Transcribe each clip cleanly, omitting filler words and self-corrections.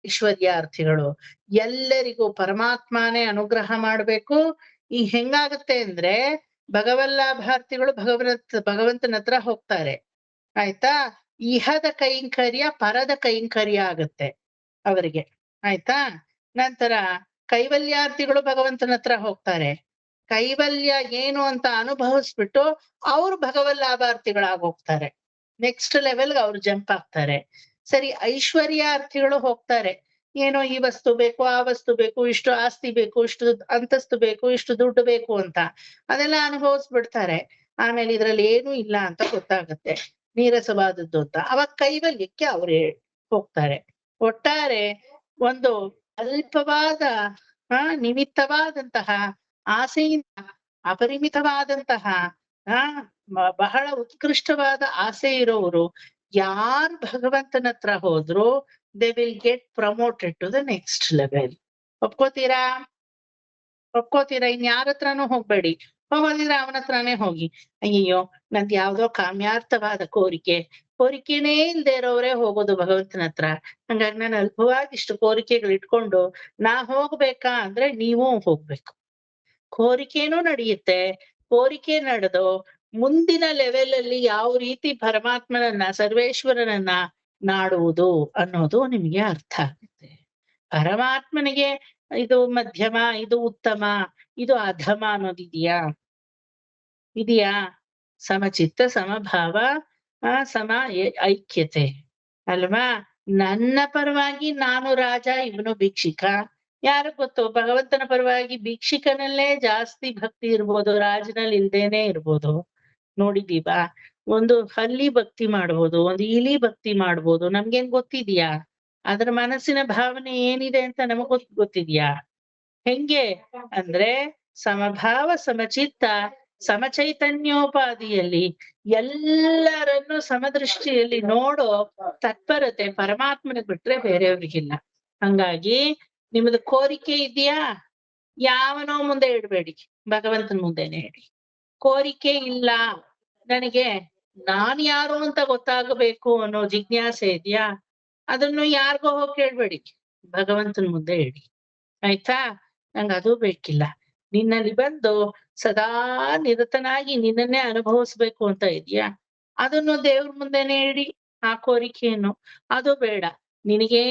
ಐಶ್ವರ್ಯಾರ್ಥಿಗಳು. ಎಲ್ಲರಿಗೂ ಪರಮಾತ್ಮನೇ ಅನುಗ್ರಹ ಮಾಡ್ಬೇಕು. ಈ ಹೆಂಗಾಗತ್ತೆ ಅಂದ್ರೆ ಭಗವಲ್ಲಾಭಾರ್ಥಿಗಳು ಭಗವಂತನ ಹತ್ರ ಹೋಗ್ತಾರೆ, ಆಯ್ತಾ. ಇಹದ ಕೈಂಕರ್ಯ ಪರದ ಕೈಂಕರ್ಯ ಆಗತ್ತೆ ಅವರಿಗೆ, ಆಯ್ತಾ. ನಂತರ ಕೈವಲ್ಯಾರ್ಥಿಗಳು ಭಗವಂತನ ಹತ್ರ ಹೋಗ್ತಾರೆ, ಕೈವಲ್ಯ ಏನು ಅಂತ ಅನುಭವಿಸ್ಬಿಟ್ಟು ಅವ್ರು ಭಗವಲ್ಲಾಭಾರ್ಥಿಗಳಾಗೋಗ್ತಾರೆ. ನೆಕ್ಸ್ಟ್ ಲೆವೆಲ್ಗೆ ಅವ್ರು ಜಂಪ್ ಆಗ್ತಾರೆ. ಸರಿ, ಐಶ್ವರ್ಯಾರ್ಥಿಗಳು ಹೋಗ್ತಾರೆ, ಏನೋ ಈ ವಸ್ತು ಬೇಕು, ಆ ವಸ್ತು ಬೇಕು, ಇಷ್ಟು ಆಸ್ತಿ ಬೇಕು, ಇಷ್ಟು ಅಂತಸ್ತು ಬೇಕು, ಇಷ್ಟು ದುಡ್ಡು ಬೇಕು ಅಂತ ಅದೆಲ್ಲ ಅನುಭವಿಸ್ಬಿಡ್ತಾರೆ. ಆಮೇಲೆ ಇದ್ರಲ್ಲಿ ಏನೂ ಇಲ್ಲ ಅಂತ ಗೊತ್ತಾಗತ್ತೆ, ನೀರಸವಾದದ್ದು ಅಂತ. ಅವಾಗ ಕೈವಲ್ಯಕ್ಕೆ ಅವ್ರು ಹೋಗ್ತಾರೆ. ಒಟ್ಟಾರೆ ಒಂದು ಅಲ್ಪವಾದ ನಿಮಿತ್ತವಾದಂತಹ ಆಸೆಯಿಂದ ಅಪರಿಮಿತವಾದಂತಹ ಬಹಳ ಉತ್ಕೃಷ್ಟವಾದ ಆಸೆ ಇರೋರು ಯಾರು ಭಗವಂತನ ಹತ್ರ ಹೋದ್ರು they will get promoted to the next level. ಒಪ್ಕೋತೀರಾ? ಇನ್ಯಾರ ಹತ್ರನೂ ಹೋಗ್ಬೇಡಿ. ಹೋಗೋದಿದ್ರೆ ಅವನ ಹತ್ರನೇ ಹೋಗಿ. ಅಯ್ಯೋ ನಂದು ಯಾವ್ದೋ ಕಾಮ್ಯಾರ್ಥವಾದ ಕೋರಿಕೆನೇ ಇಲ್ದೇ ಇರೋರೇ ಹೋಗೋದು ಭಗವಂತನ ಹತ್ರ. ಹಂಗಾಗಿ ನಾನು ಅಲ್ಪವಾಗಿ ಇಷ್ಟು ಕೋರಿಕೆಗಳು ಇಟ್ಕೊಂಡು ನಾ ಹೋಗ್ಬೇಕಾ ಅಂದ್ರೆ ನೀವೂ ಹೋಗ್ಬೇಕು. ಕೋರಿಕೆನೂ ನಡೆಯುತ್ತೆ. ಕೋರಿಕೆ ನಡೆದು ಮುಂದಿನ ಲೆವೆಲ್ ಅಲ್ಲಿ ಯಾವ ರೀತಿ ಪರಮಾತ್ಮನನ್ನ ಸರ್ವೇಶ್ವರನನ್ನ ನಾಡುವುದು ಅನ್ನೋದು ನಿಮ್ಗೆ ಅರ್ಥ ಆಗುತ್ತೆ. ಪರಮಾತ್ಮನಿಗೆ ಇದು ಮಧ್ಯಮ, ಇದು ಉತ್ತಮ, ಇದು ಅಧಮ ಇದೆಯಾ? ಸಮಚಿತ್ತ, ಸಮಭಾವ, ಸಮ ಐಕ್ಯತೆ ಅಲ್ವಾ? ನನ್ನ ಪರವಾಗಿ ನಾನು ರಾಜ, ಇವನು ಭಿಕ್ಷಿಕ. ಯಾರು ಗೊತ್ತು? ಭಗವಂತನ ಪರವಾಗಿ ಭಿಕ್ಷಿಕನಲ್ಲೇ ಜಾಸ್ತಿ ಭಕ್ತಿ ಇರ್ಬೋದು, ರಾಜನಲ್ಲಿ ಇಲ್ದೇನೆ ಇರ್ಬೋದು. ನೋಡಿದೀವಾ? ಒಂದು ಹಲ್ಲಿ ಭಕ್ತಿ ಮಾಡ್ಬೋದು, ಒಂದು ಇಲಿ ಭಕ್ತಿ ಮಾಡ್ಬೋದು. ನಮ್ಗೇನ್ ಗೊತ್ತಿದ್ಯಾ? ಅದ್ರ ಮನಸ್ಸಿನ ಭಾವನೆ ಏನಿದೆ ಅಂತ ನಮಗ್ ಗೊತ್ತಿದ್ಯಾ? ಹೆಂಗೆ ಅಂದ್ರೆ ಸಮಭಾವ, ಸಮಚಿತ್ತ, ಸಮಚೈತನ್ಯೋಪಾದಿಯಲ್ಲಿ ಎಲ್ಲರನ್ನು ಸಮದೃಷ್ಟಿಯಲ್ಲಿ ನೋಡೋ ತತ್ಪರತೆ ಪರಮಾತ್ಮನಿಗೆ ಬಿಟ್ರೆ ಬೇರೆಯವ್ರಿಗಿಲ್ಲ. ಹಂಗಾಗಿ ನಿಮ್ದು ಕೋರಿಕೆ ಇದೆಯಾ? ಯಾವನೋ ಮುಂದೆ ಇಡ್ಬೇಡಿ, ಭಗವಂತನ ಮುಂದೆನೆ ಇಡಿ. ಕೋರಿಕೆ ಇಲ್ಲ, ನನಗೆ ನಾನ್ ಯಾರು ಅಂತ ಗೊತ್ತಾಗಬೇಕು ಅನ್ನೋ ಜಿಜ್ಞಾಸೆ ಇದೆಯಾ? ಅದನ್ನು ಯಾರಿಗೋ ಹೋಗಿ ಕೇಳ್ಬೇಡಿ, ಭಗವಂತನ ಮುಂದೆ ಇಡಿ. ಆಯ್ತಾ? ನಂಗೆ ಅದು ಬೇಕಿಲ್ಲ, ನಿನ್ನಲ್ಲಿ ಬಂದು ಸದಾ ನಿರತನಾಗಿ ನಿನ್ನನ್ನೇ ಅನುಭವಿಸ್ಬೇಕು ಅಂತ ಇದೆಯಾ? ಅದನ್ನು ದೇವ್ರ ಮುಂದೆನೆ ಇಡಿ ಆ ಕೋರಿಕೆಯನ್ನು. ಅದು ಬೇಡ, ನಿನಗೇ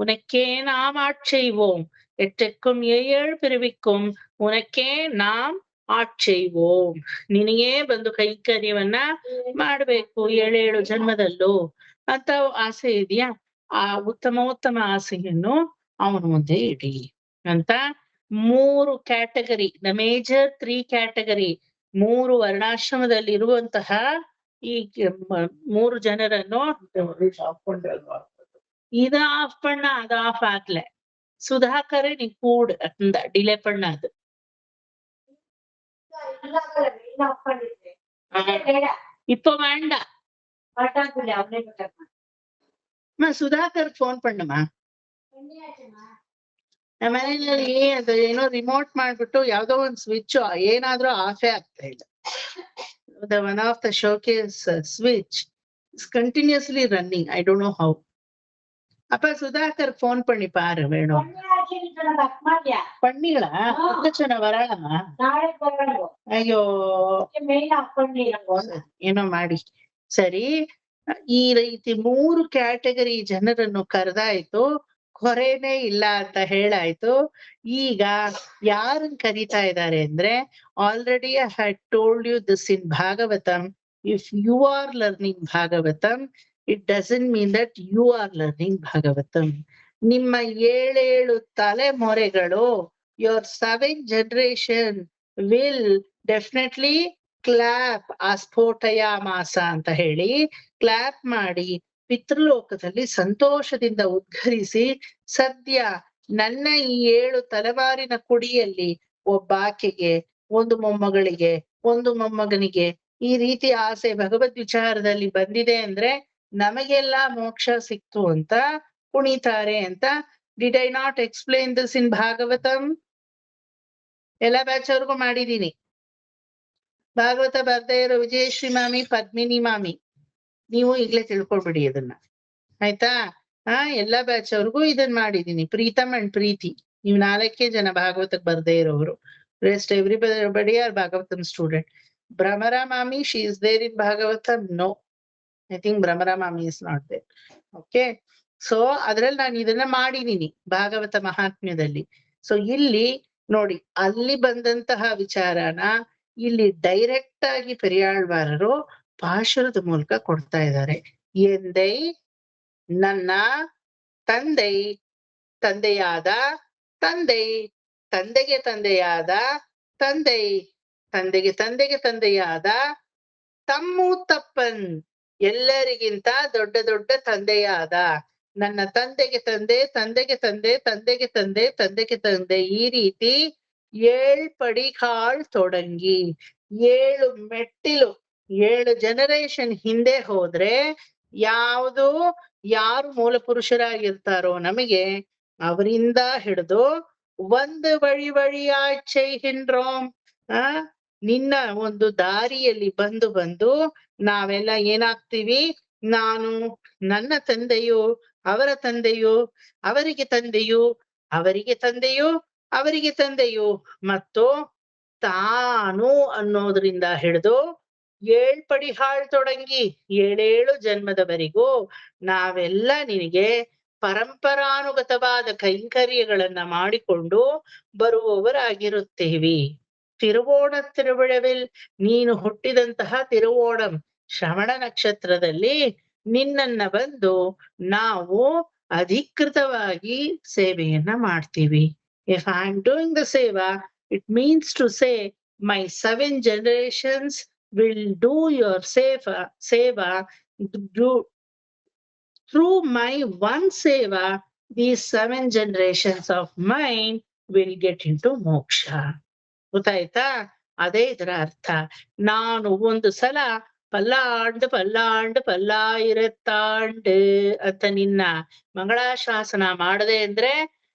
ಉನಕ್ಕೇ நாம் ஆட்செய்வோம், எட்டெக்கும் ஏழு பிறவிக்கும் உனக்கே நாம் ಆಟ್ಸೆಯ್வோம். ನಿನಗೇ ಬಂದು ಕೈಂಕರ್ಯವನ್ನ ಮಾಡ್ಬೇಕು 7 ಜನ್ಮದಲ್ಲೂ ಅಂತ ಆಸೆ ಇದೆಯಾ? ಆ ಉತ್ತಮ ಆಸೆಯನ್ನು ಅವನ ಮುಂದೆ ಇಡಿ ಅಂತ 3 ಕ್ಯಾಟಗರಿ, ದ ಮೇಜರ್ 3 ಕ್ಯಾಟಗರಿ, 3 ವರ್ಣಾಶ್ರಮದಲ್ಲಿ ಇರುವಂತಹ ಈ 3 ಜನರನ್ನು ಇದ ಆಫ್ ಪಣ್ಣ ಅದು ಆಫ್ ಆಗ್ಲೆ ಸುಧಾಕರ್ ನೀ ಕೂಡ್ ಅಂದ ಡಿಲೇ ಪಣ್ಣ ಅದು இப்போ வேண்டாம். ಸುಧಾಕರ್ ಫೋನ್ ಪಣ್ಣಮ್ಮ. ನಮ್ಮ ಮನೆಯಲ್ಲಿ ಅದು ಏನೋ ರಿಮೋಟ್ ಮಾಡ್ಬಿಟ್ಟು ಯಾವ್ದೋ ಒಂದ್ ಸ್ವಿಚ್ ಏನಾದ್ರೂ ಆಫೇ ಆಗ್ತಾ ಇಲ್ಲ. One of the showcase switch is continuously running. I don't know how. அப்ப சுதாகர் போன் பண்ணி பாரு வேணும். பண்ணிங்களா? சொன்ன வராளம்மா. ಅಯ್ಯೋ ಏನೋ ಮಾಡಿ. ಸರಿ, ಈ ರೀತಿ 3 ಕ್ಯಾಟಗರಿ ಜನರನ್ನು ಕರೆದಾಯ್ತು, ಹೊರೇನೇ ಇಲ್ಲ ಅಂತ ಹೇಳಾಯ್ತು. ಈಗ ಯಾರನ್ನ ಕರೀತಾ ಇದ್ದಾರೆ ಅಂದ್ರೆ, already I had told you this in Bhagavatam. If you are learning Bhagavatam, it doesn't mean that you are learning Bhagavatam. ನಿಮ್ಮ 7 ತಲೆಮೊರೆಗಳು, your 7th generation will definitely clap ಆಸ್ಫೋಟಯಾಮಾಸ ಅಂತ ಹೇಳಿ ಕ್ಲಾಪ್ ಮಾಡಿ ಪಿತೃಲೋಕದಲ್ಲಿ ಸಂತೋಷದಿಂದ ಉದ್ಘರಿಸಿ, ಸದ್ಯ ನನ್ನ ಈ 7 ತಲೆಮಾರಿನ ಕುಡಿಯಲ್ಲಿ ಒಬ್ಬಾಕೆಗೆ, ಒಂದು ಮೊಮ್ಮಗಳಿಗೆ, ಒಂದು ಮೊಮ್ಮಗನಿಗೆ ಈ ರೀತಿ ಆಸೆ ಭಗವದ್ ವಿಚಾರದಲ್ಲಿ ಬಂದಿದೆ ಅಂದ್ರೆ ನಮಗೆಲ್ಲ ಮೋಕ್ಷ ಸಿಕ್ತು ಅಂತ ಕುಣಿತಾರೆ ಅಂತ. Did I not explain this in Bhagavatam? ಎಲ್ಲ ಬ್ಯಾಚ್ ಅವ್ರಿಗೂ ಮಾಡಿದೀನಿ. ಭಾಗವತ ಬರ್ದೇ ಇರೋ ವಿಜಯಶ್ರೀ ಮಾಮಿ, ಪದ್ಮಿನಿ ಮಾಮಿ, ನೀವು ಈಗ್ಲೇ ತಿಳ್ಕೊಳ್ಬಿಡಿ ಅದನ್ನ, ಆಯ್ತಾ? ಎಲ್ಲಾ ಬ್ಯಾಚ್ ಅವ್ರಿಗೂ ಇದನ್ ಮಾಡಿದೀನಿ. ಪ್ರೀತಮ್ ಅಂಡ್ ಪ್ರೀತಿ, ನೀವ್ 4 ಜನ ಭಾಗವತಕ್ ಬರ್ದೇ ಇರೋರು. Rest everybody are Bhagavatam student. Bhramara mami, she is there in Bhagavatam? No, I think Bhramara mami is not there. Okay, so ಅದ್ರಲ್ಲಿ ನಾನು ಇದನ್ನ ಮಾಡಿದೀನಿ ಭಾಗವತ ಮಹಾತ್ಮ್ಯದಲ್ಲಿ. ಸೊ ಇಲ್ಲಿ ನೋಡಿ, ಅಲ್ಲಿ ಬಂದಂತಹ ವಿಚಾರನ ಇಲ್ಲಿ ಡೈರೆಕ್ಟ್ ಆಗಿ ಪೆರಿಯಾಳ್ವಾರರು ಪಾಶುರದ ಮೂಲಕ ಕೊಡ್ತಾ ಇದ್ದಾರೆ. ಎಂದೈ ನನ್ನ ತಂದೈ, ತಂದೆಯಾದ ತಂದೈ, ತಂದೆಗೆ ತಂದೆಯಾದ ತಂದೈ, ತಂದೆಗೆ ತಂದೆಗೆ ತಂದೆಯಾದ ತಮ್ಮು ತಪ್ಪನ್, ಎಲ್ಲರಿಗಿಂತ ದೊಡ್ಡ ದೊಡ್ಡ ತಂದೆಯಾದ ನನ್ನ ತಂದೆಗೆ ತಂದೆ, ತಂದೆಗೆ ತಂದೆ, ತಂದೆಗೆ ತಂದೆ, ತಂದೆಗೆ ತಂದೆ, ಈ ರೀತಿ 7 ಪಡಿಕಾಳ್ ತೊಡಂಗಿ, 7 ಮೆಟ್ಟಿಲು, 7 ಜನರೇಷನ್ ಹಿಂದೆ ಹೋದ್ರೆ ಯಾರು ಮೂಲ ಪುರುಷರಾಗಿರ್ತಾರೋ ನಮಗೆ ಅವರಿಂದ ಹಿಡಿದು ಒಂದು ವழிಯಾಚೆ ಹಿಂಡ್ರೋಮ್, ನಿನ್ನ ಒಂದು ದಾರಿಯಲ್ಲಿ ಬಂದು ನಾವೆಲ್ಲ ಏನಾಗ್ತೀವಿ, ನಾನು, ನನ್ನ ತಂದೆಯು, ಅವರ ತಂದೆಯು, ಅವರಿಗೆ ತಂದೆಯು, ಅವರಿಗೆ ತಂದೆಯು, ಅವರಿಗೆ ತಂದೆಯು, ಮತ್ತು ತಾನು ಅನ್ನೋದ್ರಿಂದ ಹಿಡಿದು 7 ಪಡಿಹಾಳ್ ತೊಡಂಗಿ 7 ಜನ್ಮದವರೆಗೂ ನಾವೆಲ್ಲ ನಿನಗೆ ಪರಂಪರಾನುಗತವಾದ ಕೈಂಕರ್ಯಗಳನ್ನ ಮಾಡಿಕೊಂಡು ಬರುವವರಾಗಿರುತ್ತೇವೆ. ತಿರುವೋಣ ತಿರುವಿಳವಿಲ್, ನೀನು ಹುಟ್ಟಿದಂತಹ ತಿರುವೋಣಂ ಶ್ರವಣ ನಕ್ಷತ್ರದಲ್ಲಿ ನಿನ್ನನ್ನ ಬಂದು ನಾವು ಅಧಿಕೃತವಾಗಿ ಸೇವೆಯನ್ನ ಮಾಡ್ತೀವಿ. If I am doing the seva, it means to say my 7 generations will do your seva. Through my one seva, these 7 generations of mine will get into moksha. ಗೊತ್ತಾಯ್ತಾ? ಅದೇ ಇದರ ಅರ್ಥ. ನಾನು ಒಂದು ಸಲ ಪಲ್ಲಾಯಿರತ್ತಾಂಡ್ ಅಂತ ನಿನ್ನ ಮಂಗಳಾಶಾಸನ ಮಾಡದೆ ಅಂದ್ರೆ,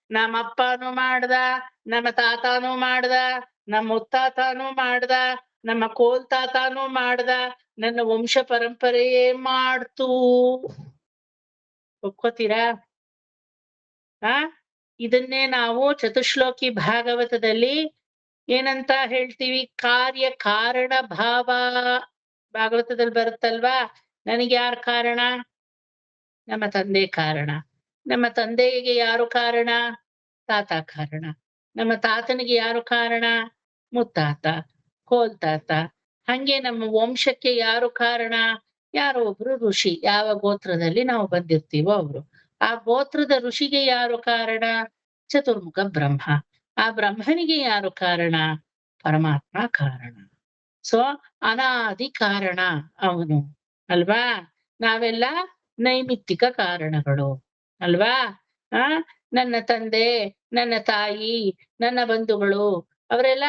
ನಮ್ಮಪ್ಪನೂ ಮಾಡ್ದ, ನಮ್ಮ ತಾತಾನೂ ಮಾಡ್ದ, ನಮ್ಮ ಮುತ್ತಾತಾನೂ ಮಾಡ್ದ, ನಮ್ಮ ಕೋಲ್ತಾತಾನೂ ಮಾಡ್ದ, ನನ್ನ ವಂಶ ಪರಂಪರೆಯೇ ಮಾಡ್ತು. ಒಪ್ಕೋತೀರಾ? ಇದನ್ನೇ ನಾವು ಚತುಶ್ಲೋಕಿ ಭಾಗವತದಲ್ಲಿ ಏನಂತ ಹೇಳ್ತೀವಿ? ಕಾರ್ಯ ಕಾರಣ ಭಾವ. ಭಾಗವತದಲ್ಲಿ ಬರುತ್ತಲ್ವಾ, ನನಗೆ ಯಾರು ಕಾರಣ? ನಮ್ಮ ತಂದೆ ಕಾರಣ. ನಮ್ಮ ತಂದೆಗೆ ಯಾರು ಕಾರಣ? ತಾತ ಕಾರಣ. ನಮ್ಮ ತಾತನಿಗೆ ಯಾರು ಕಾರಣ? ಮುತ್ತಾತ, ಕೋಲ್ತಾತ. ಹಂಗೆ ನಮ್ಮ ವಂಶಕ್ಕೆ ಯಾರು ಕಾರಣ? ಯಾರೋ ಒಬ್ರು ಋಷಿ, ಯಾವ ಗೋತ್ರದಲ್ಲಿ ನಾವು ಬಂದಿರ್ತೀವೋ ಅವರು. ಆ ಗೋತ್ರದ ಋಷಿಗೆ ಯಾರು ಕಾರಣ? ಚತುರ್ಮುಖ ಬ್ರಹ್ಮ. ಆ ಬ್ರಹ್ಮನಿಗೆ ಯಾರು ಕಾರಣ? ಪರಮಾತ್ಮ ಕಾರಣ. ಸೊ ಅನಾದಿ ಕಾರಣ ಅವನು ಅಲ್ವಾ? ನಾವೆಲ್ಲ ನೈಮಿತ್ತಿಕ ಕಾರಣಗಳು ಅಲ್ವಾ? ನನ್ನ ತಂದೆ, ನನ್ನ ತಾಯಿ, ನನ್ನ ಬಂಧುಗಳು ಅವರೆಲ್ಲ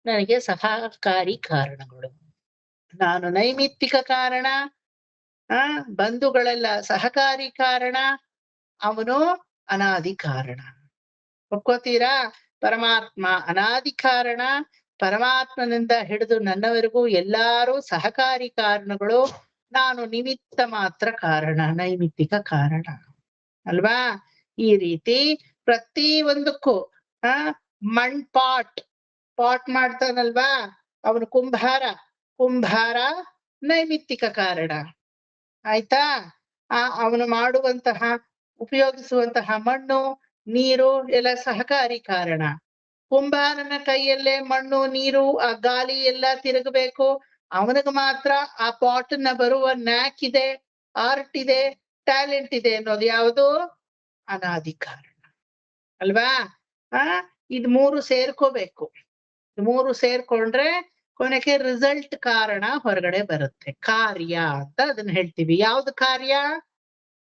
ನನಗೆ ಸಹಕಾರಿ ಕಾರಣಗಳು. ನಾನು ನೈಮಿತ್ತಿಕ ಕಾರಣ, ಬಂಧುಗಳೆಲ್ಲ ಸಹಕಾರಿ ಕಾರಣ, ಅವನು ಅನಾದಿ ಕಾರಣ. ಒಪ್ಕೋತೀರಾ? ಪರಮಾತ್ಮ ಅನಾದಿ ಕಾರಣ, ಪರಮಾತ್ಮನಿಂದ ಹಿಡಿದು ನನ್ನವರೆಗೂ ಎಲ್ಲಾರು ಸಹಕಾರಿ ಕಾರಣಗಳು, ನಾನು ನಿಮಿತ್ತ ಮಾತ್ರ ಕಾರಣ, ನೈಮಿತ್ತಿಕ ಕಾರಣ ಅಲ್ವಾ? ಈ ರೀತಿ ಪ್ರತಿ ಒಂದಕ್ಕೂ ಮಣ್ ಪಾಟ್ ಮಾಡ್ತಾನಲ್ವಾ ಅವನು ಕುಂಭಾರ ನೈಮಿತ್ತಿಕ ಕಾರಣ. ಆಯ್ತಾ? ಅವನು ಮಾಡುವಂತಹ ಉಪಯೋಗಿಸುವಂತಹ ಮಣ್ಣು, ನೀರು ಎಲ್ಲ ಸಹಕಾರಿ ಕಾರಣ. ಕುಂಬಾರನ ಕೈಯಲ್ಲೇ ಮಣ್ಣು, ನೀರು, ಆ ಗಾಳಿ ಎಲ್ಲ ತಿರುಗಬೇಕು. ಅವನಿಗೆ ಮಾತ್ರ ಆ ಪಾಟ್ನ ಬರುವ ನ್ಯಾಕ್ ಇದೆ, ಆರ್ಟ್ ಇದೆ, ಟ್ಯಾಲೆಂಟ್ ಇದೆ ಅನ್ನೋದು ಯಾವುದು? ಅನಾದಿ ಕಾರಣ ಅಲ್ವಾ? ಇದ್ 3 ಸೇರ್ಕೋಬೇಕು. 3 ಸೇರ್ಕೊಂಡ್ರೆ ಕೊನೆಗೆ ರಿಸಲ್ಟ್ ಕಾರಣ ಹೊರಗಡೆ ಬರುತ್ತೆ. ಕಾರ್ಯ ಅಂತ ಅದನ್ನ ಹೇಳ್ತೀವಿ. ಯಾವ್ದು ಕಾರ್ಯ?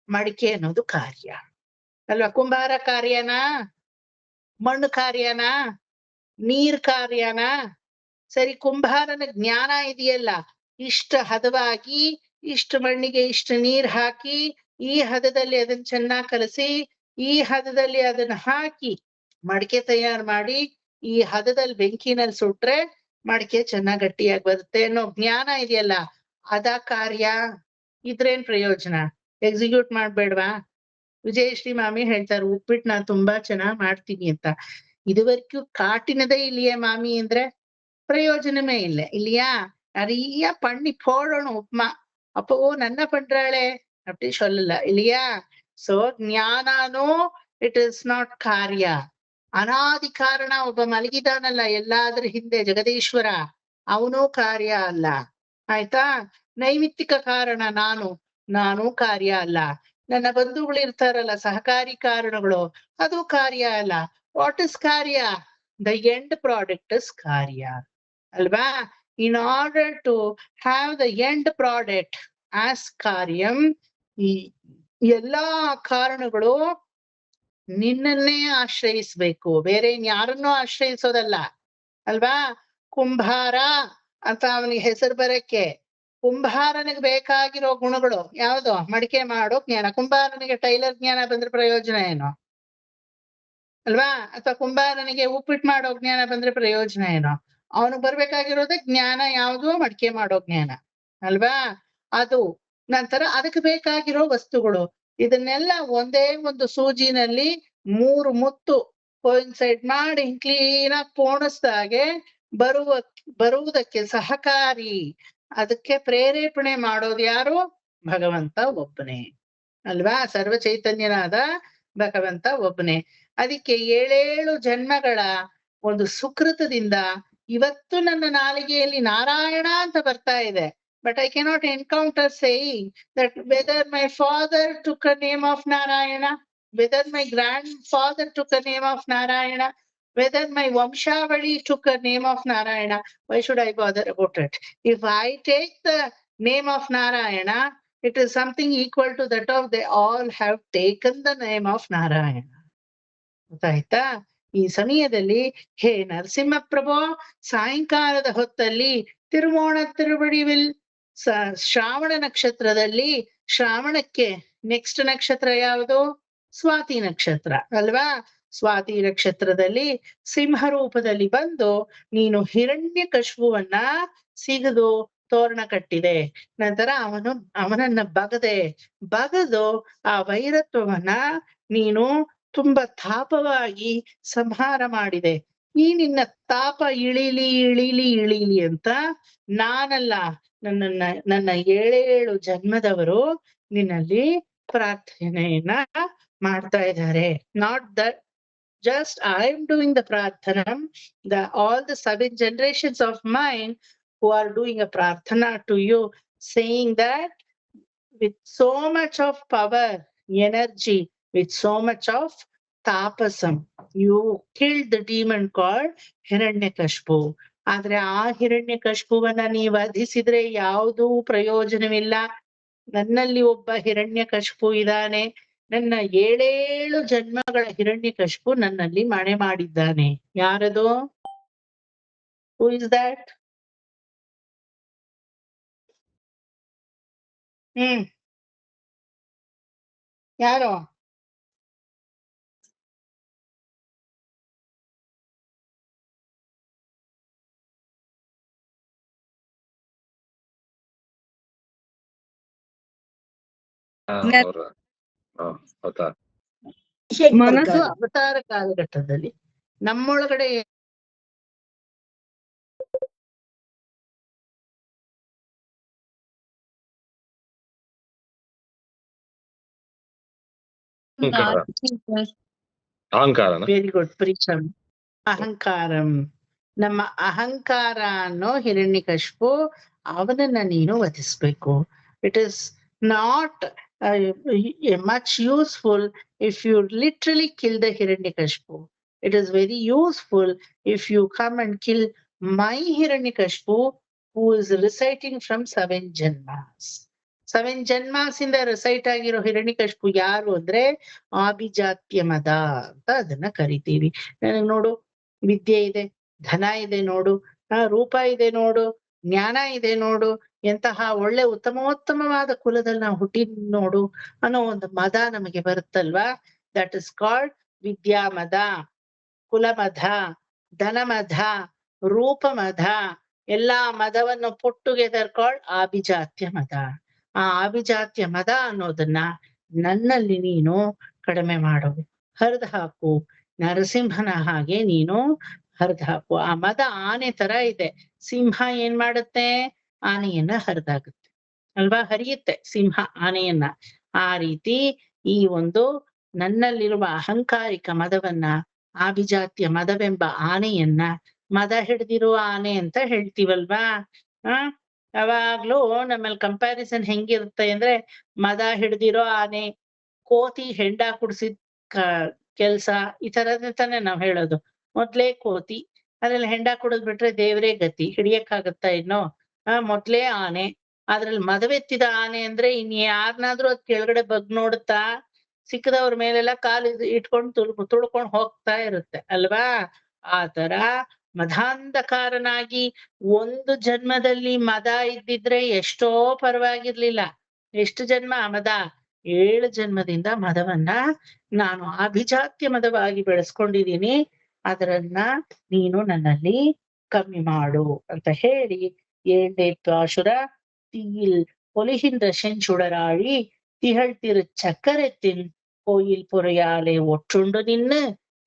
ಮಡಿಕೆ ಅನ್ನೋದು ಕಾರ್ಯ ಅಲ್ವಾ? ಕುಂಬಾರ ಕಾರ್ಯನಾ? ಮಣ್ಣು ಕಾರ್ಯನಾ? ನೀರ್ ಕಾರ್ಯನಾ? ಸರಿ, ಕುಂಬಾರನ ಜ್ಞಾನ ಇದೆಯಲ್ಲ, ಇಷ್ಟ ಹದವಾಗಿ, ಇಷ್ಟು ಮಣ್ಣಿಗೆ ಇಷ್ಟು ನೀರ್ ಹಾಕಿ, ಈ ಹದದಲ್ಲಿ ಅದನ್ನ ಚೆನ್ನಾಗಿ ಕಲಸಿ, ಈ ಹದದಲ್ಲಿ ಅದನ್ನ ಹಾಕಿ ಮಡಿಕೆ ತಯಾರು ಮಾಡಿ, ಈ ಹದದಲ್ಲಿ ಬೆಂಕಿನಲ್ಲಿ ಸುಟ್ರೆ ಮಡಿಕೆ ಚೆನ್ನಾಗ್ ಗಟ್ಟಿಯಾಗಿ ಬರುತ್ತೆ ಅನ್ನೋ ಜ್ಞಾನ ಇದೆಯಲ್ಲ, ಅದ ಕಾರ್ಯ. ಇದ್ರೇನ್ ಪ್ರಯೋಜನ? ಎಕ್ಸಿಕ್ಯೂಟ್ ಮಾಡ್ಬೇಡ್ವಾ? ವಿಜಯಶ್ರೀ ಮಾಮಿ ಹೇಳ್ತಾರೆ ಉಪ್ಪಿಟ್ಟು ನಾನ್ ತುಂಬಾ ಚೆನ್ನಾಗ್ ಮಾಡ್ತೀನಿ ಅಂತ. ಇದುವರೆಗೂ காட்டினதே இல்லையே மாமி ಅಂದ್ರೆ பிரயோஜனமே இல்லை இல்லையா? நிறைய பண்ணி போடணும் உப்புமா. அப்போ ஓ நன்னா பண்றாளே அப்படி சொல்லல இல்லையா? ಸೊ ಜ್ಞಾನನೂ ಇಟ್ ಇಸ್ ನಾಟ್ ಕಾರ್ಯ. ಅನಾದಿ ಕಾರಣ ಒಬ್ಬ ಮಲಗಿದಾನಲ್ಲ ಎಲ್ಲಾದ್ರ ಹಿಂದೆ ಜಗದೀಶ್ವರ, ಅವನು ಕಾರ್ಯ ಅಲ್ಲ. ಆಯ್ತಾ? ನೈಮಿತ್ತಿಕ ಕಾರಣ ನಾನು ಕಾರ್ಯ ಅಲ್ಲ. ನನ್ನ ಬಂಧುಗಳು ಇರ್ತಾರಲ್ಲ ಸಹಕಾರಿ ಕಾರಣಗಳು, ಅದು ಕಾರ್ಯ ಅಲ್ಲ. What is karya? The end product is karya ಅಲ್ವಾ? In order to have the end product as karyam, ಈ ಎಲ್ಲಾ ಕಾರಣಗಳು ನಿನ್ನನ್ನೇ ಆಶ್ರಯಿಸ್ಬೇಕು, ಬೇರೆ ಯಾರನ್ನೂ ಆಶ್ರಯಿಸೋದಲ್ಲ ಅಲ್ವಾ? ಕುಂಭಾರ ಅಂತ ಅವನಿಗೆ ಹೆಸರು ಬರಕ್ಕೆ, ಕುಂಭಾರನಿಗೆ ಬೇಕಾಗಿರೋ ಗುಣಗಳು ಯಾವ್ದು? ಮಡಿಕೆ ಮಾಡೋ ಜ್ಞಾನ. ಕುಂಭಾರನಿಗೆ ಟೈಲರ್ ಜ್ಞಾನ ಬಂದ್ರೆ ಪ್ರಯೋಜನ ಏನು ಅಲ್ವಾ? ಅಥವಾ ಕುಂಭಾರನಿಗೆ ಉಪ್ಪಿಟ್ಟು ಮಾಡೋ ಜ್ಞಾನ ಬಂದ್ರೆ ಪ್ರಯೋಜನ ಏನೋ? ಅವನಿಗೆ ಬರ್ಬೇಕಾಗಿರೋದೇ ಜ್ಞಾನ ಯಾವುದು? ಮಡಿಕೆ ಮಾಡೋ ಜ್ಞಾನ ಅಲ್ವಾ? ಅದು ನಂತರ ಅದಕ್ಕೆ ಬೇಕಾಗಿರೋ ವಸ್ತುಗಳು. ಇದನ್ನೆಲ್ಲ ಒಂದೇ ಒಂದು ಸೂಜಿನಲ್ಲಿ 3 ಮುತ್ತು ಕೋಯಿನ್ಸೈಡ್ ಮಾಡಿ ಕ್ಲೀನ್ ಆಗಿ ಪೋಣಿಸ್ದಾಗೆ ಬರುವುದಕ್ಕೆ ಸಹಕಾರಿ, ಅದಕ್ಕೆ ಪ್ರೇರೇಪಣೆ ಮಾಡೋದು ಯಾರು? ಭಗವಂತ ಒಬ್ಬನೇ ಅಲ್ವಾ? ಸರ್ವ ಚೈತನ್ಯನಾದ ಭಗವಂತ ಒಬ್ಬನೇ. ಅದಕ್ಕೆ 7 ಜನ್ಮಗಳ ಒಂದು ಸುಕೃತದಿಂದ ಇವತ್ತು ನನ್ನ ನಾಲಿಗೆಯಲ್ಲಿ ನಾರಾಯಣ ಅಂತ ಬರ್ತಾ ಇದೆ. But I cannot encounter saying that whether my father took a name of Narayana, whether my grandfather took a name of Narayana, whether my Vamshavali took a name of Narayana. Why should I bother about it? If I take the name of Narayana, it is something equal to that of they all have taken the name of Narayana. ಗೊತ್ತಾಯ್ತಾ? ಈ ಸಮಯದಲ್ಲಿ ಹೇ ನರಸಿಂಹಪ್ರಭು, ಸಾಯಂಕಾಲದ ಹೊತ್ತಲ್ಲಿ ತಿರುಮೋಣ ತಿರುಬಡಿವಿಲ್ ಶ್ರಾವಣ ನಕ್ಷತ್ರದಲ್ಲಿ, ಶ್ರಾವಣಕ್ಕೆ next ನಕ್ಷತ್ರ ಯಾವುದು? ಸ್ವಾತಿ ನಕ್ಷತ್ರ ಅಲ್ವಾ? ಸ್ವಾತಿ ನಕ್ಷತ್ರದಲ್ಲಿ ಸಿಂಹ ರೂಪದಲ್ಲಿ ಬಂದು ನೀನು ಹಿರಣ್ಯಕಶಿಪುವನ್ನ ಸಿಗದು ತೋರಣ ಕಟ್ಟಿದೆ. ನಂತರ ಅವನನ್ನ ಬಗದು ಆ ವೈರತ್ವವನ್ನ ನೀನು ತುಂಬಾ ತಾಪವಾಗಿ ಸಂಹಾರ ಮಾಡಿದೆ. ಈ ನಿನ್ನ ತಾಪ ಇಳಿಲಿ ಅಂತ ನಾನಲ್ಲ, ನನ್ನ 7 ಜನ್ಮದವರು ನಿನ್ನಲ್ಲಿ ಪ್ರಾರ್ಥನೆಯನ್ನ ಮಾಡ್ತಾ ಇದ್ದಾರೆ. Not that just I am doing the prarthana, all the 7 generations of mine who are doing a prarthana to you, saying that with so much of power, energy, with so much of tapasam, you killed the demon called Hiranyakashipu. ಆದ್ರೆ ಆ ಹಿರಣ್ಯಕಶಿಪುವನ್ನ ನೀವು ವಧಿಸಿದ್ರೆ ಯಾವುದೂ ಪ್ರಯೋಜನವಿಲ್ಲ. ನನ್ನಲ್ಲಿ ಒಬ್ಬ ಹಿರಣ್ಯಕಶಿಪು ಇದ್ದಾನೆ. ನನ್ನ 7 ಜನ್ಮಗಳ ಹಿರಣ್ಯಕಶಿಪು ನನ್ನಲ್ಲಿ ಮಣೆ ಮಾಡಿದ್ದಾನೆ. ಯಾರದು? Who is that? ಯಾರೋ? ಮನಸ್ಸು ಅವತಾರ ಕಾಲಘಟ್ಟದಲ್ಲಿ ನಮ್ಮೊಳಗಡೆ ವೆರಿ ಗುಡ್ ಪ್ರೀತಮ್. ಅಹಂಕಾರಂ, ನಮ್ಮ ಅಹಂಕಾರ ಅನ್ನೋ ಹಿರಣ್ಯಕಶಿಪು, ಅವನನ್ನ ನೀನು ವಧಿಸ್ಬೇಕು. It is not much useful if you literally kill the Hiranyakashipu. It is very useful if you come and kill my Hiranyakashipu who is reciting from 7 janmas. 7 janmas ಇಂದ ರಿಸೈಟ್ ಆಗಿರೋ ಹಿರಣ್ಯಕಶಿಪು ಯಾರು ಅಂದ್ರೆ ಆಭಿಜಾತ್ಯ ಮದ ಅಂತ ಅದನ್ನ ಕರಿತೀವಿ. ನನಗ್ ನೋಡು, ವಿದ್ಯೆ ಇದೆ, ಧನ ಇದೆ ನೋಡು, ರೂಪ ಇದೆ ನೋಡು, ಜ್ಞಾನ ಇದೆ ನೋಡು, ಎಂತಹ ಒಳ್ಳೆ ಉತ್ತಮೋತ್ತಮವಾದ ಕುಲದಲ್ಲಿ ನಾವು ಹುಟ್ಟಿ ನೋಡು ಅನ್ನೋ ಒಂದು ಮದ ನಮಗೆ ಬರುತ್ತಲ್ವಾ? That is called vidyamada, kulamada, dhanamada, rupamada. ಎಲ್ಲಾ ಮದವನ್ನು ಪುಟ್ ಟುಗೆದರ್ ಕಾಲ್ಡ್ ಆಭಿಜಾತ್ಯ ಮದ. ಆ ಆಭಿಜಾತ್ಯ ಮದ ಅನ್ನೋದನ್ನ ನನ್ನಲ್ಲಿ ನೀನು ಕಡಿಮೆ ಮಾಡು, ಹರಿದು ಹಾಕು. ನರಸಿಂಹನ ಹಾಗೆ ನೀನು ಹರಿದು ಹಾಕು. ಆ ಮದ ಆನೆ ತರ ಇದೆ. ಸಿಂಹ ಏನ್ ಮಾಡುತ್ತೆ? ಆನೆಯನ್ನ ಹರಿದಾಗುತ್ತೆ ಅಲ್ವಾ? ಹರಿಯುತ್ತೆ ಸಿಂಹ ಆನೆಯನ್ನ. ಆ ರೀತಿ ಈ ಒಂದು ನನ್ನಲ್ಲಿರುವ ಅಹಂಕಾರಿಕ ಮದವನ್ನ, ಆಭಿಜಾತ್ಯ ಮದವೆಂಬ ಆನೆಯನ್ನ, ಮದ ಹಿಡ್ದಿರುವ ಆನೆ ಅಂತ ಹೇಳ್ತೀವಲ್ವಾ? ಆ ಯಾವಾಗ್ಲೂ ನಮ್ಮಲ್ಲಿ ಕಂಪ್ಯಾರಿಸನ್ ಹೆಂಗಿರುತ್ತೆ ಅಂದ್ರೆ, ಮದ ಹಿಡ್ದಿರೋ ಆನೆ, ಕೋತಿ ಹೆಂಡ ಕುಡ್ಸಿದ್ ಕೆಲ್ಸ, ಈ ತರದ್ ತಾನೇ ನಾವ್ ಹೇಳೋದು. ಮೊದ್ಲೇ ಕೋತಿ, ಅದ್ರಲ್ಲಿ ಹೆಂಡ ಕುಡಿದ್ ಬಿಟ್ರೆ ದೇವ್ರೇ ಗತಿ, ಹಿಡಿಯಕ್ಕಾಗತ್ತಾ ಇನ್ನು? ಮೊದ್ಲೇ ಆನೆ, ಅದ್ರಲ್ಲಿ ಮದವೆತ್ತಿದ ಆನೆ ಅಂದ್ರೆ ಇನ್ ಯಾರನಾದ್ರೂ ಅದ್ ಕೆಳಗಡೆ ಬಗ್ ನೋಡುತ್ತಾ? ಸಿಕ್ಕದವ್ರ ಮೇಲೆಲ್ಲ ಕಾಲು ಇಟ್ಕೊಂಡು ತುಳ್ಕೊಂಡ್ ಹೋಗ್ತಾ ಇರುತ್ತೆ ಅಲ್ವಾ? ಆ ತರ ಮದಾಂಧಕಾರನಾಗಿ ಒಂದು ಜನ್ಮದಲ್ಲಿ ಮದ ಇದ್ದಿದ್ರೆ ಎಷ್ಟೋ ಪರವಾಗಿರ್ಲಿಲ್ಲ. ಎಷ್ಟು ಜನ್ಮ ಮದ? 7 ಜನ್ಮದಿಂದ ಮದವನ್ನ ನಾನು ಅಭಿಜಾತ್ಯ ಮದವಾಗಿ ಬೆಳೆಸ್ಕೊಂಡಿದೀನಿ. ಅದರನ್ನ ನೀನು ನನ್ನಲ್ಲಿ ಕಮ್ಮಿ ಮಾಡು ಅಂತ ಹೇಳಿ 7ನೇ ಪಾಶುರ தீயில் பொலிகின்ற செஞ்சுடராழி திகழ் திரு சக்கரத்தின் கோயில் புரையாலே ஒற்றுண்டு நின்னு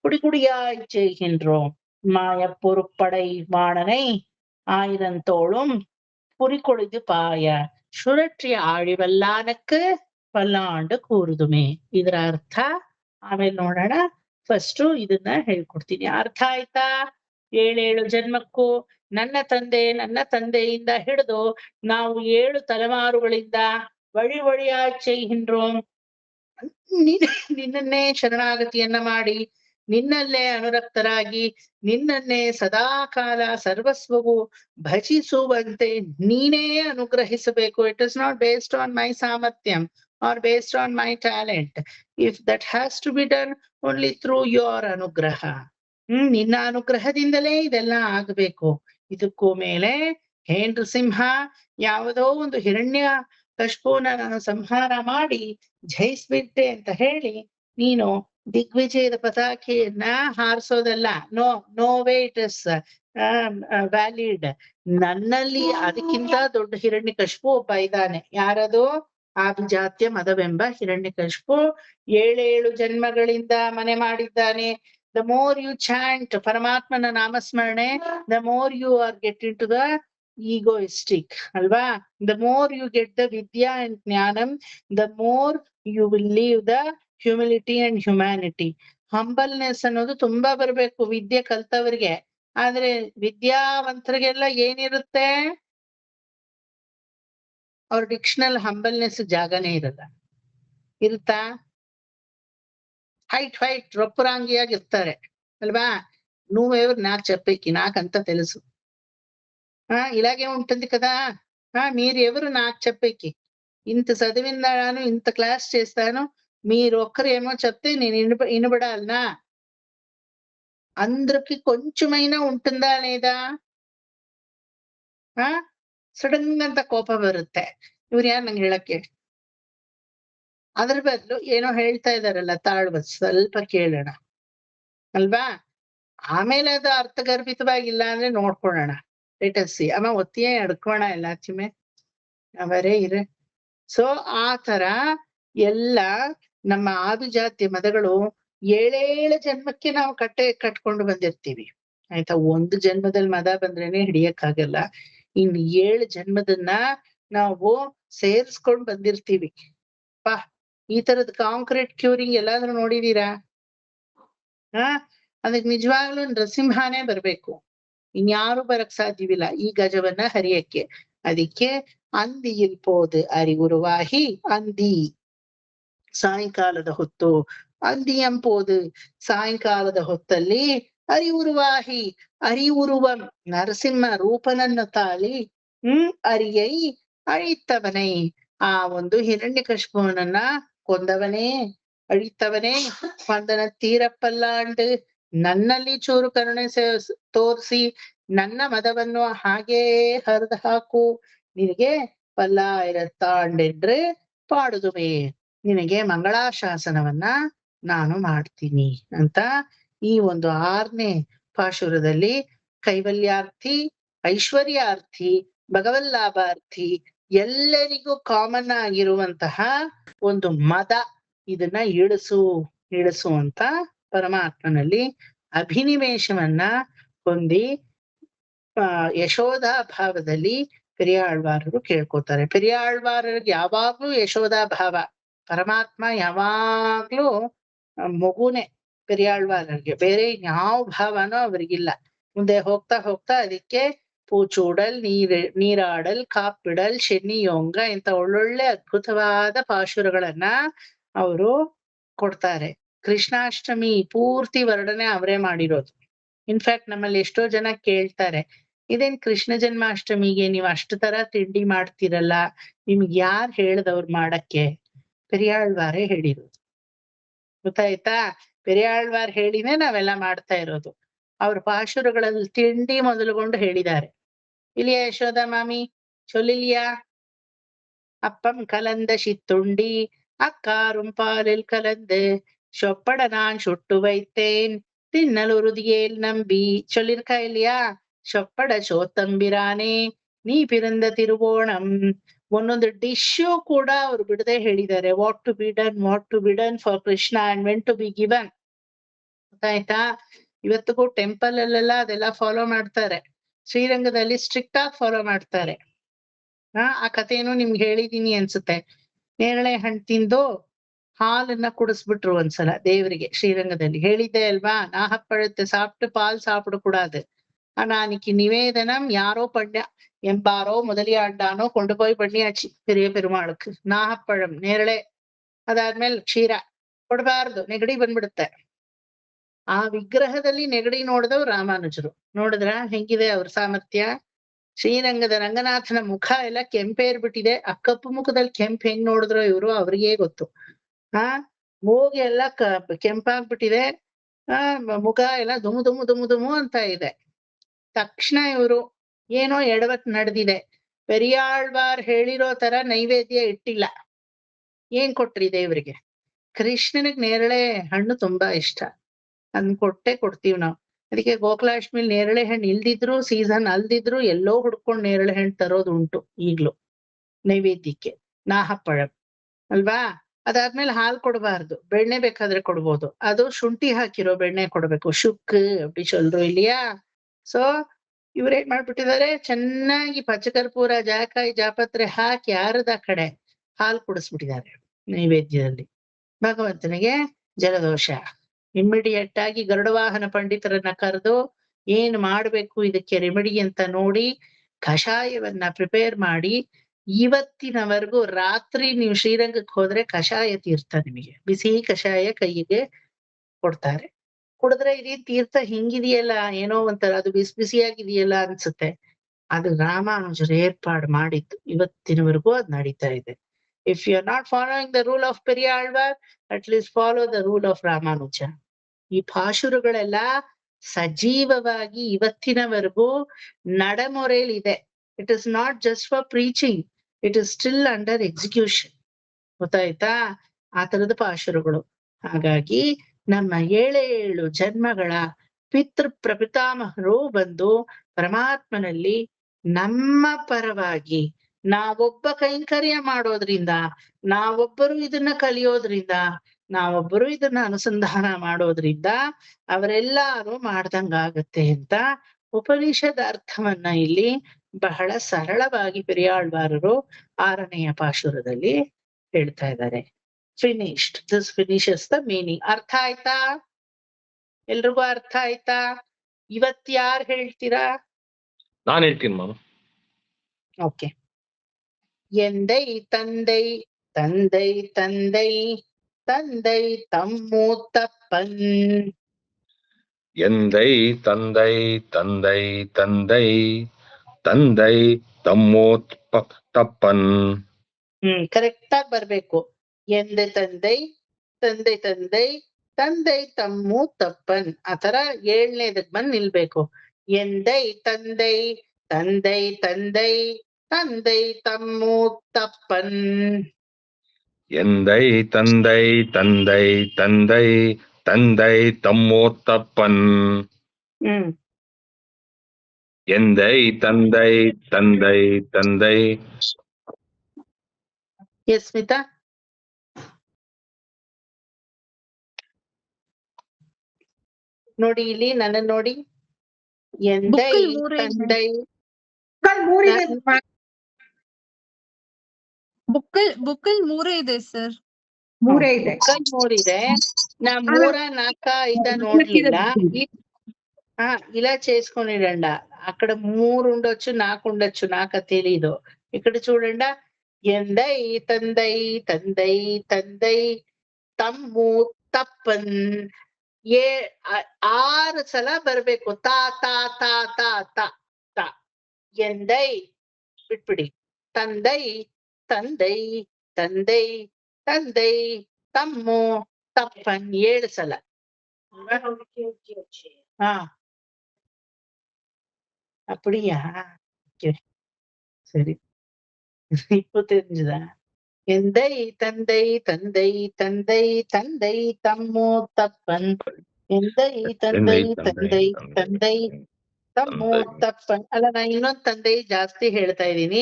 குடிகுடியாய் செய்கின்றோம் மாயப் பொறுப்படை வாணனை ஆயிரந்தோளும் புரிகொழுது பாய சுழற்றிಯ ಆಳಿವಲ್ಲಾನಕ್ಕೆ ಪಲ್ಲಾಂಡು ಕೂರುದುಮೆ. ಇದರ ಅರ್ಥ ಆಮೇಲೆ ನೋಡೋಣ. ಫಸ್ಟು ಇದನ್ನ ಹೇಳ್ಕೊಡ್ತೀನಿ. ಅರ್ಥ ಆಯ್ತಾ? 7 ಜನ್ಮಕ್ಕೂ ನನ್ನ ತಂದೆಯಿಂದ ಹಿಡಿದು ನಾವು 7 ತಲೆಮಾರುಗಳಿಂದ ವಳಿ ವಳಿಯಾಗಿ செய்கின்றோம். ನಿನ್ನನ್ನೇ ಶರಣಾಗತಿಯನ್ನ ಮಾಡಿ, ನಿನ್ನಲ್ಲೇ ಅನುರಕ್ತರಾಗಿ, ನಿನ್ನನ್ನೇ ಸದಾಕಾಲ ಸರ್ವಸ್ವವು ಭಜಿಸುವಂತೆ ನೀನೇ ಅನುಗ್ರಹಿಸಬೇಕು. It is not based on my samarthyam or based on my talent. If that has to be done only through your ಅನುಗ್ರಹ. ನಿನ್ನ ಅನುಗ್ರಹದಿಂದಲೇ ಇದೆಲ್ಲ ಆಗ್ಬೇಕು. ಇದಕ್ಕೂ ಮೇಲೆ ಹೇ ನೃಸಿಂಹ, ಯಾವುದೋ ಒಂದು ಹಿರಣ್ಯ ಕಶ್ಪೂನ ನಾನು ಸಂಹಾರ ಮಾಡಿ ಜಯಿಸ್ಬಿಟ್ಟೆ ಅಂತ ಹೇಳಿ ನೀನು ದಿಗ್ವಿಜಯದ ಪತಾಕೆಯನ್ನ ಹಾರಿಸೋದಲ್ಲ. No way it is valid. ನನ್ನಲ್ಲಿ ಅದಕ್ಕಿಂತ ದೊಡ್ಡ ಹಿರಣ್ಯ ಕಶ್ಪು ಒಬ್ಬ ಇದ್ದಾನೆ. ಯಾರದು? ಆಭಿಜಾತ್ಯ ಮದವೆಂಬ ಹಿರಣ್ಯಕಶಿಪು 7 ಜನ್ಮಗಳಿಂದ ಮನೆ ಮಾಡಿದ್ದಾನೆ. ದ ಮೋರ್ ಯು ಚಾಂಟ್ ಪರಮಾತ್ಮನ ನಾಮಸ್ಮರಣೆ, the more you are get into the egoistic ಅಲ್ವಾ? The more you get the vidya and jnanam, the more you will leave the humility and humanity. Humbleness ಅನ್ನೋದು ತುಂಬಾ ಬರ್ಬೇಕು ವಿದ್ಯೆ ಕಲ್ತವ್ರಿಗೆ. ಆದ್ರೆ ವಿದ್ಯಾವಂತರಿಗೆಲ್ಲ ಏನಿರುತ್ತೆ? ಅವ್ರ ಡಿಕ್ಷನಲ್ ಹಂಬಲ್ನೆಸ್ ಜಾಗನೇ ಇರಲ್ಲ. ಇರುತ್ತಾ? హైట్ రొప్పురాంగియాಗಿ ఇర్తారే అల్వా? నువ్వెవరు నాకు చెప్పేకి, నాకంతా తెలుసు. ఇలాగే ఉంటుంది కదా. మీరు ఎవరు నాకు చెప్పేకి? ఇంత చదివినాను, ఇంత క్లాస్ చేస్తాను, మీరు ఒక్కరేమో చెప్తే నేను వినబడాలనా? అందరికి కొంచెమైనా ఉంటుందా లేదా? ಸಡನ್ ಅಂತ ಕೋಪ ಬರುತ್ತೆ. ಇವ್ರು ಯಾರು ನಂಗೆ ಹೇಳಕ್ಕೆ? ಅದ್ರ ಬದಲು ಏನೋ ಹೇಳ್ತಾ ಇದಾರಲ್ಲ, ತಾಳ್ವ ಸ್ವಲ್ಪ ಕೇಳೋಣ ಅಲ್ವಾ? ಆಮೇಲೆ ಅದು ಅರ್ಥಗರ್ಭಿತವಾಗಿಲ್ಲ ಅಂದ್ರೆ ನೋಡ್ಕೊಳ್ಳೋಣ. ಸಿ ಅಮ್ಮ ಒತ್ತಿಯೇ ಎಡ್ಕೋಣ ಎಲ್ಲಾಚುಮೆ ಅವರೇ ಇರೆ. ಸೊ ಆ ತರ ಎಲ್ಲ ನಮ್ಮ ಆದಿಜಾತಿ ಮದಗಳು 7 ಜನ್ಮಕ್ಕೆ ನಾವು ಕಟ್ಕೊಂಡು ಬಂದಿರ್ತೀವಿ ಆಯ್ತಾ. ಒಂದು ಜನ್ಮದಲ್ಲಿ ಮದ ಬಂದ್ರೇನೆ ಹಿಡಿಯಕ್ಕಾಗಲ್ಲ. ಇನ್ 7 ಜನ್ಮದನ್ನ ನಾವು ಸೇರ್ಸ್ಕೊಂಡ್ ಬಂದಿರ್ತೀವಿ. ಈ ತರದ್ ಕಾಂಕ್ರೀಟ್ ಕ್ಯೂರಿಂಗ್ ಎಲ್ಲಾದ್ರೂ ನೋಡಿದೀರಾ? ಅದಕ್ ನಿಜವಾಗ್ಲೂ ನರಸಿಂಹನೇ ಬರ್ಬೇಕು, ಇನ್ಯಾರು ಬರಕ್ ಸಾಧ್ಯವಿಲ್ಲ ಈ ಗಜವನ್ನ ಹರಿಯಕ್ಕೆ. ಅದಕ್ಕೆ ಅಂದಿಯಿಲ್ ಪೋದು ಅರಿವುರುವಾಹಿ, ಅಂದಿ ಸಾಯಂಕಾಲದ ಹೊತ್ತು, ಅಂದಿ ಎಂಪೋದು ಸಾಯಂಕಾಲದ ಹೊತ್ತಲ್ಲಿ, ಅರಿವುರುವಾಹಿ ಅರಿವುರುವ ನರಸಿಂಹ ರೂಪನನ್ನು ತಾಳಿ, ಅರಿಯೈ ಅಳಿತವನೈ ಆ ಒಂದು ಹಿರಣ್ಯಕಶಿಪುವನನ್ನ ಕೊಂದವನೇ, ಅಳಿತವನೇ, ಕೊಂದನ ತೀರಪ್ಪಲ್ಲಾಂಡು ನನ್ನಲ್ಲಿ ಚೂರು ಕರುಣೆ ತೋರಿಸಿ ನನ್ನ ಮದವನ್ನು ಹಾಗೇ ಹರಿದು ಹಾಕು. ನಿನಗೆ ಪಲ್ಲಾಯಿರತ್ತಾಂಡೆಂದ್ರೆ ಪಾಡುದುವೆ, ನಿನಗೆ ಮಂಗಳಾಶಾಸನವನ್ನ ನಾನು ಮಾಡ್ತೀನಿ ಅಂತ ಈ ಒಂದು 6ನೇ ಪಾಶುರದಲ್ಲಿ ಕೈವಲ್ಯಾರ್ಥಿ, ಐಶ್ವರ್ಯಾರ್ಥಿ, ಭಗವಲ್ಲಾಭಾರ್ಥಿ ಎಲ್ಲರಿಗೂ ಕಾಮನ್ ಆಗಿರುವಂತಹ ಒಂದು ಮದ, ಇದನ್ನ ಇಳಿಸು ಇಳಿಸುವಂತ ಪರಮಾತ್ಮನಲ್ಲಿ ಅಭಿನಿವೇಶವನ್ನ ಹೊಂದಿ ಯಶೋಧಾ ಭಾವದಲ್ಲಿ ಪೆರಿಯಾಳ್ವಾರರು ಕೇಳ್ಕೊತಾರೆ. ಪೆರಿಯಾಳ್ವಾರರಿಗೆ ಯಾವಾಗ್ಲೂ ಯಶೋಧಾ ಭಾವ, ಪರಮಾತ್ಮ ಯಾವಾಗ್ಲೂ ಮಗುನೇ ಪೆರಿಯಾಳ್ವಾರರಿಗೆ, ಬೇರೆ ಯಾವ ಭಾವನೋ ಅವ್ರಿಗಿಲ್ಲ. ಮುಂದೆ ಹೋಗ್ತಾ ಹೋಗ್ತಾ ಅದಕ್ಕೆ ಪೂಚೂಡಲ್, ನೀರಾಡಲ್, ಕಾಪಿಡಲ್, ಶೆನ್ನಿಯೋಂಗ ಇಂತ ಒಳ್ಳೊಳ್ಳೆ ಅದ್ಭುತವಾದ ಪಾಶುರಗಳನ್ನ ಅವರು ಕೊಡ್ತಾರೆ. ಕೃಷ್ಣಾಷ್ಟಮಿ ಪೂರ್ತಿ ವರ್ಣನೆ ಅವರೇ ಮಾಡಿರೋದು. ಇನ್ಫ್ಯಾಕ್ಟ್ ನಮ್ಮಲ್ಲಿ ಎಷ್ಟೋ ಜನ ಕೇಳ್ತಾರೆ, ಇದೇನ್ ಕೃಷ್ಣ ಜನ್ಮಾಷ್ಟಮಿಗೆ ನೀವ್ ಅಷ್ಟು ತರ ತಿಂಡಿ ಮಾಡ್ತಿರಲ್ಲ, ನಿಮ್ಗೆ ಯಾರ್ ಹೇಳ್ದವ್ರು ಮಾಡಕ್ಕೆ? ಪೆರಿಯಾಳ್ವಾರೇ ಹೇಳಿರೋದು. ಗೊತ್ತಾಯ್ತಾ? ಪೆರಿಯಾಳ್ವಾರ್ ಹೇಳಿನೇ ನಾವೆಲ್ಲ ಮಾಡ್ತಾ ಇರೋದು. ಅವ್ರ ಪಾಶುರಗಳಲ್ಲಿ ತಿಂಡಿ ಮೊದಲುಗೊಂಡು ಹೇಳಿದ್ದಾರೆ. ಇಲ್ಲಿಯ ಯಶೋಧ ಮಾಮಿ ಚೊಲ್ಲಿಲಿಯಾ? அப்பம் கலந்த சித்துண்டி அக்காரும் பாலில் கலந்து சொப்பட நான் சுட்டு வைத்தேன் தின்னல் உறுதியேல் நம்பி. சொல்லிருக்கா இல்லையா? சொப்பಡ சோத்தம்பிரானே ನೀ ಪಿರಂದ ತಿರುವೋಣಂ. ಒಂದೊಂದು ಡಿಶ್ಶು ಕೂಡ ಅವ್ರು ಬಿಡದೆ ಹೇಳಿದ್ದಾರೆ. What to be done for Krishna and when to be given. ಗೊತ್ತಾಯ್ತಾ? ಇವತ್ತಿಗೂ ಟೆಂಪಲ್ ಅಲ್ಲೆಲ್ಲ ಅದೆಲ್ಲ ಫಾಲೋ ಮಾಡ್ತಾರೆ. ಶ್ರೀರಂಗದಲ್ಲಿ ಸ್ಟ್ರಿಕ್ಟ್ ಆಗಿ ಫಾಲೋ ಮಾಡ್ತಾರೆ. ಆ ಕಥೆನೂ ನಿಮ್ಗೆ ಹೇಳಿದೀನಿ ಅನ್ಸುತ್ತೆ. ನೇರಳೆ ಹಣ್ಣು ತಿಂದು ಹಾಲನ್ನ ಕುಡಿಸ್ಬಿಟ್ರು ಒಂದ್ಸಲ ದೇವರಿಗೆ, ಶ್ರೀರಂಗದಲ್ಲಿ ಹೇಳಿದ್ದೆ ಅಲ್ವಾ? ನಾಹಪ್ಪಳತ್ತೆ ಸಾப்பிಟ್ಟು ಪಾಲ್ ಸಾப்பிಡು ಕೂಡಾದು. அன்னைக்கு நிவேதனம் யாரோ பண்ண எம்பாரோ முதலியாண்டானೋ ಕೊಂಡು போய் பண்ணியாச்சு பெரிய பெருமாளுக்கு. ನಾಹಪ್ಪಳಂ ನೇರಳೆ, ಅದಾದ್ಮೇಲೆ ಕ್ಷೀರ ಕೊಡ್ಬಾರ್ದು, ನೆಗಡಿ ಬಂದ್ಬಿಡುತ್ತೆ. ಆ ವಿಗ್ರಹದಲ್ಲಿ ನೆಗಡಿ ನೋಡಿದವ್ ರಾಮಾನುಜರು. ನೋಡಿದ್ರ ಹೆಂಗಿದೆ ಅವ್ರ ಸಾಮರ್ಥ್ಯ? ಶ್ರೀರಂಗದ ರಂಗನಾಥನ ಮುಖ ಎಲ್ಲ ಕೆಂಪೇರ್ಬಿಟ್ಟಿದೆ. ಆ ಕಪ್ಪು ಮುಖದಲ್ಲಿ ಕೆಂಪ್ ಹೆಂಗ್ ನೋಡಿದ್ರು ಇವ್ರು ಅವ್ರಿಗೇ ಗೊತ್ತು. ಮೂಗು ಎಲ್ಲ ಕೆಂಪಾಗ್ಬಿಟ್ಟಿದೆ. ಮುಖ ಎಲ್ಲ ದುಮು ಅಂತ ಇದೆ. ತಕ್ಷಣ ಇವರು ಏನೋ ಎಡವಟ್ ನಡೆದಿದೆ. ಪೆರಿಯಾಳ್ವಾರ್ ಹೇಳಿರೋ ತರ ನೈವೇದ್ಯ ಇಟ್ಟಿಲ್ಲ. ಏನ್ ಕೊಟ್ರಿ ದೇವ್ರಿಗೆ? ಕೃಷ್ಣನಿಗೆ ನೇರಳೆ ಹಣ್ಣು ತುಂಬಾ ಇಷ್ಟ, ಅದನ್ನ ಕೊಡ್ತೀವಿ ನಾವು. ಅದಕ್ಕೆ ಗೋಕುಲಾಷ್ಟಮಿಲಿ ನೇರಳೆ ಹಣ್ಣು ಇಲ್ದಿದ್ರು, ಸೀಸನ್ ಅಲ್ದಿದ್ರು ಎಲ್ಲೋ ಹುಡ್ಕೊಂಡು ನೇರಳೆ ಹಣ್ಣು ತರೋದು ಉಂಟು ಈಗ್ಲೂ ನೈವೇದ್ಯಕ್ಕೆ. ನಾಹಪ್ಪಳಂ ಅಲ್ವಾ? ಅದಾದ್ಮೇಲೆ ಹಾಲು ಕೊಡಬಾರ್ದು, ಬೆಣ್ಣೆ ಬೇಕಾದ್ರೆ ಕೊಡ್ಬೋದು. ಅದು ಶುಂಠಿ ಹಾಕಿರೋ ಬೆಣ್ಣೆ ಕೊಡ್ಬೇಕು. ಶುಕ್ ಅಪ್ಪಿ ಚೊಲ್ರು ಇಲ್ಲಿಯಾ? ಸೊ ಇವ್ರೇನ್ ಮಾಡ್ಬಿಟ್ಟಿದ್ದಾರೆ, ಚೆನ್ನಾಗಿ ಪಚ್ಚಕರ್ಪೂರ, ಜಾಕಾಯಿ, ಜಾಪತ್ರೆ ಹಾಕಿ ಯಾರದ ಕಡೆ ಹಾಲು ಕುಡಿಸ್ಬಿಟ್ಟಿದ್ದಾರೆ ನೈವೇದ್ಯದಲ್ಲಿ. ಭಗವಂತನಿಗೆ ಜಲದೋಷ. ಇಮ್ಮಿಡಿಯೇಟ್ ಆಗಿ ಗರುಡವಾಹನ ಪಂಡಿತರನ್ನ ಕರೆದು ಏನ್ ಮಾಡ್ಬೇಕು ಇದಕ್ಕೆ ರೆಮಿಡಿ ಅಂತ ನೋಡಿ ಕಷಾಯವನ್ನ ಪ್ರಿಪೇರ್ ಮಾಡಿ, ಇವತ್ತಿನವರೆಗೂ ರಾತ್ರಿ ನೀವು ಶ್ರೀರಂಗಕ್ಕೆ ಹೋದ್ರೆ ಕಷಾಯ ತೀರ್ಥ ನಿಮಗೆ ಬಿಸಿ ಕಷಾಯ ಕೈಗೆ ಕೊಡ್ತಾರೆ. ಕುಡಿದ್ರೆ ಇಡೀ ತೀರ್ಥ ಹಿಂಗಿದೆಯಲ್ಲ, ಏನೋ ಒಂಥರ ಅದು ಬಿಸಿಯಾಗಿದೆಯಲ್ಲ ಅನ್ಸುತ್ತೆ. ಅದು ರಾಮಾನುಜರು ಏರ್ಪಾಡು ಮಾಡಿದ್ದು, ಇವತ್ತಿನವರೆಗೂ ಅದ್ ನಡೀತಾ ಇದೆ. If you are not following the rule of Periyalwar, at least follow the rule of Ramanuja. ಈ ಪಾಶುರುಗಳೆಲ್ಲ ಸಜೀವವಾಗಿ ಇವತ್ತಿನವರೆಗೂ ನಡಮೊರೆಯಲ್ಲಿದೆ. It is not just for preaching, it is still under execution. ಗೊತ್ತಾಯ್ತಾ? ಆ ತರದ ಪಾಶುರುಗಳು. ಹಾಗಾಗಿ ನಮ್ಮ 7 ಜನ್ಮಗಳ ಪಿತೃ ಪ್ರಪಿತಾಮಹರು ಬಂದು ಪರಮಾತ್ಮನಲ್ಲಿ ನಮ್ಮ ಪರವಾಗಿ ನಾವೊಬ್ಬ ಕೈಂಕರ್ಯ ಮಾಡೋದ್ರಿಂದ, ನಾವೊಬ್ಬರು ಇದನ್ನ ಕಲಿಯೋದ್ರಿಂದ, ನಾವೊಬ್ಬರು ಇದನ್ನ ಅನುಸಂಧಾನ ಮಾಡೋದ್ರಿಂದ ಅವರೆಲ್ಲಾರು ಮಾಡ್ದಂಗಾಗತ್ತೆ ಅಂತ ಉಪನಿಷದ ಅರ್ಥವನ್ನ ಇಲ್ಲಿ ಬಹಳ ಸರಳವಾಗಿ ಪೆರಿಯಾಳ್ವಾರರು 6ನೆಯ ಪಾಶುರದಲ್ಲಿ ಹೇಳ್ತಾ ಇದ್ದಾರೆ. Finished. This finishes the meaning. ಅರ್ಥ ಆಯ್ತಾ? ಎಲ್ರಿಗೂ ಅರ್ಥ ಆಯ್ತಾ? ಇವತ್ ಯಾರು ಹೇಳ್ತೀರಾ? ನಾನ್ ಹೇಳ್ತೀನಿ ಮಾಮ. ಓಕೆ. ಎಂದೈ ತಂದೈ ತಂದೈ ತಂದೈ ತಂದೈ ತಮ್ಮೂತಪ್ಪನ್. ಎಂದೈ ತಂದೈ ತಂದೈ ತಂದೈ ತಂದೈ ತಮ್ಮೂತಪ್ಪನ್. ಕರೆಕ್ಟ್ ಆಗಿ ಬರ್ಬೇಕು. ಎಂದೆ ತಂದೈ ತಂದೆ ತಂದೈ ತಂದೈ ತಮ್ಮೂ ತಪ್ಪನ್. ಆತರ 7ನೇದಕ್ ಬಂದ್ ನಿಲ್ಬೇಕು. ಎಂದೈ ತಂದೈ ತಂದೈ ತಂದೈ ತಂದೈ ತಮ್ಮೂ ತಪ್ಪನ್. ಎಂದೈ ತಂದೈ ತಂದೈ ತಂದೈ ತಂದೈ ತಮ್ಮೂತಪ್ಪನ್. ಎಂದೈ ತಂದೈ ತಂದೈ ತಂದೈ. ಎಸ್ ಸ್ಮಿತಾ? ನೋಡಿ ಇಲ್ಲಿ ನನ್ನ ನೋಡಿ. ಎಂದೈ ಬುಕ್ಕಲ್ ಮೂರೇ ಇದೆ. ತಂದೈ ಮೂರಿದೆ ಬುಕ್ಕಲ್ ಮೂರೇ ಇದೆ ಸರ್. ಮೂರೇ ಇದೆ. ಮೂರಿದೆ. ನಾ 3, 4, 5 ನೋಡ್ಲಿಲ್ಲ. ఇలా చేసుకొనిడండి. అక్కడ 3 ఉండొచ్చు, 4 ఉండొచ్చు, నాకు తెలీదు. ఇక్కడ చూడండి. ఎందై తందై తందై తందై ತಮ್ಮು ತಪ್ಪನ್ 6 ಸಲ ಬರ್ಬೇಕು. ತಾ ತಾ ತಾ ತಾ ತಾ ತಾ. ಎಂದೈ ಬಿಟ್ಬಿಡಿ. ತಂದೈ ತಂದೈ ತಂದೈ ತಂದೈ ತಮ್ಮು ತಪ್ಪನ್ 7 ಸಲ. அப்படியா? சரி. இப்போ தெரிஞ்சுதா? எந்தை தந்தை தந்தை தந்தை தந்தை தம்மு தப்பன். எந்தை தந்தை தந்தை தந்தை ತಮ್ಮು ತಪ್ಪನ್. ಅಲ್ಲ, ನಾ ಇನ್ನೊಂದ್ ತಂದೈ ಜಾಸ್ತಿ ಹೇಳ್ತಾ ಇದ್ದೀನಿ.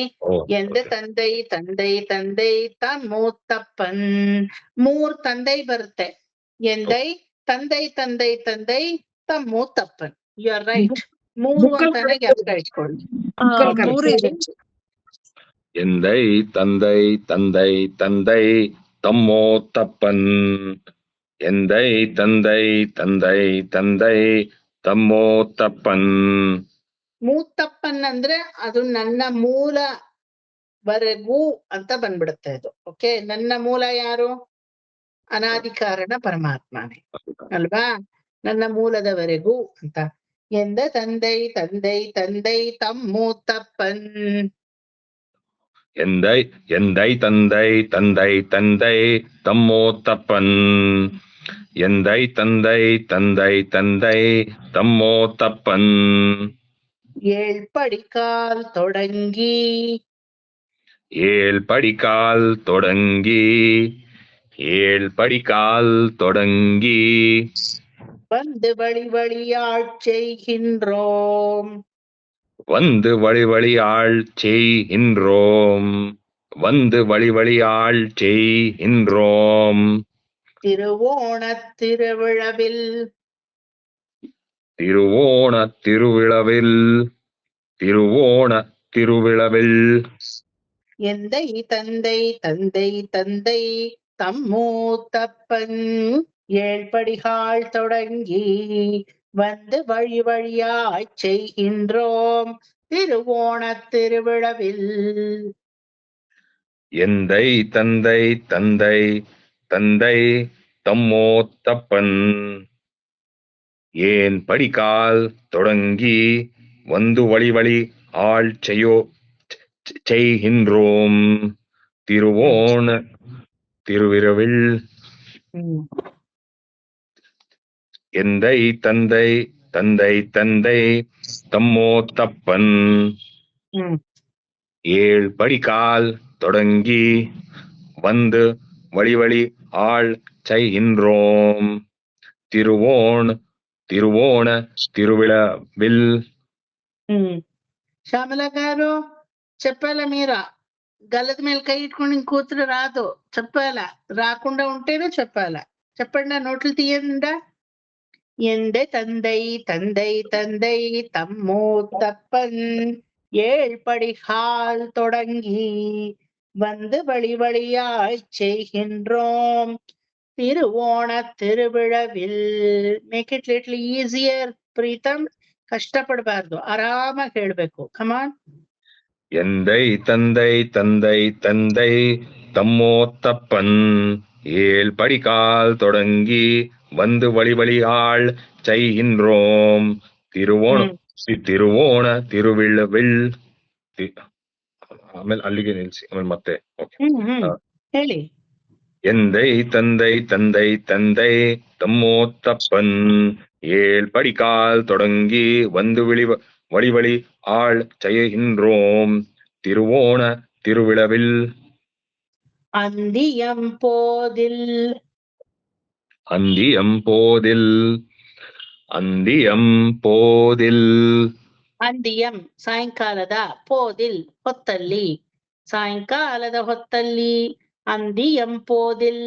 ಎಂದೆ ತಂದೈ ತಂದೈ ತಂದೈ ತಮ್ಮು ತಪ್ಪನ್. 3 ತಂದೈ ಬರುತ್ತೆ. ಎಂದೈ ತಂದೈ ತಂದೈ ತಂದೈ ತಮ್ಮು ತಪ್ಪನ್. You are right. 3 ಅಂತಾನೆ ಜ್ಞಾಪಕ ಇಟ್ಕೊಳ್ಳಿ. ಮೂರಿದೆ. ಎಂದೈ ತಂದೈ ತಂದೈ ತಂದೈ ತಮ್ಮೋ ತಪ್ಪನ್. ಎಂದೈ ತಂದೈ ತಂದೈ ತಂದೈ ತಮ್ಮೋ ತಪ್ಪನ್. ಮೂತಪ್ಪನ್ ಅಂದ್ರೆ ಅದು ನನ್ನ ಮೂಲವರೆಗೂ ಅಂತ ಬಂದ್ಬಿಡುತ್ತೆ ಇದು. ಓಕೆ, ನನ್ನ ಮೂಲ ಯಾರು? ಅನಾದಿ ಕಾರಣ ಪರಮಾತ್ಮನೇ ಅಲ್ವಾ? ನನ್ನ ಮೂಲದವರೆಗೂ ಅಂತ. ಎಂದ ತಂದೈ ತಂದೈ ತಂದೈ ತಮ್ಮು ತಪ್ಪನ್. ಎಂದೈ ಎಂದೈ ತಂದೈ ತಂದೈ ತಂದೈ ತಮ್ಮೋ ತಪ್ಪನ್. ಎಂದೈ ತಂದೈ ತಂದೈ ತಂದೈ ತಮ್ಮೋ ತಪ್ಪನ್. ஏழ்படிக்கால் தொடங்கி ஏழ்படிக்கால் தொடங்கி ஏழ்படிக்கால் தொடங்கி வந்து வழி வழியாட் செய்கின்றோம். வந்து வழி வழி ஆள் செய்கின்றோம். வந்து வழி வழி ஆள் செய்கின்றோம். திருவோணத் திருவிழவில் திருவோண திருவிழவில் திருவோண திருவிழவில் எந்தை தந்தை தந்தை தந்தை தம்மு தப்பன். ஏழ்படிகால் தொடங்கி வந்து வழி வழியாய் செய்கின்றோம். திருவோணத் திருவிழவில். எந்தை தந்தை தந்தை தந்தை தம்மோ தப்பன். ஏன் படிக்கால் தொடங்கி வந்து வழி வழி ஆள் செய்கின்றோம். திருவோண திருவிழவில். எந்தை தந்தை தந்தை தந்தை தம்மோ தப்பன். ஏழ்படிக்கால் தொடங்கி வந்து வழி வழி ஆள் செய்கின்றோம். திருவோண திருவோண திருவிழவில். శ్యామల గారు చెప్పాలా? మీరా గల్లద మీద కై ఇట్టుకుని కూతురు రాదు చెప్పాలా? రాకుండా ఉంటేనే చెప్పాలా? చెప్పండి. నోట్లు తీయండా. ఎందే తందై తందై తందై తమ్మో తప్పన్. ஏழ்படிகால் தொடங்கி வந்து வழி வழியாய் செய்கின்றோம். திருவோண திருவிழவில். Make it little easier Preetham. ಕಷ್ಟಪಡಬಾರ್ದು, ಆರಾಮಾಗಿ ಹೇಳ್ಬೇಕು. ಕಮಾನ್. எந்தை தந்தை தந்தை தந்தை தம்மோ தப்பன். ஏழ்படிக்கால் தொடங்கி வந்து வழி வழி ஆள் செய்கின்றோம். திருவோண திருவோಣ ತಿರುವಿಳವಿಲ್. ಆಮೇಲೆ ಅಲ್ಲಿಗೆ ನಿಲ್ಸಿ, ಆಮೇಲೆ ಮತ್ತೆ. ಹೇಳಿ. ಎಂದೈ ತಂದೈ ತಂದೈ ತಂದೈ ತಮ್ಮೋ ತಪ್ಪನ್. ஏழ்படிக்கால் தொடங்கி வந்து வழி வழி ஆள் செய்கின்றோம். திருவோண திருவிழவில். அந்தியம் போதில். அந்தியம் போதில் அந்தியம் போதில். ಅಂದಿಯಂ ಸಾಯಂಕಾಲದ, ಪೋದಿಲ್ ಹೊತ್ತಲ್ಲಿ, ಸಾಯಂಕಾಲದ ಹೊತ್ತಲ್ಲಿ. ಅಂದಿಯಂ ಪೋದಿಲ್.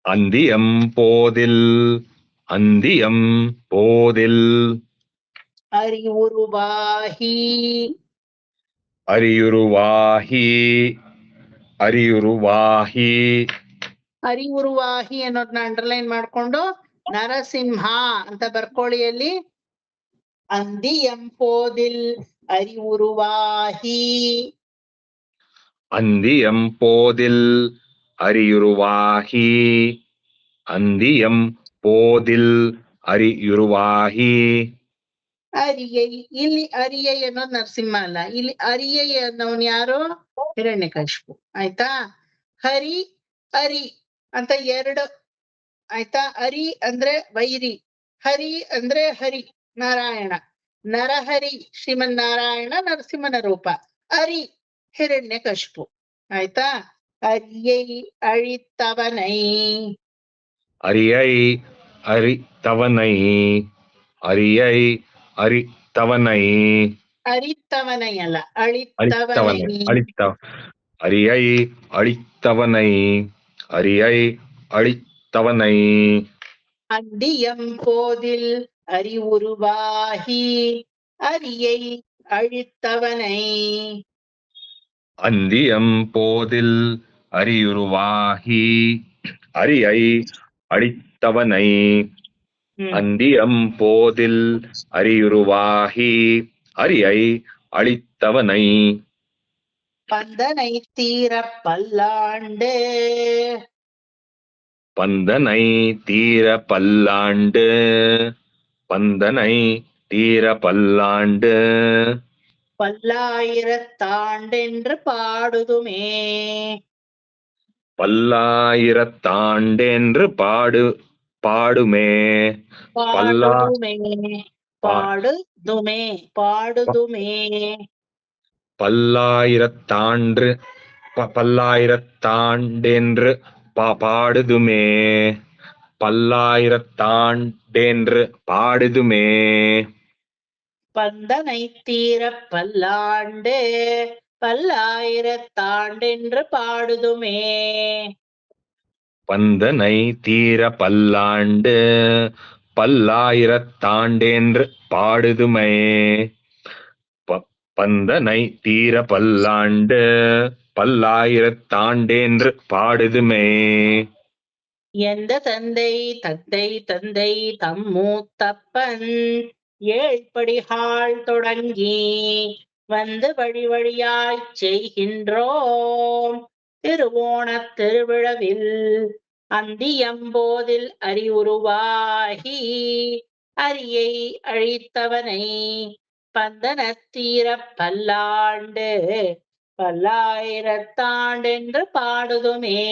ಅಂದಿಯಂ போதில் ಅಂದಿಯಂ ಪೋದಿಲ್ ಅರಿವುರುವಾಹಿ ಅರಿಯುರುವಾಹಿ ಅರಿಯುರುವಾಹಿ ಅರಿವುರುವಾಹಿ ಅನ್ನೋದನ್ನ ಅಂಡರ್ಲೈನ್ ಮಾಡ್ಕೊಂಡು ನರಸಿಂಹ ಅಂತ ಬರ್ಕೊಳ್ಳಿ ಅಲ್ಲಿ. ಅಂದಿಯಂ ಪೋದಿಲ್ ಅರಿವುರುವಾಹಿ. ಅಂದಿಯಂ ಪೋದಿಲ್ ಅರಿಯುರುವಾಹಿ ಅಂದಿಯಂ ಪೋದಿಲ್ ಅರಿಯುರುವಾಹಿ. ಅರಿಯೈ, ಇಲ್ಲಿ ಅರಿಯೈ ಅನ್ನೋದು ನರಸಿಂಹ ಅಲ್ಲ, ಇಲ್ಲಿ ಅರಿಯೈ ಅನ್ನೋನ್ ಯಾರು? ಹಿರಣ್ಯಕಶಿಪು. ಆಯ್ತಾ? ಹರಿ ಅರಿ ಅಂತ ಎರಡು. ಆಯ್ತಾ? ಅರಿ ಅಂದ್ರೆ ವೈರಿ, ಹರಿ ಅಂದ್ರೆ ಹರಿ ನಾರಾಯಣ. ನರಹರಿ ಶ್ರೀಮನ್ ನಾರಾಯಣ ನರಸಿಂಹನ ರೂಪ. ಅರಿ ಹಿರಣ್ಯಕಶಿಪು. ಆಯ್ತಾ? ಅರಿಯೈ ಅಳಿತವನೈ. ಅರಿಯೈ ಅರಿತವನೈ ಅರಿಯೈ ಅರಿತವನೈ ಅರಿತವನೈ ಅಲ್ಲ, ಅಳಿತವನೈ ಅಳಿತವನೈ. ಅರಿಯೈ ಅಳಿತವನೈ ಅರಿಯೈ ಅಳಿತವನೈ. ಅಂದಿಯಂ ಪೋದಿಲ್ ಅರಿವುರುವಾಹಿ ಅರಿಯೈ ಅழித்தவனை. ಅಂದಿಯಂ ಪೋದಿಲ್ ಅರಿಯುರುವಾಹಿ ಅರಿಯೈ ಅಳಿತವನೈ. ಅಂದಿಯಂ ಪೋದಿಲ್ ಅರಿಯುರುವಾಹಿ ಅರಿಯೈ ಅಳಿತವನೈ. பந்தனை தீர பல்லாண்டு. பந்தனை தீர பல்லாண்டு பந்தனை தீர பல்லாண்டு. பல்லாயிரத்தாண்டென்று பாடுதுமே. பல்லாயிரத்தாண்டென்று பாடுமே பாடுதுமே பாடுதுமே பாடுதுமே. பல்லாயிரத்தாண்டு பல்லாயிரத்தாண்டென்று பாடுதுமே பல்லாயிரத்தாண்டென்று பாடுதுமே. பந்தனை தீர பல்லாண்டு பல்லாயிரத்தாண்டென்று பாடுதுமே. பந்தனை தீர பல்லாண்டு பல்லாயிரத்தாண்டென்று பாடுதுமே. பந்தனை தீர பல்லாண்டு பல்லாயிரத்தாண்டென்று பாடுதுமே. எந்த தந்தை தந்தை தந்தை தம்மூத்தப்பன் ஏழ்படிகால் தொடங்கி வந்து வழி வழியாய் செய்கின்றோம் திருவோணத் திருவிழவில். அந்தியம்போதில் அறிவுருவாகி அரியை அழித்தவனை பந்தனத்தீர பல்லாண்டு பல்லாயிரத்தாண்டென்று பாடுதுமே.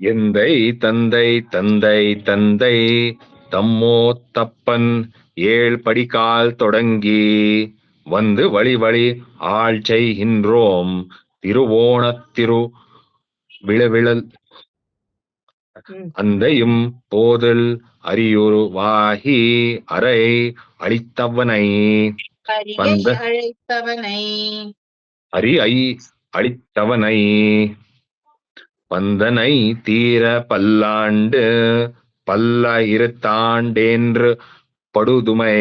எந்தை தந்தை தந்தை தந்தை தம்மோத்தப்பன் ஏழ்படிகால் தொடங்கி வந்து வழி வழி ஆள் செய்கின்றோம் திருவோணத்திரு விழவிழல். அந்தையும் போதில் அரியுருவாகி அரை அளித்தவனை அழைத்தவனை அரியை அளித்தவனை. பந்தனை தீர பல்லாண்டு பல்லாயிரத்தாண்டென்று பாடுதுமே.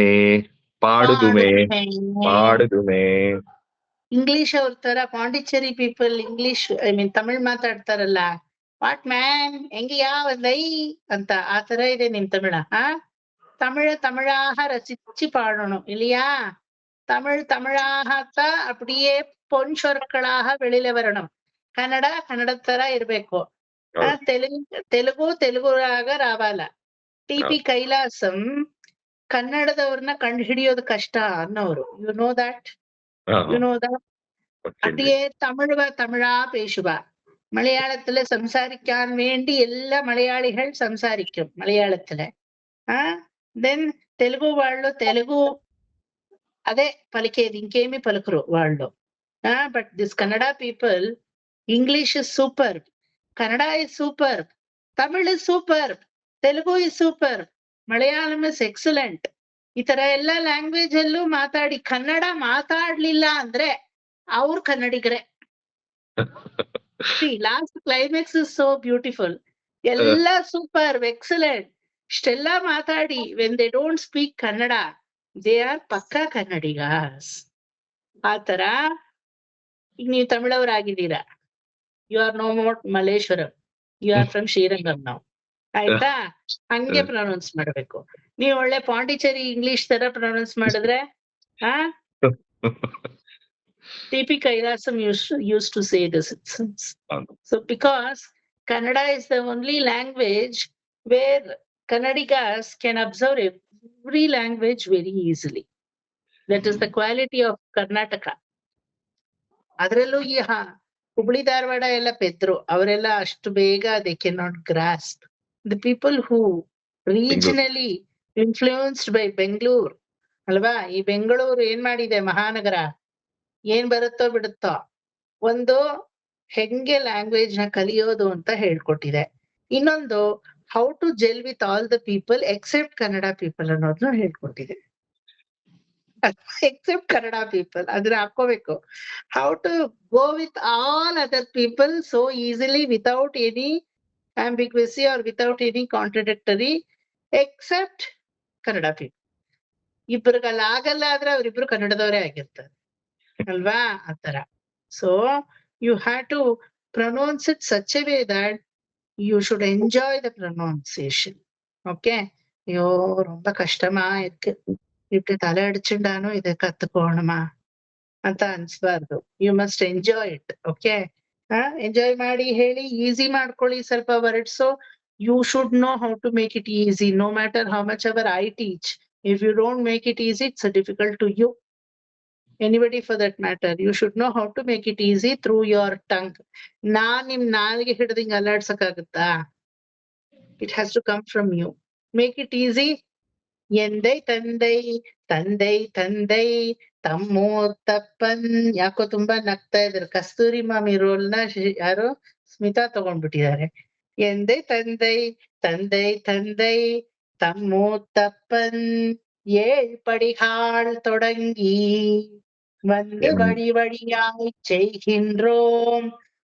ಇಂಗ್ಲಿಷ್ ಅವ್ರ ತರ ಪಾಂಡಿಚೇರಿ ಪೀಪಲ್ ಇಂಗ್ಲಿಷ್ ತಮಿಳ್ ಮಾತಾಡ್ತಾರಲ್ಲ, ವಾಟ್ ಮ್ಯಾನ್ ಹೆಂಗಿಯಾ ಒಂದೈ ಅಂತ, ಆ ತರ ಇದೆ ನಿಮ್ ತಮಿಳ. தமிழாக ரசிச்சு பாடணும் இல்லையா? தமிழாகத்தான் அப்படியே பொன் சொற்களாக வெளியில வரணும். ಕನ್ನಡ ಕನ್ನಡದ ಇರ್ಬೇಕು. ತೆಲುಗುರಾಗ ರಾವಾಲ. ಟಿ.ಪಿ. ಕೈಲಾಸಂ ಕನ್ನಡದವ್ರನ್ನ ಕಂಡು ಹಿಡಿಯೋದು ಕಷ್ಟ ಅನ್ನೋರು. You know that? அப்படியே தமிழா பேசுவா. மலையாளத்துல சம்சாரிக்கான் வேண்டி எல்லா மலையாளிகள் சம்சாரிக்கும் மலையாளத்துல. దెన్ తెలుగు వాళ్ళు తెలుగు అదే పలికేది, ఇంకేమి పలుకురు వాళ్ళు. But this Kannada people, English is superb, Kannada is superb, Tamil is superb, Telugu is superb, Malayalam is excellent. ಈ ತರ ಎಲ್ಲಾ ಲ್ಯಾಂಗ್ವೇಜ್ ಅಲ್ಲೂ ಮಾತಾಡಿ ಕನ್ನಡ ಮಾತಾಡ್ಲಿಲ್ಲ ಅಂದ್ರೆ ಅವ್ರು ಕನ್ನಡಿಗರೇ. Last climax is so beautiful. ಎಲ್ಲ ಸೂಪರ್ ಎಕ್ಸಲೆಂಟ್ ಇಷ್ಟೆಲ್ಲ ಮಾತಾಡಿ when they don't speak Kannada they are pakka Kannadigas. ಆತರ ಈಗ ನೀವು ತಮಿಳವರಾಗಿದ್ದೀರಾ, you are no more Malleshwaram, you are from Srirangam ನಾವು, ಆಯ್ತಾ? ಹಂಗೆ ಪ್ರೊನೌನ್ಸ್ ಮಾಡ್ಬೇಕು. ನೀವು ಒಳ್ಳೆ ಪಾಂಡಿಚೇರಿ ಇಂಗ್ಲಿಷ್ ತರ ಪ್ರೊನೌನ್ಸ್ ಮಾಡಿದ್ರೆ ಆ TP Kailasam used to say this itself. So because Kannada is the only language where Kannadigas can observe every language very easily. That is the quality of Karnataka. ಅದ್ರಲ್ಲೂ ಈ ಹುಬ್ಳಿ ಧಾರವಾಡ ಎಲ್ಲ Pedro ಅವರೆಲ್ಲ ಅಷ್ಟು ಬೇಗ they cannot grasp. The people who regionally influenced by Bengaluru ಅಲ್ವಾ, ಈ ಬೆಂಗಳೂರು ಏನ್ ಮಾಡಿದೆ ಮಹಾನಗರ, ಏನ್ ಬರುತ್ತೋ ಬಿಡುತ್ತೋ ಒಂದು ಹೆಂಗೆ ಲ್ಯಾಂಗ್ವೇಜ್ ನ ಕಲಿಯೋದು ಅಂತ ಹೇಳ್ಕೊಟ್ಟಿದೆ. ಇನ್ನೊಂದು how to gel with all the people except Kannada people ಅನ್ನೋದನ್ನ ಹೇಳ್ಕೊಟ್ಟಿದೆ. ಎಕ್ಸೆಪ್ಟ್ ಕನ್ನಡ ಪೀಪಲ್ ಅದನ್ನ ಹಾಕೋಬೇಕು. How to go with all other people so easily without any ambiguity or without any contradictory except Kannada people. ಇಬ್ಬರಿಗಲ್ಲ ಆಗಲ್ಲ ಆದ್ರೆ ಅವ್ರಿಬ್ರು ಕನ್ನಡದವರೇ ಆಗಿರ್ತಾರೆ ಅಲ್ವಾ, ಆತರ. So you have to pronounce it such a way that you should enjoy the pronunciation. Okay, ஐயோ ரொம்ப கஷ்டமா இருக்கு, இப்படி தலை அடிச்சுண்டானோ இதை கத்துக்கோணுமா ಅಂತ ಅನ್ಸ್ಬಾರ್ದು. You must enjoy it. Okay, enjoy ಮಾಡಿ ಹೇಳಿ, ಈಸಿ ಮಾಡ್ಕೊಳ್ಳಿ ಸ್ವಲ್ಪ words. You should know how to make it easy no matter how much hour I teach. If you don't make it easy, it's difficult to you. Anybody for that matter. You should know how to make it easy through your tongue. ನಿಮ್ ನಾಲ್ಗೆ ಹಿಡಿದು ಹಿಂಗ್ ಅಲ್ಲಾಡ್ಸಕ್ಕಾಗತ್ತಾ? It has to come from you. Make it easy. ಎಂದೈ ತಂದೈ ತಂದೈ ತಂದೈ ತಮ್ಮೋ ತಪ್ಪನ್. ಯಾಕೋ ತುಂಬಾ ನಗ್ತಾ ಇದ್ರು. ಕಸ್ತೂರಿ ಮಾಮಿ ರೋಲ್ನ ಯಾರೋ ಸ್ಮಿತಾ ತಗೊಂಡ್ಬಿಟ್ಟಿದ್ದಾರೆ. ಎಂದೈ ತಂದೈ ತಂದೈ ತಂದೈ தம்மோ தப்பன் ஏழ் படிகால் தொடங்கி வந்து வழி வழியாய் செய்கின்றோம்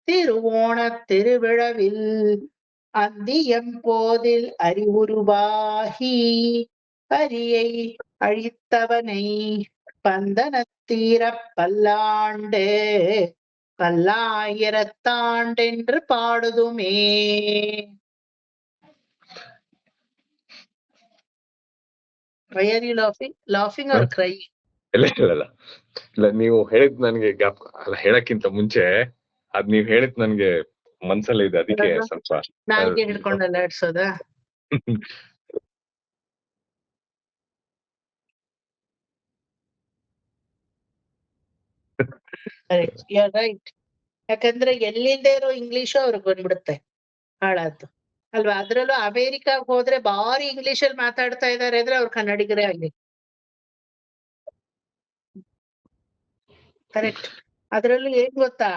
திருவோண திருவிழவில் அந்தியம் போதில் அறிவுருவாகி அரியை அழித்தவனை பந்தனத்தீர பல்லாண்டு பல்லாயிரத்தாண்டென்று பாடுதுமே. Why are you laughing? Laughing or crying? ಇಲ್ಲ ನೀವು ಹೇಳಿದ್ ನನ್ಗೆ ಅಲ್ಲ ಹೇಳಕ್ಕಿಂತ ಮುಂಚೆ ಅದ್ ನೀವ್ ಹೇಳಿದ್ ನನ್ಗೆ ಮನ್ಸಲ್ಲಿ ಇದೆ, ಅದಕ್ಕೆ ಸ್ವಲ್ಪ ನಾಲ್ಗೆ ಹಿಡ್ಕೊಂಡಲ್ಲ ಆಡ್ಸೋದ. ರೈಟ್. ಯಾಕಂದ್ರೆ ಎಲ್ಲಿಂದ ಇರೋ ಇಂಗ್ಲಿಷು ಅವ್ರಿಗೆ ಬಂದ್ಬಿಡುತ್ತೆ ಹಾಳಾದ್ದು ಅಲ್ವಾ. ಅದ್ರಲ್ಲೂ ಅಮೇರಿಕಾಗ್ ಹೋದ್ರೆ ಬಾರಿ ಇಂಗ್ಲಿಷ್ ಅಲ್ಲಿ ಮಾತಾಡ್ತಾ ಇದಾರೆ ಅಂದ್ರೆ ಅವ್ರು ಕನ್ನಡಿಗರೇ ಆಗ್ಲಿ. ಕರೆಕ್ಟ್. ಅದ್ರಲ್ಲೂ ಏನ್ ಗೊತ್ತಾ,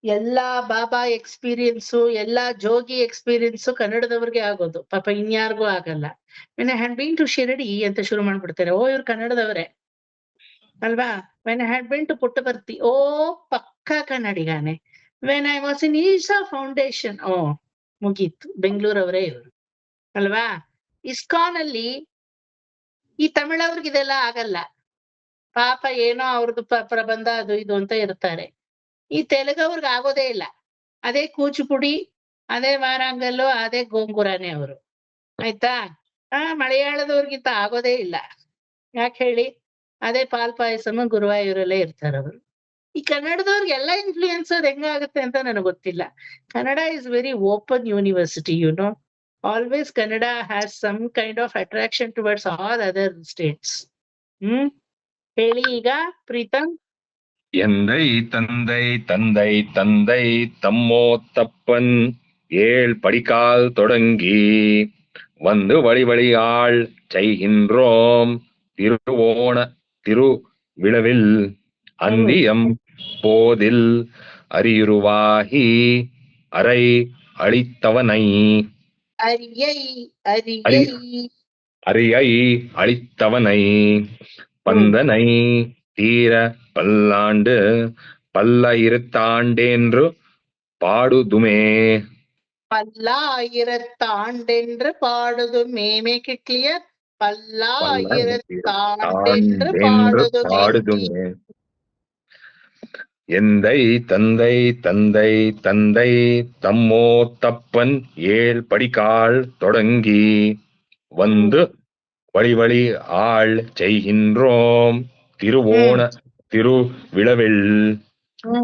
ಎಲ್ಲಾ ಬಾಬಾ ಎಕ್ಸ್ಪೀರಿಯನ್ಸು ಎಲ್ಲಾ ಜೋಗಿ ಎಕ್ಸ್ಪೀರಿಯನ್ಸು ಕನ್ನಡದವ್ರಿಗೆ ಆಗೋದು, ಪಾಪ ಇನ್ಯಾರಿಗೂ ಆಗಲ್ಲ. When I had been to Shirdi ಅಂತ ಶುರು ಮಾಡ್ಬಿಡ್ತಾರೆ. ಓ ಇವ್ರು ಕನ್ನಡದವ್ರೆ ಅಲ್ವಾ. When I had been to Puttaparthi, ಓ ಪಕ್ಕಾ ಕನ್ನಡಿಗಾನೆ. When I was in Isha foundation, ಓ ಮುಗೀತು ಬೆಂಗಳೂರವರೇ ಇವರು ಅಲ್ವಾ. ಇಸ್ಕಾನ್ ಅಲ್ಲಿ ಈ ತಮಿಳವ್ರಿಗೆ ಇದೆಲ್ಲ ಆಗಲ್ಲ ಪಾಪ, ಏನೋ ಅವ್ರದ್ದು ಪ್ರಬಂಧ ಅದು ಇದು ಅಂತ ಇರ್ತಾರೆ. ಈ ತೆಲುಗವ್ರಿಗೆ ಆಗೋದೇ ಇಲ್ಲ. ಅದೇ ಕೂಚುಪುಡಿ, ಅದೇ ವಾರಾಂಗಲ್ಲು, ಅದೇ ಗೋಂಗೂರಾನೆ ಅವರು, ಆಯ್ತಾ. ಮಲಯಾಳದವ್ರಿಗಿಂತ ಆಗೋದೇ ಇಲ್ಲ. ಯಾಕೆ ಹೇಳಿ, ಅದೇ ಪಾಲ್ ಪಾಯಸಮ ಗುರುವಾಯೂರಲ್ಲೇ ಇರ್ತಾರೆ ಅವರು. ಈ ಕನ್ನಡದವ್ರಿಗೆ ಎಲ್ಲ ಇನ್ಫ್ಲೂಯೆನ್ಸ್ ಅದು ಹೆಂಗಾಗುತ್ತೆ ಅಂತ ನನಗೆ ಗೊತ್ತಿಲ್ಲ. Kannada is very open university, you know. Always Kannada has some kind of attraction towards all other states. ಹೇಳಿ ಈಗ ಪ್ರೀತಮ್. ಎಂದೈ ತಂದೈ ತಂದೈ ತಂದೈ ತಮ್ಮೋ ತಪ್ಪನ್ ಏಳ್ படிகால் தொடங்கி வந்து வழி வழியாள் செய்கின்றோம் திருவோண திருவிழவில் அந்தியம் போதில் அரியுருவாகி அரை அழித்தவனை அரியை அழித்தவனை பந்தனை தீர பல்லாண்டு பல்லாயிரத்தாண்டென்று பாடுதுமே. பல்லாயிரத்தாண்டென்று பாடுதுமே. Make it clear. பல்லாயிரத்தாண்டென்று தாண்டென்று பாடுதுமே. பாடுதுமே. எந்தை தந்தை தந்தை தந்தை தம்மோ தப்பன் ஏழ் படிக்கால் தொடங்கி வந்து வழி வழி ஆள் செய்கின்றோம் திருவோண திருவிழவில்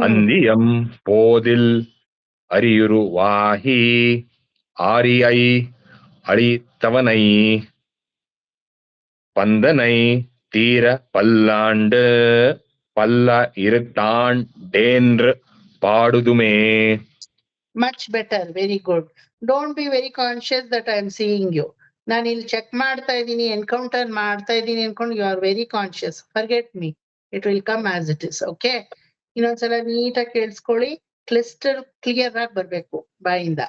அந்தியம் போதில் அரியுருவாகி ஆரியை அளித்தவனை பந்தனை தீர பல்லாண்டு பல்ல இருத்தாண்டேன்று பாடுதுமே. Much better. Very good. Don't be very conscious that I am seeing you. ನಾನು ಇಲ್ಲಿ ಚೆಕ್ ಮಾಡ್ತಾ ಇದ್ದೀನಿ, ಎನ್ಕೌಂಟರ್ ಮಾಡ್ತಾ ಇದ್ದೀನಿ ಅನ್ಕೊಂಡು you are very conscious. Forget me, it will come as it is. Okay, ಇನ್ನೊಂದ್ಸಲ ನೀಟಾಗಿ ಕೇಳಿಸ್ಕೊಳ್ಳಿ. ಕ್ಲಿಸ್ಟರ್ ಕ್ಲಿಯರ್ ಆಗಿ ಬರ್ಬೇಕು ಬಾಯಿಂದ.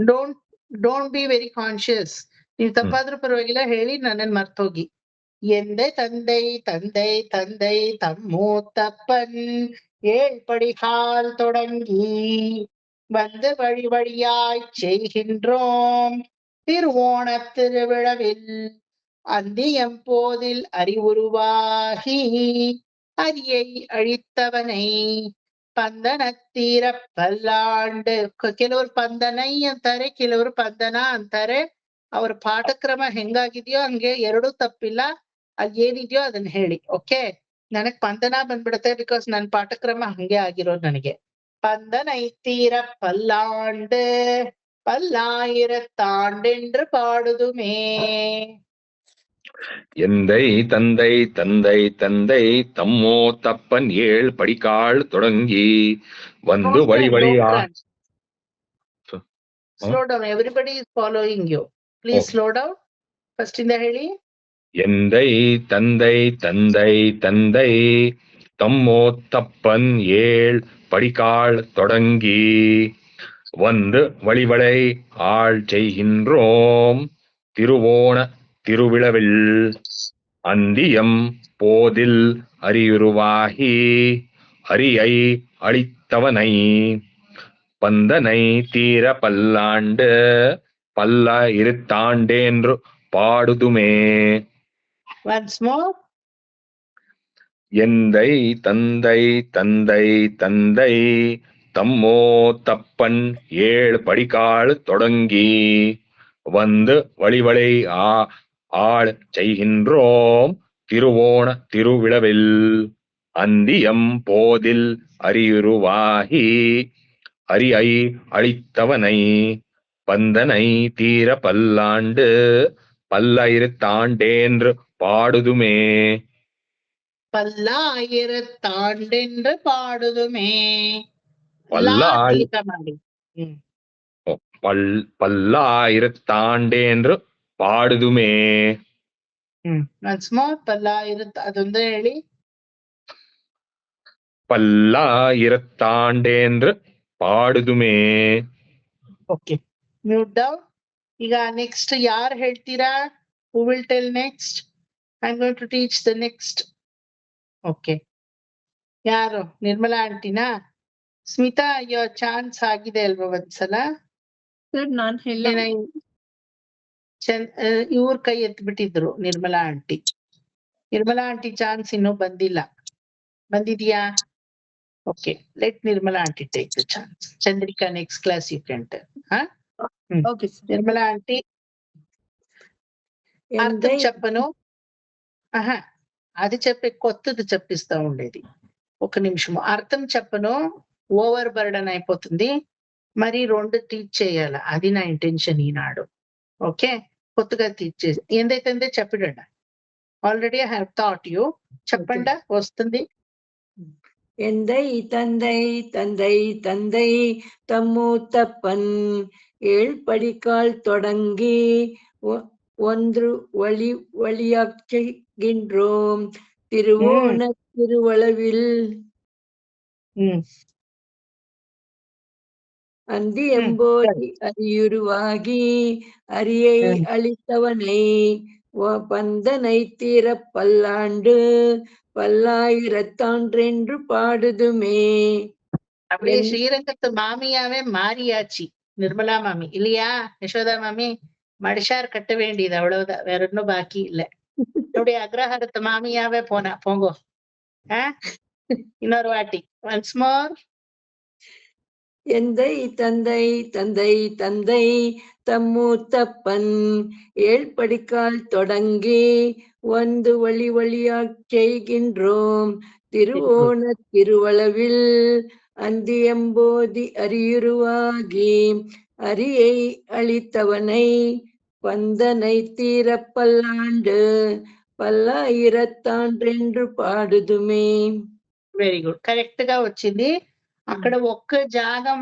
Don't be very conscious. ನೀವು ತಪ್ಪಾದ್ರೂ ಪರವಾಗಿಲ್ಲ, ಹೇಳಿ, ನನ್ನನ್ನು ಮರ್ತೋಗಿ. எந்தை தந்தை தந்தை தந்தை தம்மோ தப்பன் ஏழ் படிகால் தொடங்கி வந்து வழி வழியாய் செய்கின்றோம் திருவோண திருவிழவில் அந்தியம் போதில் அறிவுருவாகி அரியை அழித்தவனை ಪಂದನತ್ತೀರ ಪಲ್ಲಾಂಡ್. ಕೆಲವರು ಪಂದನೈ ಅಂತಾರೆ, ಕೆಲವರು ಪಂದನ ಅಂತಾರೆ. ಅವ್ರ ಪಾಠಕ್ರಮ ಹೆಂಗಾಗಿದ್ಯೋ ಹಂಗೆ, ಎರಡೂ ತಪ್ಪಿಲ್ಲ. ಅಲ್ಲಿ ಏನಿದ್ಯೋ ಅದನ್ನ ಹೇಳಿ. ಓಕೆ, ನನಗ್ ಪಂದನ ಬಂದ್ಬಿಡುತ್ತೆ ಬಿಕಾಸ್ ನನ್ ಪಾಠಕ್ರಮ ಹಂಗೆ ಆಗಿರೋದು ನನಗೆ. பந்தனைத்தீர பல்லாண்டு பல்லாயிரத்தாண்டென்று பாடுதுமே. எந்தை தந்தை தந்தை தந்தை தம்மோ தப்பன் ஏழ் படிக்கால் தொடங்கி வந்து வழி வழியா. Slow down. Everybody is following you. Please slow down. First ಇಂದ ಹೇಳಿ. எந்தை தந்தை தந்தை தந்தை தம்மோ தப்பன் ஏழ் படிக்கால் தொடங்கி வந்து வழிவளை ஆள் செய்கின்றோம் திருவோண திருவிழவில் அந்தியம் போதில் அரியுருவாகி அரியை அளித்தவனை பந்தனை தீர பல்லாண்டு பல்ல இருத்தாண்டேன்று பாடுதுமே. Once more. எந்தை தந்தை தந்தை தந்தை தம்மோ தப்பன் ஏழு படிக்கால் தொடங்கி வந்து வழிவளை ஆள் செய்கின்றோம் திருவோண திருவிழவில் அந்தியம் போதில் அரியுருவாகி அரியை அளித்தவனை பந்தனை தீர பல்லாண்டு பல்லாயிரத்தாண்டேன்று பாடுதுமே. பல்லாயிரத்தாண்டென்று பாடுதுமே. பல்லாயிரத்தாண்டேன்று பாடுதுமே. once more. ಅದೊಂದು ಹೇಳಿ. பல்லாயிரத்தாண்டேன்று பாடுதுமே. Okay, mute down. ಈಗ ನೆಕ್ಸ್ಟ್ ಯಾರು ಹೇಳ್ತೀರಾ? Who will tell next? I am going to teach the next. Okay, ಯಾರು? ನಿರ್ಮಲಾ ಆಂಟಿನಾ? ಸ್ಮಿತಾ, ಯೋರ್ ಚಾನ್ಸ್ ಆಗಿದೆ ಅಲ್ವಾ ಒಂದ್ಸಲ? ಸರ್ ನಾನ್ ಹೇಳ ಇವ್ರ ಕೈ ಎತ್ಬಿಟ್ಟಿದ್ರು Nirmala aunty. Nirmala aunty chance ಇನ್ನೂ ಬಂದಿಲ್ಲ. ಬಂದಿದ್ಯಾ? Okay, let Nirmala aunty take the chance. Chandrika, next class you can tell. Okay sir. Nirmala aunty అర్థం చెప్పను. అది చెప్పి కొత్తది చెప్పిస్తా ఉండేది. ఒక నిమిషము. అర్థం చెప్పను, ఓవర్ బర్డన్ అయిపోతుంది. మరి 2 టీచ్ చేయాలి. అది నా ఇంటెన్షన్ ఈనాడు. ఓకే, కొత్తగా టీచ్ చేసి ఏందైతే చెప్పడండి. Already I have thought you. చెప్పండి, వస్తుంది. எந்தை தந்தை தந்தை தந்தை தம்மு தப்பன் ஏழ் படிக்கால் தொடங்கி ஒன்று வழி வழியாக்குகின்றோம் திருவோண திருவளவில் அந்தியம்போதி அரியுருவாகி அரியை அளித்தவனை பந்தனை தீர பல்லாண்டு பல்லாயிரத்தாண்டென்று பாடுதுமே. அப்படியே ஸ்ரீரங்கத்து மாமியாவே மாறியாச்சு. நிர்மலா மாமி இல்லையா? யசோதா மாமி மடிஷார் கட்ட வேண்டியது அவ்வளவுதான், வேற ஒன்னும் பாக்கி இல்ல. என்னுடைய அக்ரஹாரத்து மாமியாவே போனா போங்கோ. இன்னொரு வாட்டி ஒன்ஸ் மோர். எந்தை தந்தை தந்தை தந்தை தம்மூத்தப்பன் ஏழ்படிக்கால் தொடங்கி வந்து வழி வழியாச் செய்கின்றோம் திருவோண திருவளவில் அந்தியம்போதி அரியுருவாகி அரியை அளித்தவனை பந்தனை தீரப் பல்லாண்டு పల్లాయిరత్తాండ్రెండ్రు పాడుదుమే. వెరీ గుడ్, కరెక్ట్ గా వచ్చింది. అక్కడ ఒక్క జాగం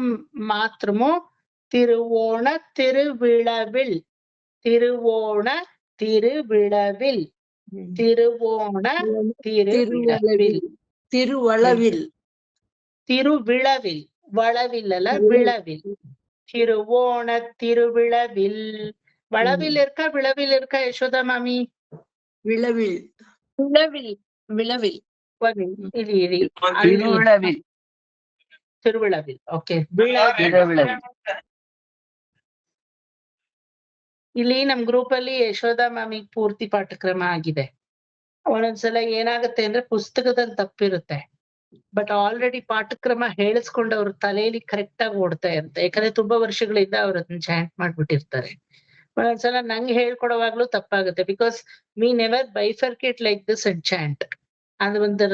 మాత్రము తిరువోణ తిరువిళవిల్, తిరువోణ తిరువిళవిల్, తిరువోణ తిరువిళవిల్, తిరువళవిల్, తిరువిళవిల్, వளவில் அல்ல விளவில். திருவோண திருவிளவில். வளவில் இருக்கா விளவில் இருக்கா யசோதா மாமி? விளவில், விளவில், விளவில், திருவிழவில், திருவிழாவில். ಓಕೆ, ಇಲ್ಲಿ ನಮ್ ಗ್ರೂಪ್ ಅಲ್ಲಿ ಯಶೋದಾ ಮಾಮಿ ಪೂರ್ತಿ ಪಾಠಕ್ರಮ ಆಗಿದೆ. ಒಂದೊಂದ್ಸಲ ಏನಾಗುತ್ತೆ ಅಂದ್ರೆ ಪುಸ್ತಕದಲ್ಲಿ ತಪ್ಪಿರುತ್ತೆ, ಬಟ್ ಆಲ್ರೆಡಿ ಪಾಠಕ್ರಮ ಹೇಳಿಸ್ಕೊಂಡವ್ರ ತಲೆಯಲ್ಲಿ ಕರೆಕ್ಟ್ ಆಗಿ ಓಡ್ತಾ ಇರುತ್ತೆ. ಯಾಕಂದ್ರೆ ತುಂಬಾ ವರ್ಷಗಳಿಂದ ಅವ್ರ ಅದನ್ನ ಚಾಂಟ್ ಮಾಡ್ಬಿಟ್ಟಿರ್ತಾರೆ. ಒಂದೊಂದ್ಸಲ ನಂಗೆ ಹೇಳ್ಕೊಡುವಾಗ್ಲೂ ತಪ್ಪಾಗುತ್ತೆ, because we never bifurcate like this and chant. ಅದು ಒಂಥರ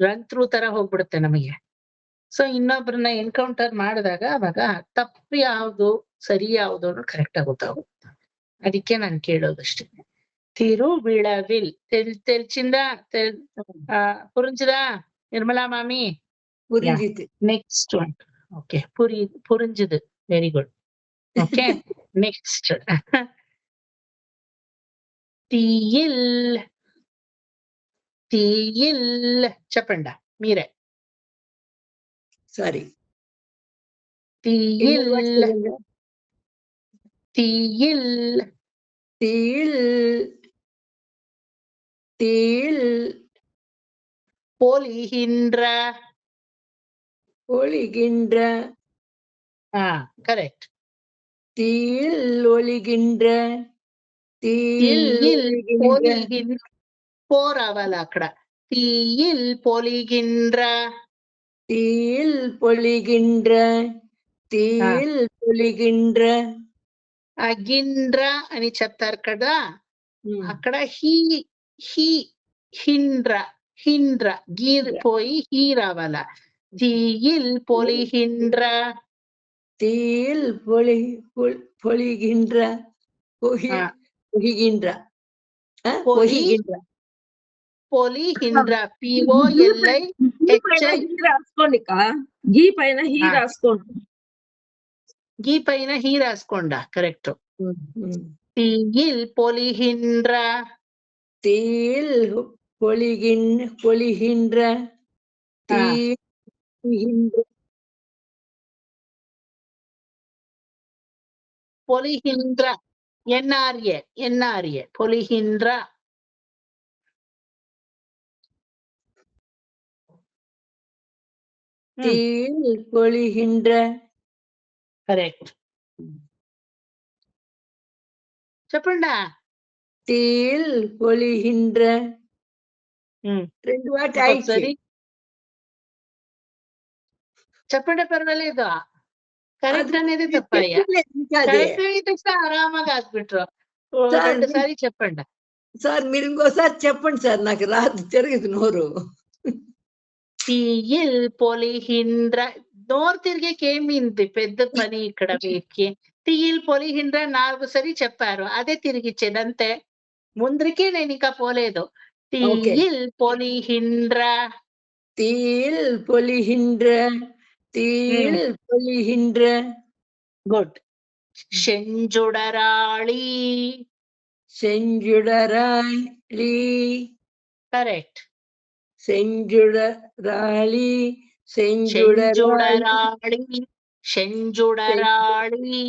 ರನ್ ಥ್ರೂ ತರ ಹೋಗ್ಬಿಡುತ್ತೆ ನಮಗೆ. ಸೊ ಇನ್ನೊಬ್ರನ್ನ ಎನ್ಕೌಂಟರ್ ಮಾಡಿದಾಗ ಅವಾಗ ತಪ್ಪು ಯಾವ್ದು ಸರಿ ಯಾವ್ದು ಅನ್ನೋ ಕರೆಕ್ಟ್ ಆಗಿ ಗೊತ್ತಾಗುತ್ತೆ. ಅದಕ್ಕೆ ನಾನು ಕೇಳೋದಷ್ಟೇ. ತಿರುವಿಳವಿಲ್ తెలిసిందా? పురించదా నిర్మలా మామి? புரிஞ்சிது. Next one. ఓకే, పురించదు. Very good. Okay, next. తీయిల్, తీయిల్ చెప్పండి మీరే. சரி, తీయిల్, తీయిల్, தீயில், தீயில் பொலிகின்ற. ஒளிகின்ற, கரெக்ட். தீயில் ஒளிகின்ற, தீயில் తీయిల్ ஒளிகின்ற, పొలిగిన్ పోరావాలి అక్కడ. తీయిల్ పొలిగిండ్ర. தீயில் பொழிகின்ற, தீயில் பொழிகின்ற. గిండ్ర అని చెప్తారు కదా, అక్కడ హీ హీ హిండ్ర, హిండ్ర గీర్ పోయి హీ రావాల. తీయిల్ పొలిహిండ్ర. தீயில் பொழிகின்ற, பொழிகின்ற, பொழிகின்ற. పొలిహిండ్ర, POLI రాసుకోండి గీ పైన హీ రాసుకోండి. గీ పైన హీ రాసుకోండా, కరెక్ట్. తీయిల్ పొలిహిండ్ర. தீயில் பொழிகின்ற, தீயில் పొలిహిండ్ర, NRA, NRA పొలిహిండ్ర. தீயில் பொழிகின்ற. కరెక్ట్. చెప్పండా. தீயில் பொழிகின்ற. రెండు వాటి సరి చెప్పండి, పర్వాలేదు. కరెక్ట్ అనేది తప్పయ్యా. కరెక్ట్ అయితే ఆరామాగా ಹಾಕ್ಬಿಟ್ರು. రెండు సారి చెప్పండి సార్. మీరు ఇంకోసారి చెప్పండి సార్, నాకు రాదు, తిరగదు నోరు. తీయిల్ పొలిహిండ్ర. నోరు తిరిగేకేమింది పెద్ద పని ఇక్కడ వీరికి. తీయిల్ పొలిహిండ్ర 4 సరి చెప్పారు, అదే తిరిగిచ్చేది అంతే. ముందరికే నేను ఇంకా పోలేదు. తీయిల్ పొలిహిండ్ర. తీయిల్ పొలిహిండ్ర, తీయిల్ పొలిహిండ్ర. గుడ్. செஞ்சுடராளி. செஞ்சுடராளி, కరెక్ట్. செஞ்சுடராளி, செஞ்சுடராளி, செஞ்சுடராளி.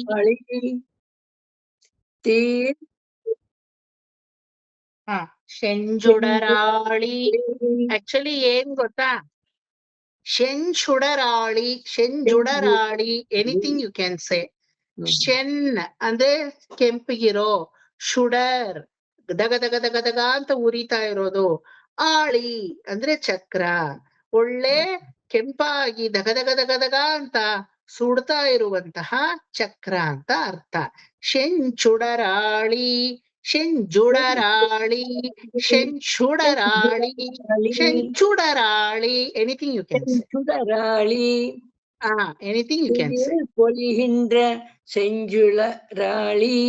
செஞ்சுடராளி ಆಕ್ಚುಲಿ ಏನ್ ಗೊತ್ತಾ, ಶೆಂಚುಡರಾಳಿ, ಶೆಂಜುಡರಾಳಿ, ಎನಿಥಿಂಗ್ ಯು ಕ್ಯಾನ್ ಸೇ. ಶೆನ್ ಅಂದ್ರೆ ಕೆಂಪಿಗಿರೋ, ಶುಡರ್ ದಗ ದಗ ದಗ ದಗ ಅಂತ ಉರಿತಾ ಇರೋದು, ಆಳಿ ಅಂದ್ರೆ ಚಕ್ರ, ಒಳ್ಳೆ ಕೆಂಪಾಗಿ ದಗ ದಗ ದಗ ದಗ ಅಂತ ಸುಡ್ತಾ ಇರುವಂತಹ ಚಕ್ರ ಅಂತ ಅರ್ಥ. ಶೆಂಚುಡರಾಳಿ, ಶೆಂಜುಡರಾಳಿ, ಶೆಂಚುಡರಾಳಿ, ಶೆಂಚುಡರಾಳಿ, ಎನಿಥಿಂಗ್ ಯು ಕ್ಯಾನ್ ಸೇ. சுடராளி ಎನಿಥಿಂಗ್ ಯು ಕ್ಯಾನ್ ಸೇ. பொழிகின்ற செஞ்சுளராளி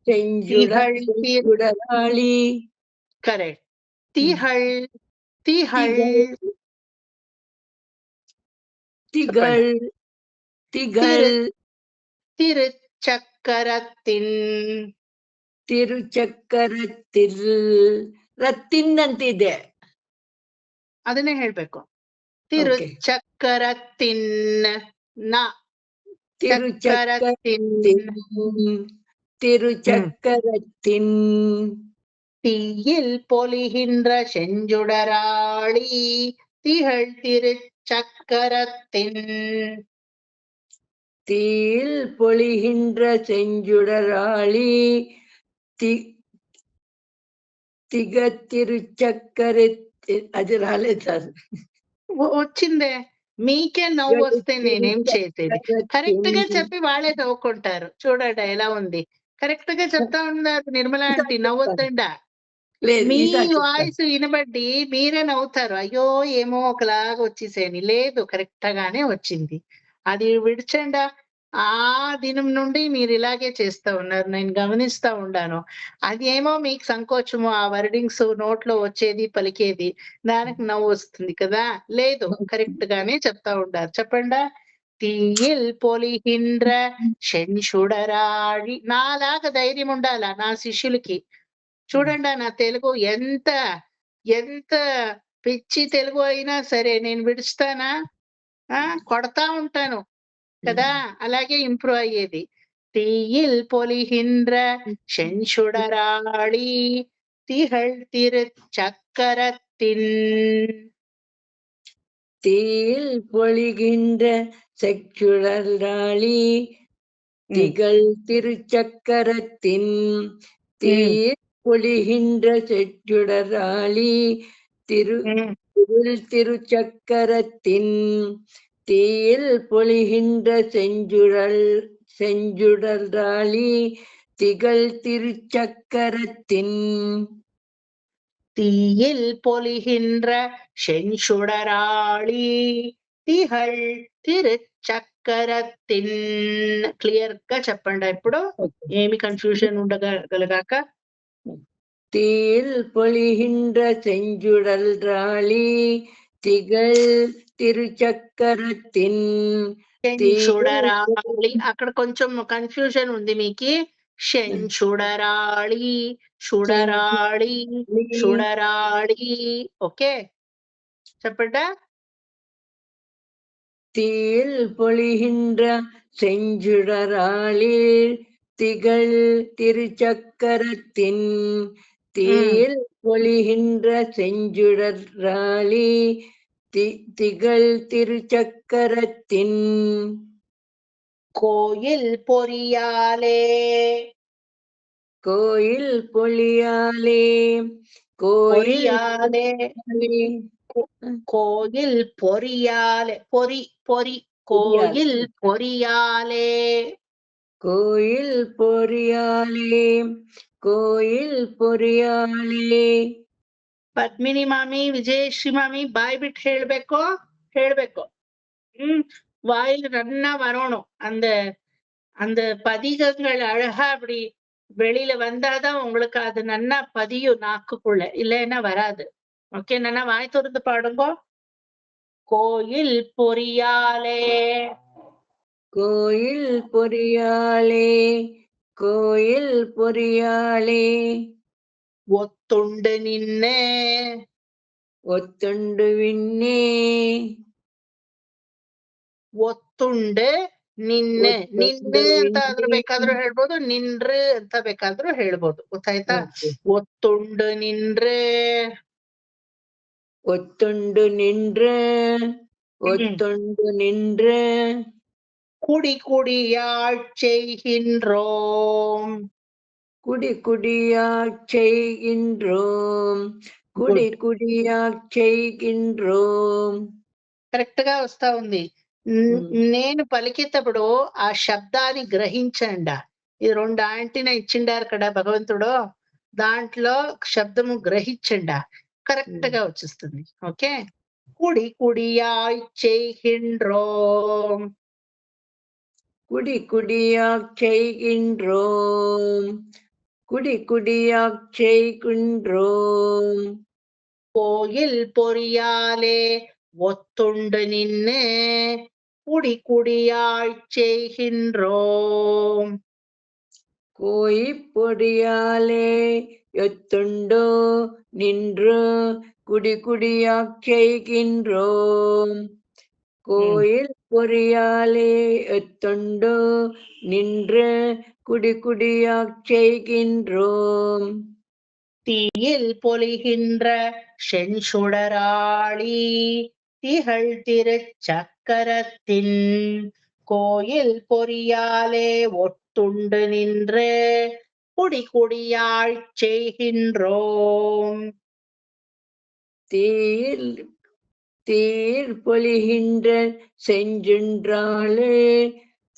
செஞ்சுடராளி ಕರೆಕ್ಟ್. ತಿಹಳ್, ತಿಹಳ್, திகழ் திகழ் ತಿರುಚಕ್ಕರತ್ತಿನ್, ತಿರುಚಕ್ಕರತ್ತಿಲ್ ರತ್ತಿನ್ ಅಂತಿದೆ, ಅದನ್ನೇ ಹೇಳ್ಬೇಕು. ತಿರುಚಕ್ಕರತ್ತಿನ್ ನ ಚಕ್ಕರತ್ತಿನ್, திருச்சக்கரத்தின் தீயில் பொலிகின்ற செஞ்சுடராளி, திகழ் திருச்சக்கரத்தின், தீயில் பொழிகின்ற செஞ்சுடராளி తిరుచక్కరత్తిన్. అది రాలేదు సార్. వచ్చిందే, మీకే నవ్వు వస్తే నేనేం చేసేది. కరెక్ట్ గా చెప్పి వాళ్ళే నవ్వుకుంటారు. చూడండి ఎలా ఉంది. కరెక్ట్ గా చెప్తా ఉన్నారు నిర్మలా ఆంటీ, నవ్వొద్దండా. మీ వాయిస్ వినబడి మీరే నవ్వుతారు. అయ్యో ఏమో ఒకలాగా వచ్చేసేని. లేదు, కరెక్ట్ గానే వచ్చింది. అది విడిచండా. ఆ దినం నుండి మీరు ఇలాగే చేస్తా ఉన్నారు, నేను గమనిస్తా ఉండాను. అది ఏమో మీకు సంకోచము, ఆ వర్డింగ్స్ నోట్లో వచ్చేది పలికేది, దానికి నవ్వు వస్తుంది కదా. లేదు, కరెక్ట్ గానే చెప్తా ఉండారు. చెప్పండా. తీయిల్ పొలిహిండ్ర శంషుడరాళి. నాలాగా ధైర్యం ఉండాలా నా శిష్యులకి. చూడండి, నా తెలుగు ఎంత ఎంత పిచ్చి తెలుగు అయినా సరే నేను విడుస్తానా, కొడతా ఉంటాను కదా, అలాగే ఇంప్రూవ్ అయ్యేది. తీయిల్ పొలిహిండ్ర శంషుడరాళి, திகழ் திருச்சக்கரத்தின், தீயில் பொழிகின்ற செஞ்சுடராளி திகழ் திருச்சக்கரத்தின், தீயில் பொழிகின்ற செஞ்சுடராளி திருச்சக்கரத்தின், தீயில் பொழிகின்ற செஞ்சுடராளி திகழ் திருச்சக்கரத்தின், தீயில் பொலிகின்ற செஞ்சுடராளி திகழ் తిరుచక్కరత్తిన్. క్లియర్ గా చెప్పండి. ఇప్పుడు ఏమి కన్ఫ్యూజన్ ఉండగలగాక. தீயில் பொழிகின்ற செஞ்சுடராளி திகழ் திருச்சக்கரத்தின், శంషుడరాళి, అక్కడ కొంచెం కన్ఫ్యూజన్ ఉంది మీకు. శంషుడరాళి, షుడరాళి, షుడరాళి. ఓకే, చెప్పండా. தீயில் பொழிகின்ற செஞ்சுடராளி திகழ் திருச்சக்கரத்தின், தீயில் பொழிகின்ற செஞ்சுடராளி திகழ் திருச்சக்கரத்தின், கோயில் பொறியாலே, கோயில் பொழியாலே பொறியாலே, கோயில் பொறியாலே, பொறி பொறி, கோயில் பொறியாலே, கோயில் பொறியாலே, கோயில் பொறிಯಾಲೆ. ಪದ್ಮಿನಿ ಮಾಮಿ, ವಿಜಯಶ್ರೀ ಮಾಮಿ ಬಾಯ್ ಬಿಟ್ಟು ಹೇಳ್ಬೇಕು. வாயில் நன்னா வரணும். அந்த அந்த பதிகங்கள் அழகா அப்படி வெளியில வந்தாதான் உங்களுக்கு அது நன்னா பதியும் நாக்குக்குள்ள, இல்லைன்னா வராது. ஓகே, நன்னா வாய் திறந்து பாடுங்க. கோயில் பொறியாலே, கோயில் பொறியாலே, கோயில் பொறியாலே. ஒத்துண்டு நின்னே, ஒத்துண்டு விண்ணே, ಒತ್ತುಂಡೆ ನಿನ್ನೆ. ನಿನ್ನೆ ಅಂತ ಆದ್ರೂ ಬೇಕಾದ್ರೂ ಹೇಳ್ಬೋದು, ನಿನ್ರೆ ಅಂತ ಬೇಕಾದ್ರೂ ಹೇಳ್ಬೋದು. ಗೊತ್ತಾಯ್ತಾ. ಒತ್ತುಂಡು ನಿನ್ರೆ, ஒத்துண்டு நின்ற, ஒத்துண்டு நின்ற. குடி குடியாட் செய்கின்றோம். குடி குடியாச் செய்கின்றோம். குடி குடியாச் செய்கின்றோம். కరెక్ట్ గా వస్తా ఉంది. నేను పలికేటప్పుడు ఆ శబ్దాన్ని గ్రహించండి. ఇది 2 యాంటీనా ఇచ్చిండారు కదా భగవంతుడు, దాంట్లో శబ్దము గ్రహించండి, కరెక్ట్ గా వచ్చేస్తుంది. ఓకే, కుడి కుడియాయ్ செய்கின்றோம். குடி குடியாச் செய்கின்றோம். குடி குடியாச் செய்கின்றோம். கோயில் பொறியாலே ஒத்துண்டு நின்னு குடி குடியாய் செய்கின்றோம். கோயிப் பொடியாலே எத்துண்டோ நின்று குடி குடியாச் செய்கின்றோம். கோயில் பொறியாலே எத்துண்டோ நின்று குடி குடியாச் செய்கின்றோம். தீயில் பொலிகின்ற செஞ்சுடராளி திகழ் திருச்சக்கரத்தின் கோயில் பொறியாலே ஒட்டுண்டு நின்று குடி குடியாய் செய்கின்றோம். தீயில் தீர் பொலிகின்ற செஞ்சுன்றாளே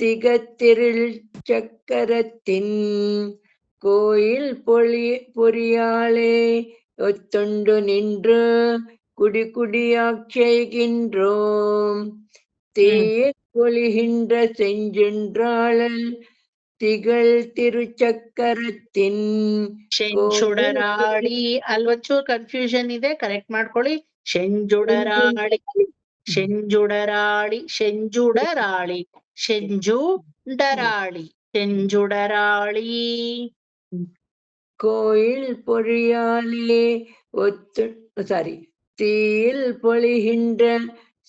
திகத்திருள் சக்கரத்தின் கோயில் பொறியாலே ஒத்துண்டு நின்று குடி குடியாச் செய்கின்றோம். தீர் பொலிகின்ற செஞ்சுன்றாளல் திகழ் திருச்சக்கரத்தின் செஞ்சுಡರಾಳಿ ಅಲ್ವೊಂಚೂರು ಕನ್ಫ್ಯೂಷನ್ ಇದೆ, ಕರೆಕ್ಟ್ ಮಾಡ್ಕೊಳ್ಳಿ. செஞ்சுடராಳಿ செஞ்சுடராಳಿ செஞ்சுடರಾಳಿ செஞ்சுಡರಾಳಿ செஞ்சுடராಳಿ. கோயில் பொறியாலே தீயில் பொலிகின்ற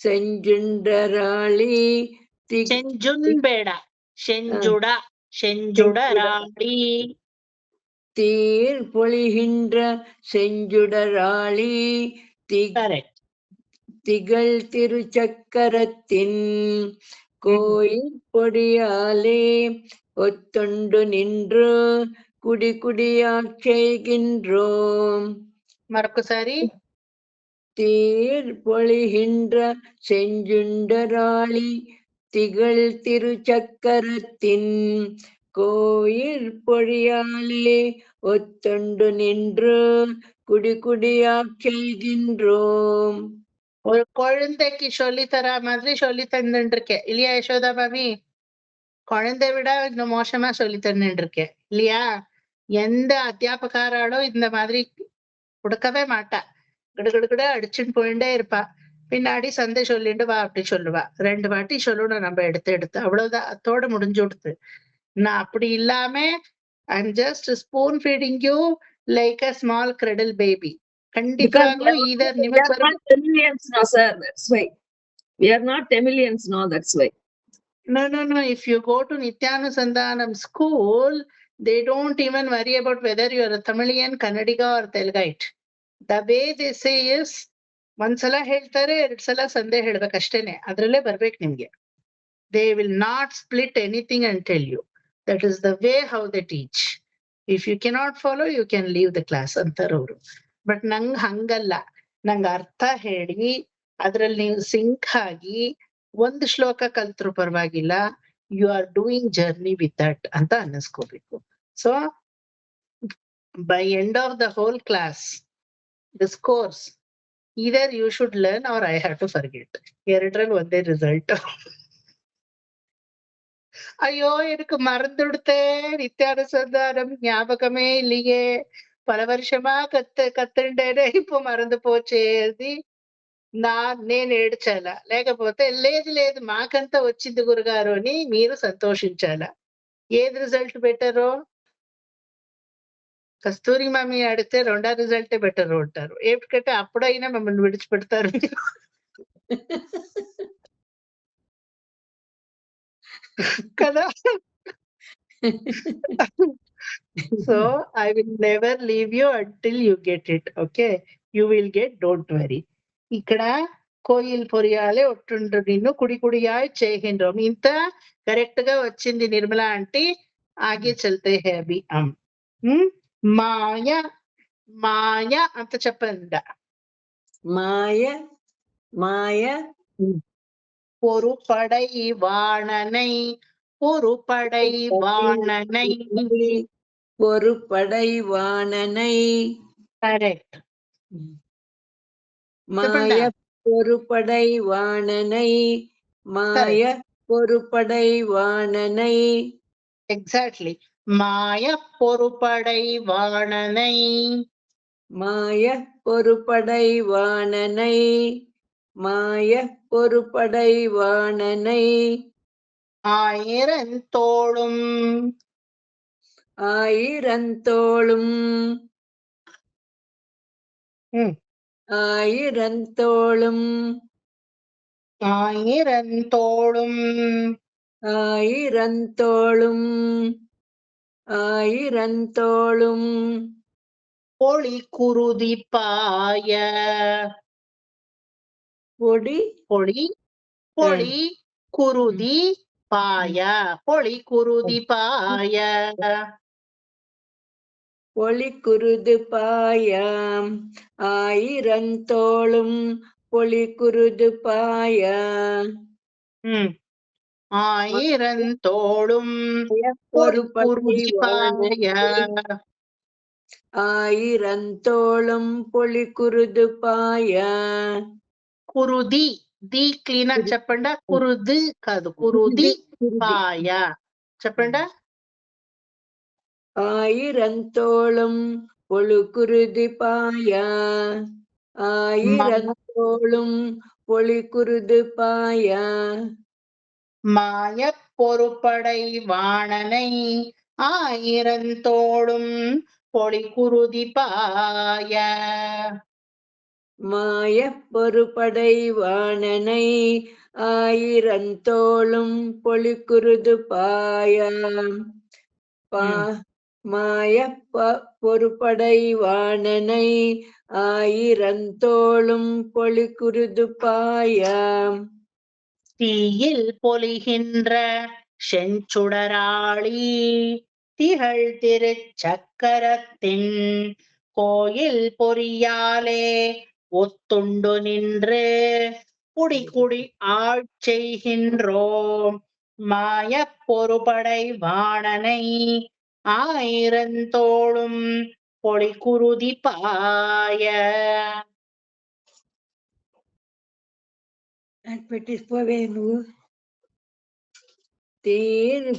செஞ்சுண்டராளி செஞ்சுನ್ ಬೇಡ, செஞ்சுಡ செஞ்சுடராಳಿ. தீர் பொலிகின்ற செஞ்சுடராளி கரெக்ட். திகழ் திருச்சக்கரத்தின் கோயில் பொடியாலே ஒத்துண்டு நின்று குடி குடியாச் செய்கின்றோம். మరొకసారి. தீர் பொலிகின்ற செஞ்சுண்டராளி திகழ் திருச்சக்கரத்தின் கோயில் பொழியாலே ஒத்துண்டு நின்று குடி குடியாச் செய்கின்றோம். ஒரு குழந்தைக்கு சொல்லி தரா மாதிரி சொல்லி தந்துட்டு இருக்கேன் இல்லையா யசோதா பாபி? குழந்தை விட இன்னும் மோசமா சொல்லி தந்துட்டு இருக்கேன் இல்லையா? எந்த அத்தியாபகாராலும் இந்த மாதிரி கொடுக்கவே மாட்டா. கிடுகிடுகிட அடிச்சுன்னு போயிட்டே இருப்பா. பின்னாடி சந்தை சொல்லிட்டு வா அப்படி சொல்லுவா. 2 வாட்டி சொல்லணும் நம்ம எடுத்து அவ்வளவுதான், அத்தோட முடிஞ்சு கொடுத்து. நான் அப்படி இல்லாம I'm just spoon feeding you like a small cradle baby. கண்டிப்பாக either நிமிஷம் Tamilians now, sir. That's why. We are not Tamilians now. That's why. No. If you go to Nityanusandhanam school, they don't even worry about whether you are a Tamilian, Kannadiga or Telgite. The way they say is, ಒಂದ್ಸಲ ಹೇಳ್ತಾರೆ, 2 ಸಲ ಸಂದೆ ಹೇಳ್ಬೇಕಷ್ಟೇನೆ, ಅದ್ರಲ್ಲೇ ಬರ್ಬೇಕು ನಿಮ್ಗೆ. They will not split anything and tell you. That is the way how they teach. If you cannot follow, you can leave the class ಅಂತಾರ ಅವರು. But ನಂಗ್ ಹಂಗಲ್ಲ, ನಂಗ್ ಅರ್ಥ ಹೇಳಿ ಅದ್ರಲ್ಲಿ ನೀವು ಸಿಂಕ್ ಆಗಿ ಒಂದು ಶ್ಲೋಕ ಕಲ್ತ್ರು ಪರವಾಗಿಲ್ಲ, you are doing journey with that ಅಂತ ಅನ್ನಿಸ್ಕೋಬೇಕು. So by end of the whole class, this course, either you should learn or I have to forget. ಎರಡರಲ್ಲಿ ಒಂದೇ ರಿಸಲ್ಟ್. ஐயோ எனக்கு மறந்துடுத்தே, நித்தியானுசந்தானம் ஞாபகமே இல்லையே, பல வருஷமா కత్తుంటేనే இப்போ మறந்து పోచేది. నేను ఏడ్చాలా, లేకపోతే లేదు మాకంతా వచ్చింది గురుగారు అని మీరు సంతోషించాలా? ఏది రిజల్ట్ బెటరు? కస్తూరి మమ్మీ అడిగితే 2వ రిజల్టే బెటర్ ఉంటారు. ఎందుకంటే అప్పుడైనా మమ్మల్ని విడిచిపెడతారు మీరు. కదా? So I will never leave you until you get it. Okay, you will get, don't worry. ఇక్కడ కోయిల్ పొరియాలే ఒట్టుండ్రు నిన్ను కుడి కుడియాయ్ చేహిండ్రోం. ఇంత కరెక్ట్ గా వచ్చింది నిర్మలా అంటే ఆగే చల్తే హే అభి హమ్. మాయ మాయ అంత చెప్పండి. மாய மாய பொறுபடை வாணனை பொறுபடை வாணனை. ஒரு படை வாணனை. கரெக்ட். மாய ஒரு படை வாணனை. மாய ஒரு படை வாணனை. எக்ஸாக்ட்லி. மாய பொறுபடை வாணனை. மாய ஒரு படை வாணனை. மாய ஒரு படை வாணனை. ஆயிரந்தோளும் ஆயிரந்தோளும். ஆயிரந்தோளும். ஆயிரந்தோளும் ஆயிரந்தோளும். ஆயிரந்தோளும். பொழி குருதி பாய. பொடி பொழி பொழி குருதி பாய. பொழி குருதி பாய. பொலி குருது பாயாம். ஆயிரந்தோளும் பொலி குருது பாய. ஆயிரந்தோளும் ஒரு குருதி படை பாய. ஆயிரந்தோளும் பொலி குருது பாய. కురుది ది క్లీన్ అని చెప్పండా. కురుది కాదు, కురుది పాయ చెప్పండా. ஆயிரந்தோளும் பொழு குருதி பாய. ஆயிரந்தோளும் பொலி குருது பாய. மாய பொறுபடை வாணனை ஆயிரந்தோளும் பொழி குருதி பாய. மாய ஒரு படை வாணனை. ஆயிரந்தோளும் பொலி குருது பாய. மாய ஒரு படை வாணனை. ஆயிரந்தோளும் பொலி குருது பாய. தீயில் பொலிகின்ற செஞ்சுடராளி திகழ் திருச்சக்கரத்தின் கோயில் பொறியாலே ஒத்துண்டு நின்று குடி குடி ஆட்செய்கின்றோம். மாய பொறுபடை வாணனை ஆயிரந்தோளும் பொழி குருதி பாய. போவே నువ్వు. தேர்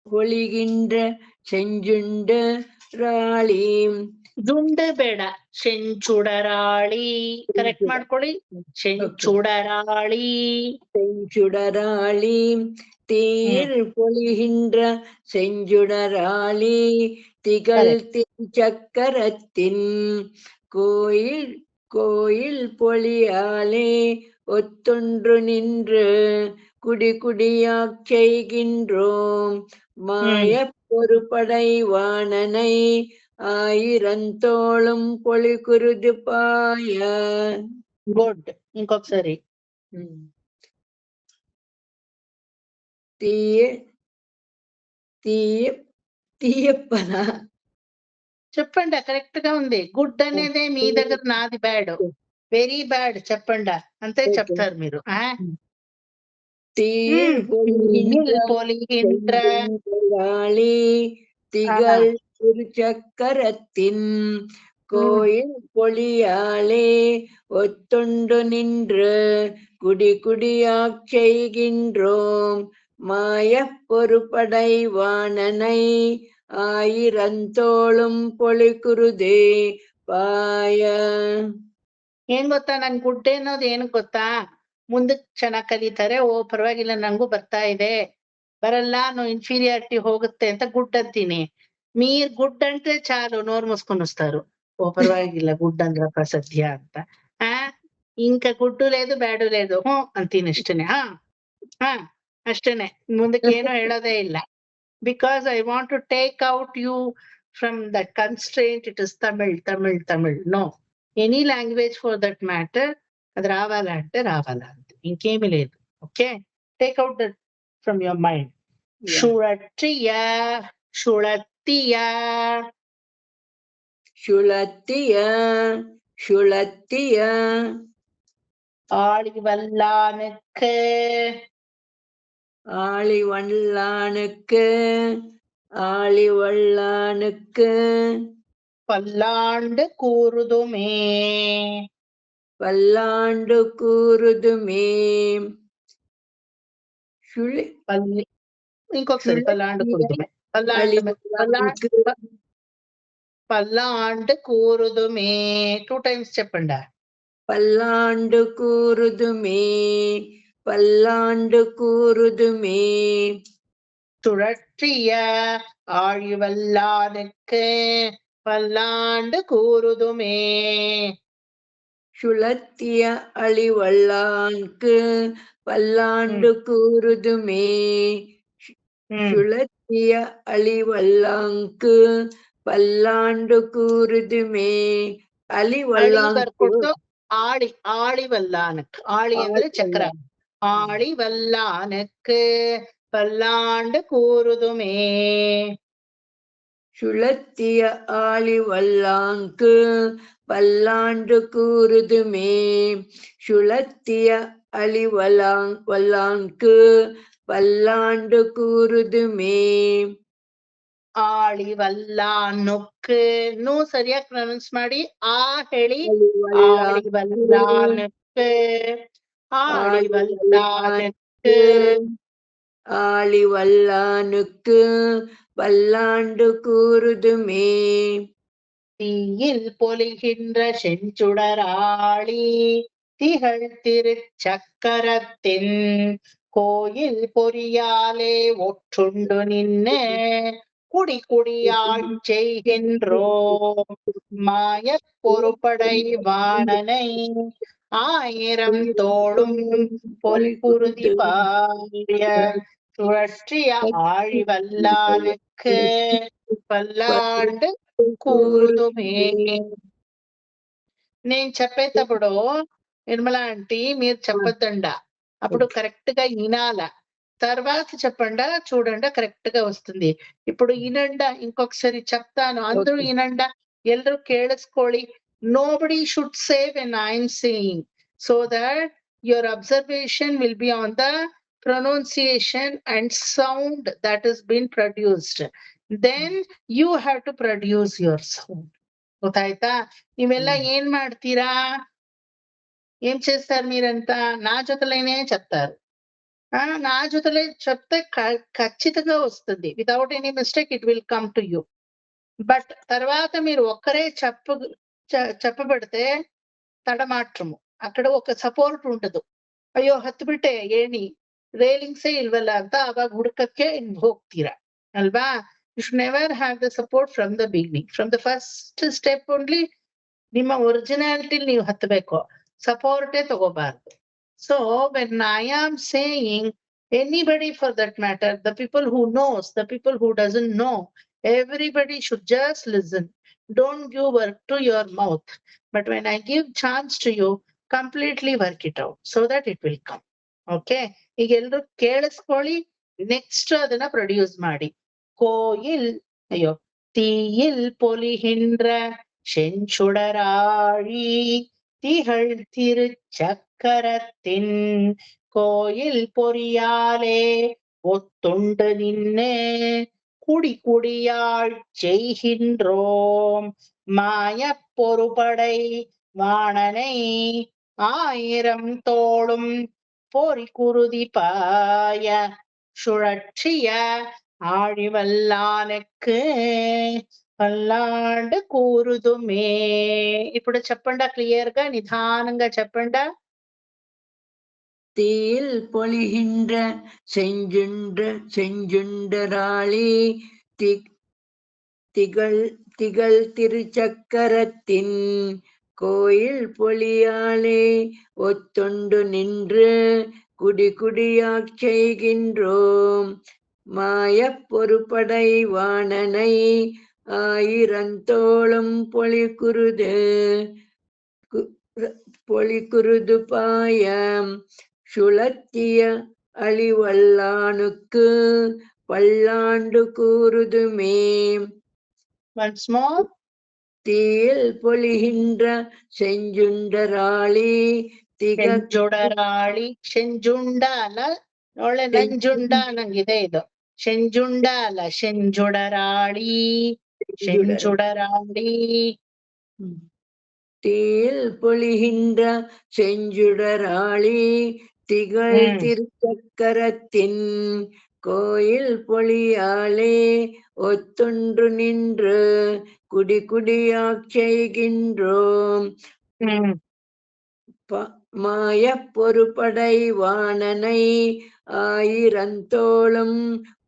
பொழிகின்ற செஞ்சுண்ட ராளி. ದುಂಡು ಬೇಡ, செஞ்சுடராளி ಕರೆಕ್ಟ್ ಮಾಡ್ಕೊಳ್ಳಿ. செஞ்சுடராளி. செஞ்சுடராளி. தேர் பொழிகின்ற செஞ்சுடராளி திகழ் திருச்சக்கரத்தின் கோயில் கோயில் பொழியாலே ஒத்தொன்று நின்று குடி குடியாக் செய்கின்றோம். மாய பொறுபடை வாணனை ஆயிரந்தோளும் பொழி குருது பாய. గుడ్. ఇంకొకసారి. తీయ తీయ తీయప్పనా చెప్పండి, కరెక్ట్ గా ఉంది. గుడ్ అనేదే మీ దగ్గర, నాది బ్యాడ్, వెరీ బ్యాడ్ చెప్పండి అంతే చెప్తారు మీరు. தீயில் பொலிகின்ற திகழ் திருச்சக்கரத்தின் கோயில் பொழியாலே ஒத்தொண்டு நின்று குடி குடியாக் செய்கின்றோம். மாய பொறுபடை வாணனை ஆயிரந்தோளும் பொழி குருದೇ ಪಾಯ. ಏನ್ ಗೊತ್ತಾ, ನನ್ ಗುಡ್ ಅನ್ನೋದು ಏನ್ ಗೊತ್ತಾ, ಮುಂದಕ್ ಚೆನ್ನಾಗ್ ಕಲಿತಾರೆ. ಓ ಪರವಾಗಿಲ್ಲ, ನಂಗೂ ಬರ್ತಾ ಇದೆ, ಬರಲ್ಲ ನೋ ಇನ್ಫೀರಿಯಾರಿಟಿ ಹೋಗುತ್ತೆ ಅಂತ ಗುಡ್ ಅಂತೀನಿ. మీరు గుడ్ అంటే చాలు నోరు మూసుకొని వస్తారు. ఓ పర్వాగిಲ್ಲ గుడ్ అంద్రప్ప సద్య ಅಂತ. ఇంకా గుడ్డు లేదు బ్యాడు లేదు ಅಂತೀನಿ ಅಷ್ಟೇನೆ. ಅಷ್ಟೇನೆ, ಮುಂದಕ್ಕೆ ಏನೋ ಹೇಳೋದೇ ಇಲ್ಲ. Because I want to take out you from that constraint. It is Tamil Tamil Tamil. No, any language for that matter, అది రావాలా అంటే రావాలా అంతే, ఇంకేమీ లేదు. Okay, take out that from your mind. షుళత్తియ, షుళత్తియ, சுழத்திய சுழத்திய ஆழிவல்லானுக்கு, ஆழிவல்லானுக்கு ஆழிவல்லானுக்கு பல்லாண்டு கூறுதுமே. பல்லாண்டு கூறுதுமே. சுழி పల్లి ఇంకొకసారి పల్లాండు కూరుదుమే, పల్లాండు அழிவல்லானுக்கு పల్లాండు కూరుదుమే 2 times చెప్పండి. பல்லாண்டு கூறுதுமே. பல்லாண்டு கூறுதுமே. சுழற்றிய ஆழிவல்லானுக்கு பல்லாண்டு கூறுதுமே. சுழத்திய அழிவல்லான்க்கு பல்லாண்டு கூறுதுமே. சுழத்திய அழிவல்லாங்க்கு பல்லாண்டு கூறுதுமே. அழிவல்லாங்க்கு ಬರ್ಕೊಟ್ಟು ಆಳಿ, ಆಳಿವಲ್ಲಾನಕ್, ಆಳಿ ಅಂದ್ರೆ ಚಕ್ರ, ஆழிவல்லானுக்கு பல்லாண்டு கூறுதுமே. சுழத்திய ஆழிவல்லாங்க்கு பல்லாண்டு கூறுதுமே. சுழத்திய அழிவல்லாங்க்கு பல்லாண்டு கூறுதுமே. ಆಳಿವಲ್ಲಾನುಕ್ಕೆ ನೂ ಸರಿಯಾಗಿ ಪ್ರೊನೌನ್ಸ್ ಮಾಡಿ, ಆ ಹೇಳಿ. ಆಳಿವಲ್ಲಾನುಕ್ಕೆ, ஆழிவல்லானுக்கு, ஆழிவல்லானுக்கு பல்லாண்டு கூறுதுமே. தீயில் பொலிகின்ற செஞ்சுடராழி திகழ் திருச்சக்கரத்தின் கோயில் பொறியாலே ஒற்றுண்டு நின்னு குடி குடியாள் செய்கின்றோம். மாயப் பொறுப்படை வாணனை ஆயிரம் தோளும் பொல்குருதி பாய சுழற்றிய ஆழிவல்லானுக்கு பல்லாண்டு కూరుదుమే. నేను చెప్పేటప్పుడు నిర్మలా ఆంటీ మీరు చెప్పొద్దండ, అప్పుడు కరెక్ట్ గా వినాల, తర్వాత చెప్పండా, చూడండా కరెక్ట్ గా వస్తుంది. ఇప్పుడు వినండా, ఇంకొకసారి చెప్తాను, అందరూ వినండా, ఎల్లరూ కేಳಿಸ್ಕೊಳ್ಳಿ. nobody should say when I am saying, so that your observation will be on the pronunciation and sound that has been produced. Then you have to produce your sound. ಗೊತ್ತಾಯ್ತಾ? ನೀವೆಲ್ಲ ఏం ಮಾಡ್ತೀರಾ, ఏం చేస్తారు మీరంతా? నా జొతలేనే చెప్తారు. నా జొతలే చెప్తే ఖచ్చితంగా వస్తుంది. Without any mistake it will come to you. But తర్వాత మీరు ఒక్కరే చెప్పబడితే ತಡಮಾಟ್ರಮು, ಅక్కడ ఒక ಸಪೋರ್ಟ್ ఉండదు. ಅಯ್ಯೋ ಹತ್ತು ಬಿಟ್ಟೆ ಏಣಿ, ರೇಲಿಂಗ್ಸೇ ಇಲ್ವಲ್ಲ ಅಂತ ಅವಾಗ ಹುಡುಕಕ್ಕೆ ಹೋಗ್ತೀರಾ ಅಲ್ವಾ? You should never have the support from the beginning. From the first step only ನಿಮ್ಮ ಒರಿಜಿನಾಲಿಟಿ ನೀವು ಹತ್ತಬೇಕು, ಸಪೋರ್ಟೇ ತಗೋಬಾರ್ದು. So when I am saying, anybody for that matter, the people who knows, the people who doesn't know, everybody should just listen. Don't give work to your mouth. But when I give chance to you, completely work it out so that it will come. Okay? ಈಗ ಎಲ್ರು ಕೇಳಿಸ್ಕೊಳ್ಳಿ, next ಅದನ್ನ produce ಮಾಡಿ. கோயில், ஐயோ, தீயில் பொலிகின்ற செஞ்சுடராழி திகழ் திருச்சக்கரத்தின் கோயில் பொறியாலே ஒத்துண்டு நின்னே குடி குடியாள் செய்கின்றோம். மாயப் பொறுபடை வாணனை ஆயிரம் தோளும் பொறி குருதி பாய சுழற்றிய ఆழிవల్లానుக்கு పల్లాండు కూరుదుమే. ఇప్పుడు చెప్పండా, క్లియర్ గా నిదానంగా చెప్పండా. தீயில் பொழிகின்ற செஞ்சுண்டராளி திகழ் திருச்சக்கரத்தின் கோயில் பொழியாலே ஒத்தொண்டு நின்று குடி குடியாக் செய்கின்றோம். மாயப் பொறுப்படை வாணனை ஆயிரந்தோளும் பொலிகுருது பொழிக்குருதுபாய சுழத்திய அழிவல்லானுக்கு பல்லாண்டு கூறுதுமே. once more. தீயில் பொழிகின்ற செஞ்சுண்டராளி செಂಜುಡರಾಳಿ ಶೆಂಜುಂಡ ಅಲ್ಲ, ಒಳ್ಳೆ ನಂಜುಂಡ ನಂಗಿದೆ ಇದು. ಶೆಂಜುಂಡ ಅಲ್ಲ, ಶೆಂಜುಡರಾಳಿ, ಶೆಂಜುಡರಾಳಿ. தீயில் பொழிகின்ற செஞ்சுடராளி திகழ் திருச்சக்கரத்தின் கோயில் பொழியாலே ஒத்தொன்று நின்று குடி குடியாக் செய்கின்றோம். மாய பொறுபடை வாணனை ஆயிரந்தோளும்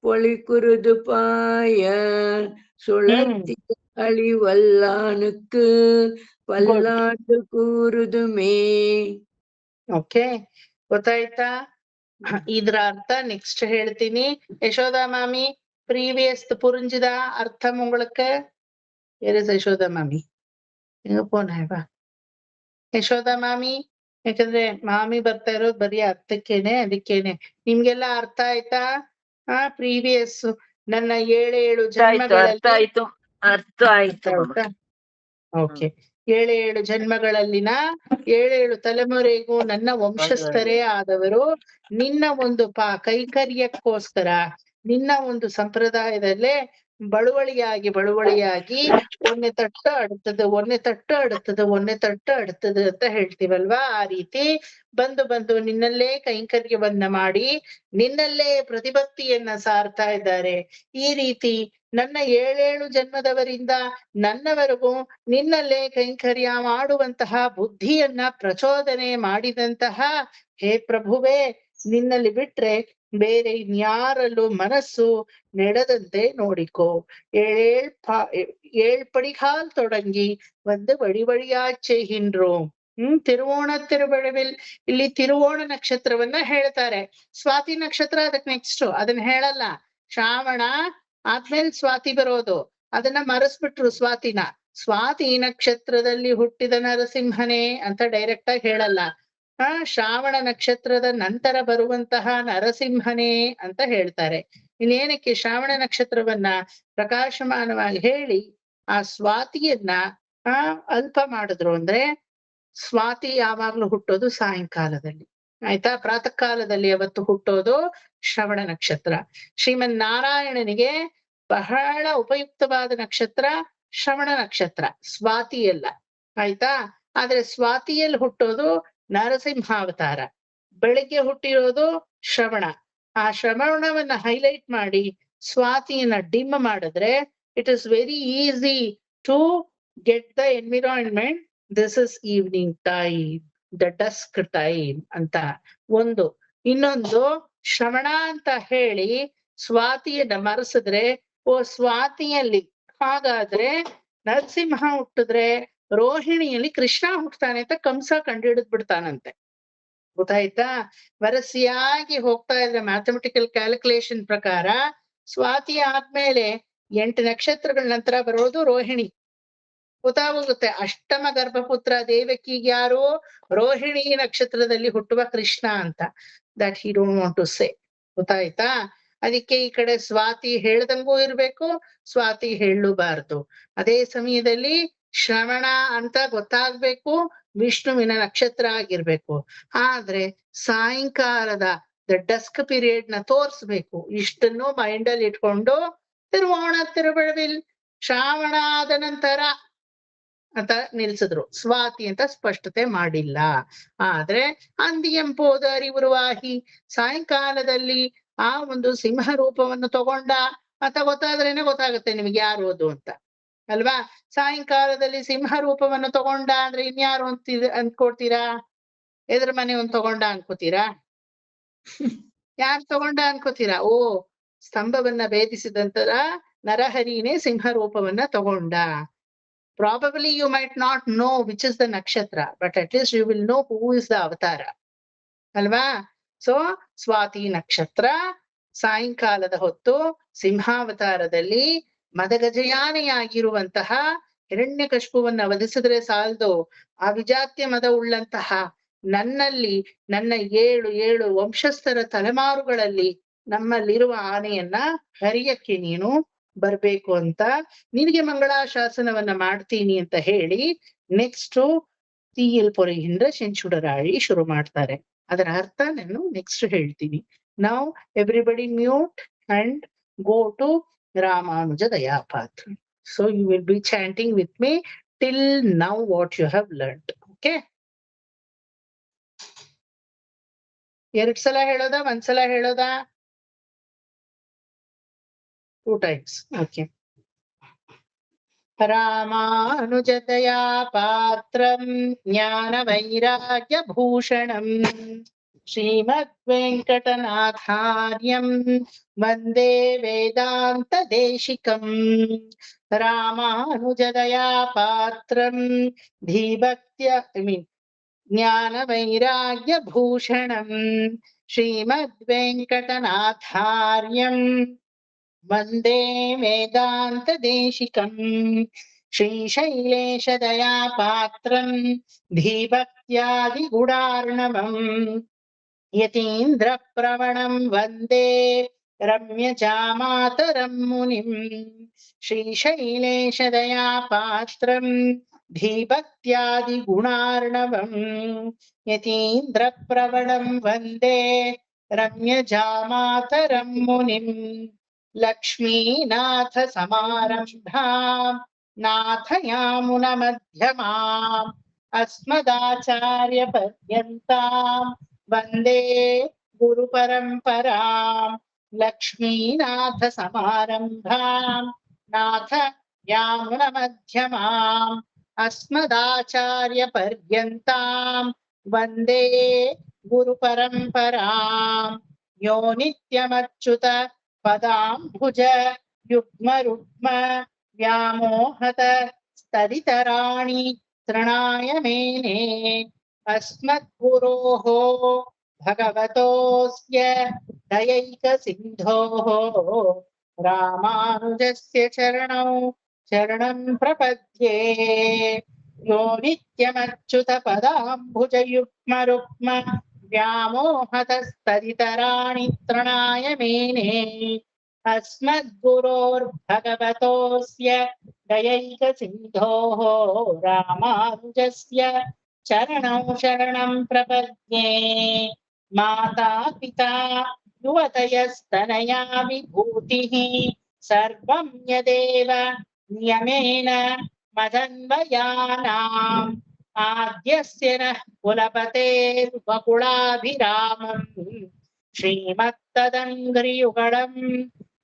பொழிக்குருது பாய சுழத்தி ಅಳಿವಲ್ಲಾನುಕ್ಕು ಪಲ್ಲಾಡು ಕೂರುದುಮೇ. ಓಕೆ, ಗೊತ್ತಾಯ್ತಾ? ಇದ್ರ ಅರ್ಥ ನೆಕ್ಸ್ಟ್ ಹೇಳ್ತೀನಿ. ಯಶೋದಾ ಮಾಮಿ, ಪ್ರೀವಿಯಸ್ ಪುರಿಂಜಿದ ಅರ್ಥ உங்களுக்கு? ಯಶೋದಾ ಮಾಮಿ ಎங்க போனாய்ವಾ? ಯಶೋದಾ ಮಾಮಿ, ಯಾಕಂದ್ರೆ ಮಾಮಿ ಬರ್ತಾ ಇರೋದು ಬರೀ ಅರ್ಥಕ್ಕೇನೆ, ಅದಕ್ಕೇನೆ. ನಿಮ್ಗೆಲ್ಲ ಅರ್ಥ ಆಯ್ತಾ? ಪ್ರೀವಿಯಸ್ ನನ್ನ 7 ಜನ್ಮಗಳಲ್ಲಿ ಅರ್ಥ ಆಯ್ತು. ಓಕೆ, 7 ಜನ್ಮಗಳಲ್ಲಿನ 7 ತಲೆಮಾರೆಗೂ ನನ್ನ ವಂಶಸ್ಥರೇ ಆದವರು ನಿನ್ನ ಒಂದು ಕೈಂಕರ್ಯಕ್ಕೋಸ್ಕರ ನಿನ್ನ ಒಂದು ಸಂಪ್ರದಾಯದಲ್ಲೇ ಬಳುವಳಿಯಾಗಿ ಒಂದೇ ತಟ್ಟು ಅಡುತ್ತದೆ ಅಂತ ಹೇಳ್ತೀವಲ್ವಾ? ಆ ರೀತಿ ಬಂದು ನಿನ್ನಲ್ಲೇ ಕೈಂಕರ್ಯವನ್ನ ಮಾಡಿ ನಿನ್ನಲ್ಲೇ ಪ್ರತಿಭಕ್ತಿಯನ್ನ ಸಾರ್ತಾ ಇದ್ದಾರೆ. ಈ ರೀತಿ ನನ್ನ 7 ಜನ್ಮದವರಿಂದ ನನ್ನವರೆಗೂ ನಿನ್ನಲ್ಲೇ ಕೈಂಕರ್ಯ ಮಾಡುವಂತಹ ಬುದ್ಧಿಯನ್ನ ಪ್ರಚೋದನೆ ಮಾಡಿದಂತಹ ಹೇ ಪ್ರಭುವೇ, ನಿನ್ನಲ್ಲಿ ಬಿಟ್ರೆ ಬೇರೆ ಇನ್ಯಾರಲ್ಲೂ ಮನಸ್ಸು ನೆಡದಂತೆ ನೋಡಿಕೋ. 7 ಪಡಿಕಾಲ್ ತೊಡಂಗಿ ಒಂದು ವಡಿಯಾಚೆ ಹಿಂಡ್ರು. ತಿರುವೋಣ ತಿರುಬಳವಿಲ್, ಇಲ್ಲಿ ತಿರುವೋಣ ನಕ್ಷತ್ರವನ್ನ ಹೇಳ್ತಾರೆ. ಸ್ವಾತಿ ನಕ್ಷತ್ರ ಅದಕ್ಕೆ ನೆಕ್ಸ್ಟ್, ಅದನ್ನ ಹೇಳಲ್ಲ. ಶ್ರಾವಣ ಆದ್ಮೇಲೆ ಸ್ವಾತಿ ಬರೋದು, ಅದನ್ನ ಮರೆಸ್ಬಿಟ್ರು ಸ್ವಾತಿನ. ಸ್ವಾತಿ ನಕ್ಷತ್ರದಲ್ಲಿ ಹುಟ್ಟಿದ ನರಸಿಂಹನೇ ಅಂತ ಡೈರೆಕ್ಟ್ ಆಗಿ ಹೇಳಲ್ಲ. ಶ್ರಾವಣ ನಕ್ಷತ್ರದ ನಂತರ ಬರುವಂತಹ ನರಸಿಂಹನೇ ಅಂತ ಹೇಳ್ತಾರೆ. ಇನ್ನೇನಕ್ಕೆ ಶ್ರಾವಣ ನಕ್ಷತ್ರವನ್ನ ಪ್ರಕಾಶಮಾನವಾಗಿ ಹೇಳಿ ಆ ಸ್ವಾತಿಯನ್ನ ಅಲ್ಪ ಮಾಡಿದ್ರು ಅಂದ್ರೆ, ಸ್ವಾತಿ ಯಾವಾಗ್ಲೂ ಹುಟ್ಟೋದು ಸಾಯಂಕಾಲದಲ್ಲಿ, ಆಯ್ತಾ? ಪ್ರಾತಃ ಕಾಲದಲ್ಲಿ ಅವತ್ತು ಹುಟ್ಟೋದು ಶ್ರವಣ ನಕ್ಷತ್ರ. ಶ್ರೀಮನ್ ನಾರಾಯಣನಿಗೆ ಬಹಳ ಉಪಯುಕ್ತವಾದ ನಕ್ಷತ್ರ ಶ್ರವಣ ನಕ್ಷತ್ರ, ಸ್ವಾತಿಯಲ್ಲ, ಆಯ್ತಾ? ಆದ್ರೆ ಸ್ವಾತಿಯಲ್ಲಿ ಹುಟ್ಟೋದು ನರಸಿಂಹಾವತಾರ, ಬೆಳಿಗ್ಗೆ ಹುಟ್ಟಿರೋದು ಶ್ರವಣ. ಆ ಶ್ರವಣವನ್ನ ಹೈಲೈಟ್ ಮಾಡಿ ಸ್ವಾತಿಯನ್ನ ಡಿಮ್ ಮಾಡಿದ್ರೆ it is very easy to get the environment. This is evening time, the dusk time ಅಂತ ಒಂದು. ಇನ್ನೊಂದು, ಶ್ರವಣ ಅಂತ ಹೇಳಿ ಸ್ವಾತಿಯನ್ನ ಮರೆಸಿದ್ರೆ, ಓ ಸ್ವಾತಿಯಲ್ಲಿ ಹಾಗಾದ್ರೆ ನರಸಿಂಹ ಹುಟ್ಟಿದ್ರೆ ರೋಹಿಣಿಯಲ್ಲಿ ಕೃಷ್ಣ ಹುಟ್ಟತಾನೆ ಅಂತ ಕಂಸ ಕಂಡುಹಿಡಿದ್ ಬಿಡ್ತಾನಂತೆ. ಗೊತ್ತಾಯ್ತಾ? ವರಸೆಯಾಗಿ ಹೋಗ್ತಾ ಇದ್ರೆ ಮ್ಯಾಥಮೆಟಿಕಲ್ ಕ್ಯಾಲ್ಕುಲೇಷನ್ ಪ್ರಕಾರ ಸ್ವಾತಿ ಆದ್ಮೇಲೆ 8 ನಕ್ಷತ್ರಗಳ ನಂತರ ಬರೋದು ರೋಹಿಣಿ. ಗೊತ್ತಾಗುತ್ತೆ. ಅಷ್ಟಮ ಗರ್ಭಪುತ್ರ ದೇವಕಿಗೆ ಯಾರು? ರೋಹಿಣಿ ನಕ್ಷತ್ರದಲ್ಲಿ ಹುಟ್ಟುವ ಕೃಷ್ಣ ಅಂತ. That he don't want to say. ಗೊತ್ತಾಯ್ತಾ? ಅದಕ್ಕೆ ಈ ಕಡೆ ಸ್ವಾತಿ ಹೇಳ್ದಂಗೂ ಇರ್ಬೇಕು, ಸ್ವಾತಿ ಹೇಳಬಾರ್ದು. ಅದೇ ಸಮಯದಲ್ಲಿ ಶ್ರವಣ ಅಂತ ಗೊತ್ತಾಗ್ಬೇಕು, ವಿಷ್ಣುವಿನ ನಕ್ಷತ್ರ ಆಗಿರ್ಬೇಕು. ಆದ್ರೆ ಸಾಯಂಕಾಲದ ಡಸ್ಕ್ ಪೀರಿಯಡ್ ನ ತೋರ್ಸ್ಬೇಕು. ಇಷ್ಟನ್ನು ಮೈಂಡಲ್ಲಿ ಇಟ್ಕೊಂಡು ತಿರುವೋಣ ತಿರುಬಳವಿಲ್ ಶ್ರಾವಣ ಆದ ನಂತರ ಅಂತ ನಿಲ್ಸಿದ್ರು. ಸ್ವಾತಿ ಅಂತ ಸ್ಪಷ್ಟತೆ ಮಾಡಿಲ್ಲ. ಆದ್ರೆ ಅಂದಿಯಂಪೋದ ಅರಿವುರುವಾಹಿ, ಸಾಯಂಕಾಲದಲ್ಲಿ ಆ ಒಂದು ಸಿಂಹ ರೂಪವನ್ನು ತಗೊಂಡ ಅಂತ ಗೊತ್ತಾದ್ರೇನೆ ಗೊತ್ತಾಗುತ್ತೆ ನಿಮ್ಗೆ ಯಾರು ಅದು ಅಂತ, ಅಲ್ವಾ? ಸಾಯಂಕಾಲದಲ್ಲಿ ಸಿಂಹ ರೂಪವನ್ನು ತಗೊಂಡ ಅಂದ್ರೆ ಇನ್ಯಾರು ಅನ್ಕೊಡ್ತೀರಾ? ಎದ್ರ ಮನೆ ಒಂದ್ ತಗೊಂಡ ಅನ್ಕೋತೀರಾ? ಯಾರು ತಗೊಂಡ ಅನ್ಕೋತೀರಾ? ಓ, ಸ್ತಂಭವನ್ನ ಭೇದಿಸಿದಂತರ ನರಹರಿನೇ ಸಿಂಹ ರೂಪವನ್ನ ತಗೊಂಡ. Probably you might not know which is the nakshatra, but at least you will know who is the avatar. ಅಲ್ವಾ? ಸೊ ಸ್ವಾತಿ ನಕ್ಷತ್ರ ಸಾಯಂಕಾಲದ ಹೊತ್ತು ಸಿಂಹಾವತಾರದಲ್ಲಿ ಮದಗಜಯಾನೆಯಾಗಿರುವಂತಹ ಹಿರಣ್ಯಕಶಿಪುವನ್ನ ವಧಿಸಿದ್ರೆ ಸಾಲದು, ಆ ವಿಜಾತ್ಯ ಮದ ಉಳ್ಳಂತಹ ನನ್ನಲ್ಲಿ, ನನ್ನ 7 ವಂಶಸ್ಥರ ತಲೆಮಾರುಗಳಲ್ಲಿ ನಮ್ಮಲ್ಲಿರುವ ಆನೆಯನ್ನ ಹರಿಯಕ್ಕೆ ನೀನು ಬರ್ಬೇಕು ಅಂತ, ನಿನಗೆ ಮಂಗಳಾಶಾಸನವನ್ನ ಮಾಡ್ತೀನಿ ಅಂತ ಹೇಳಿ ನೆಕ್ಸ್ಟ್ ತೀಯಲ್ ಪೊರೆಗಿಂದ ಶೆಂಚುಡರಾಳಿ ಶುರು ಮಾಡ್ತಾರೆ. ಅದರ ಅರ್ಥ ನಾನು ನೆಕ್ಸ್ಟ್ ಹೇಳ್ತೀನಿ. ನಾವು everybody mute and go to Ramanuja Dayapatra. So you will be chanting with me till now what you have learnt. Okay? 2 ಸಲ ಹೇಳೋದಾ, 1 ಸಲ ಹೇಳೋದಾ? 2 times. Okay. ರಾಮಾನುಜದಯಾ ಪಾತ್ರಂ ಜ್ಞಾನ ವೈರಾಗ್ಯ ಭೂಷಣಂ ಶ್ರೀಮದ್ ವೆಂಕಟನಾಥಾರ್ಯಂ ವಂದೇ ವೇದಾಂತ ದೇಶಿಕಂ. ರಾಮಾನುಜದಯಾ ಪಾತ್ರಂ ಧೀಭಕ್ತ್ಯ ಜ್ಞಾನ ವೈರಾಗ್ಯ ಭೂಷಣಂ ಶ್ರೀಮದ್ ವೆಂಕಟನಾಥಾರ್ಯಂ ವಂದೇ ವೇದಾಂತ ದೇಶಿಕಂ. ಶ್ರೀಶೈಲೇಶ ದಯಾ ಪಾತ್ರಂ ಧೀಭಕ್ತ್ಯಾದಿ ಗುಡಾರ್ಣವಂ ಯತೀಂದ್ರ ಪ್ರವಣಂ ವಂದೇ ರಮ್ಯಜಾಮಾತರಂ ಮುನಿಂ. ಶ್ರೀಶೈಲೇಶ ದಯಾ ಪಾತ್ರಂ ಧೀಭಕ್ತ್ಯಾದಿ ಗುಣಾರ್ಣವಂ ಯತೀಂದ್ರ ಪ್ರವಣಂ ವಂದೇ ರಮ್ಯಜಾಮಾತರಂ ಮುನಿಂ. ಲಕ್ಷ್ಮೀನಾಥ ಸಮಾರಂಭಾಂ ನಾಥಯಾಮುನ ಮಧ್ಯಮಾಂ ಅಸ್ಮದಾಚಾರ್ಯ ಪರ್ಯಂತಾಂ ವಂದೇ ಗುರು ಪರಂಪರಾಂ. ಲಕ್ಷ್ಮೀನಾಥ ಸಮಾರಂಭಾಂ ನಾಥ ಯಾಮುನ ಮಧ್ಯಮಾಂ ಅಸ್ಮದಾಚಾರ್ಯ ಪರ್ಯಂತಾಂ ವಂದೇ ಗುರು ಪರಂಪರಾಂ. ಯೋ ನಿತ್ಯಮಚ್ಯುತ ಪದಾಂಬುಜ ಯುಗ್ಮ ರುಗ್ಮ ವ್ಯಾಮೋಹತ ಸ್ತದಿತರಾಣಿ ತೃಣಾಯ ಮೇನೆ ಅಸ್ಮದ್ಗುರೋಃ ಭಗವತೋಸ್ಯ ದಯೈಕ ಸಿಂಧೋಃ ರಾಮಾನುಜಸ್ಯ ಚರಣೌ ಶರಣಂ ಪ್ರಪದ್ಯೆ. ಯೋ ನಿತ್ಯಮಚ್ಯುತ ಪದಾಂಬುಜ ಯುಗ್ಮ ರುಗ್ಮ ವ್ಯಾಮೋಹತ ಸ್ತದಿತರಾಣಿ ತೃಣಾಯ ಮೇನೆ ಅಸ್ಮದ್ಗುರೋರ್ಭಗವತೋಸ್ಯ ದಯೈಕ ಸಿಂಧೋಃ ರಾಮಾನುಜಸ್ಯ ಚರಣೌ ಶರಣಂ ಪ್ರಪದ್ಯೆ. ಮಾತಾ ಪಿತಾ ಯುವತಯಸ್ತನಯಾ ವಿಭೂತಿಃ ಸರ್ವಂ ಯದೇವ ನಿಯಮೇನ ಮದನ್ವಯಾನಾಂ ಆದ್ಯಸ್ಯ ನಃ ಕುಲಪತೇರ್ವಕುಳಾಭಿರಾಮಂ ಶ್ರೀಮತ್ತದಂಘ್ರಿಯುಗಳಂ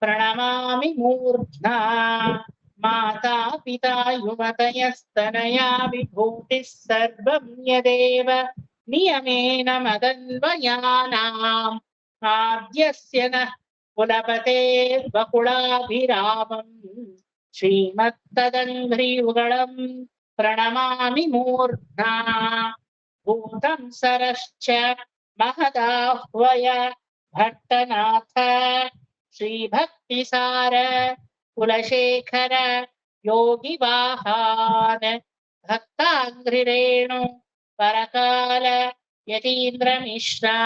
ಪ್ರಣಮಾಮಿ ಮೂರ್ಧ್ನಾ. ಮಾತಾ ಪಿತಾ ಯುವತಯಸ್ತನಯಾ ವಿಭೂತಿಃ ಸರ್ವಂ ಯದೇವ ನಿಯಮೇನ ಮದನ್ವಯಾನಾಂ ಆದ್ಯಸ್ಯ ನಃ ಕುಲಪತೇರ್ವಕುಳಾಭಿರಾಮಂ ಶ್ರೀಮತ್ತದಂಘ್ರಿಯುಗಳಂ ಪ್ರಣಮಾಮಿ ಮೂರ್ಧ್ನಾ. ಭೂತಂ ಸರಶ್ಚ ಮಹದಾಹ್ವಯ ಭಟ್ಟನಾಥ ಶ್ರೀಭಕ್ತಿಸಾರ ಕುಲಶೇಖರ ಯೋಗಿ ವಾಹಾನ್ ಭಕ್ತಾಂಘ್ರಿರೇಣು ಪರಕಾಲ ಯತೀಂದ್ರ ಮಿಶ್ರಾ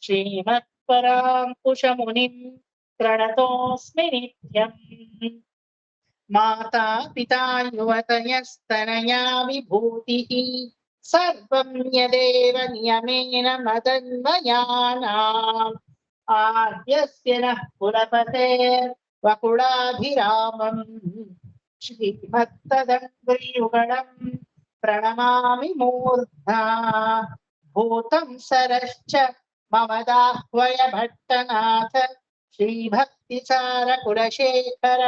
ಶ್ರೀಮತ್ಪರಾಂಕುಶ ಮುನಿಂ ಪ್ರಣತೋಸ್ಮಿ ನಿತ್ಯಂ. ಮಾತಾ ಪಿತಾ ಯುವತಯಸ್ತನಯಾ ವಿಭೂತಿಃ ಸರ್ವಂ ಯದೇವ ನಿಯಮೇನ ಮದನ್ವಯಾನಾಂ ಆದ್ಯಸ್ಯ ನಃ ಕುಲಪತೇರ್ವಕುಳಾಭಿರಾಮಂ ಶ್ರೀಮತ್ತದಂಘ್ರಿಯುಗಳಂ ಪ್ರಣಮಾಮಿ ಮೂರ್ಧ್ನಾ. ಭೂತಂ ಸರಶ್ಚ ಮಮದಾಹ್ವಯ ಭಟ್ಟನಾಥ ಶ್ರೀಭಕ್ತಿಸಾರ ಕುಲಶೇಖರ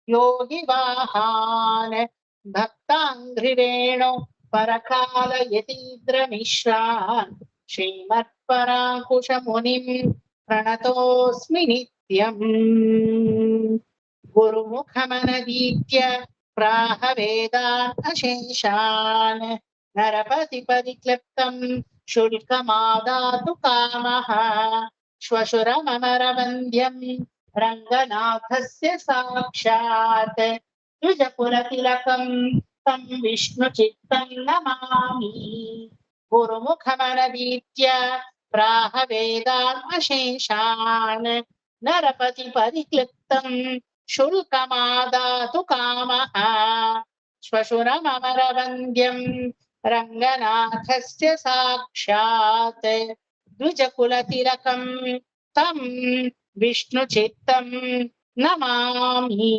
ಯೋಗಿ ವಾಹಾನ್ ಭಕ್ತಾಂಘ್ರಿರೇಣು ಪರಕಾಲ ಯತೀಂದ್ರ ಮಿಶ್ರಾನ್ ಶ್ರೀಮತ್ಪರಾಂಕುಶ ಮುನಿಂ ಪ್ರಣತೋಸ್ಮಿ ನಿತ್ಯಂ. ಗುರುಮುಖಮನದೀತ್ಯ ಪ್ರಾಹ ವೇದಾನ್ ಅಶೇಷಾನ್ ನರಪತಿ ಪರಿಕ್ಲಿಪ್ತಂ ಶುಲ್ಕಮಾದಾತು ಕಾಮಃ ಶ್ವಶುರಮಮರ ವಂದ್ಯಂ ರಂಗನಾಥಸ್ಯ ಸಾಕ್ಷಾತ್ द्विजकुलतिलकं तं विष्णुचित्तं नमामि गुरुमुखमनवीत्य प्राह वेदात्मशेषान् नरपतिपरिक्लिप्तं शुल्कमादातु कामः श्वशुरममरवन्द्यं रङ्गनाथस्य साक्षात् द्विजकुलतिलकं तं ವಿಷ್ಣುಚಿತ್ತಂ ನಮಾಮಿ.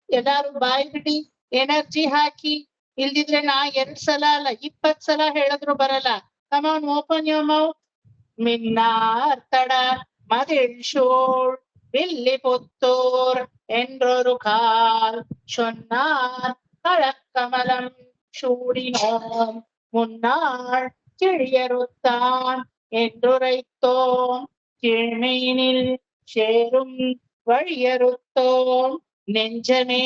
ಎಲ್ಲಾರು ಬಾಯಿ ಬಿಡಿ, ಎನರ್ಜಿ ಹಾಕಿ. ಇಲ್ದಿದ್ರೆ ನಾ 2 ಸಲ ಅಲ್ಲ 20 ಸಲ ಹೇಳಿದ್ರು ಬರಲ್ಲ. Come on, open your mouth. மின்னார்த்தட மதிழ்சூழ் வில்லி புத்தூர் என்றொரு கால் சொன்னார் கழக்கமலம் சூடினோம் முன்னாள் கிழியறுத்தான் என்றுரைத்தோம் கீழ்மையினில் சேரும் வழியறுத்தோம் நெஞ்சமே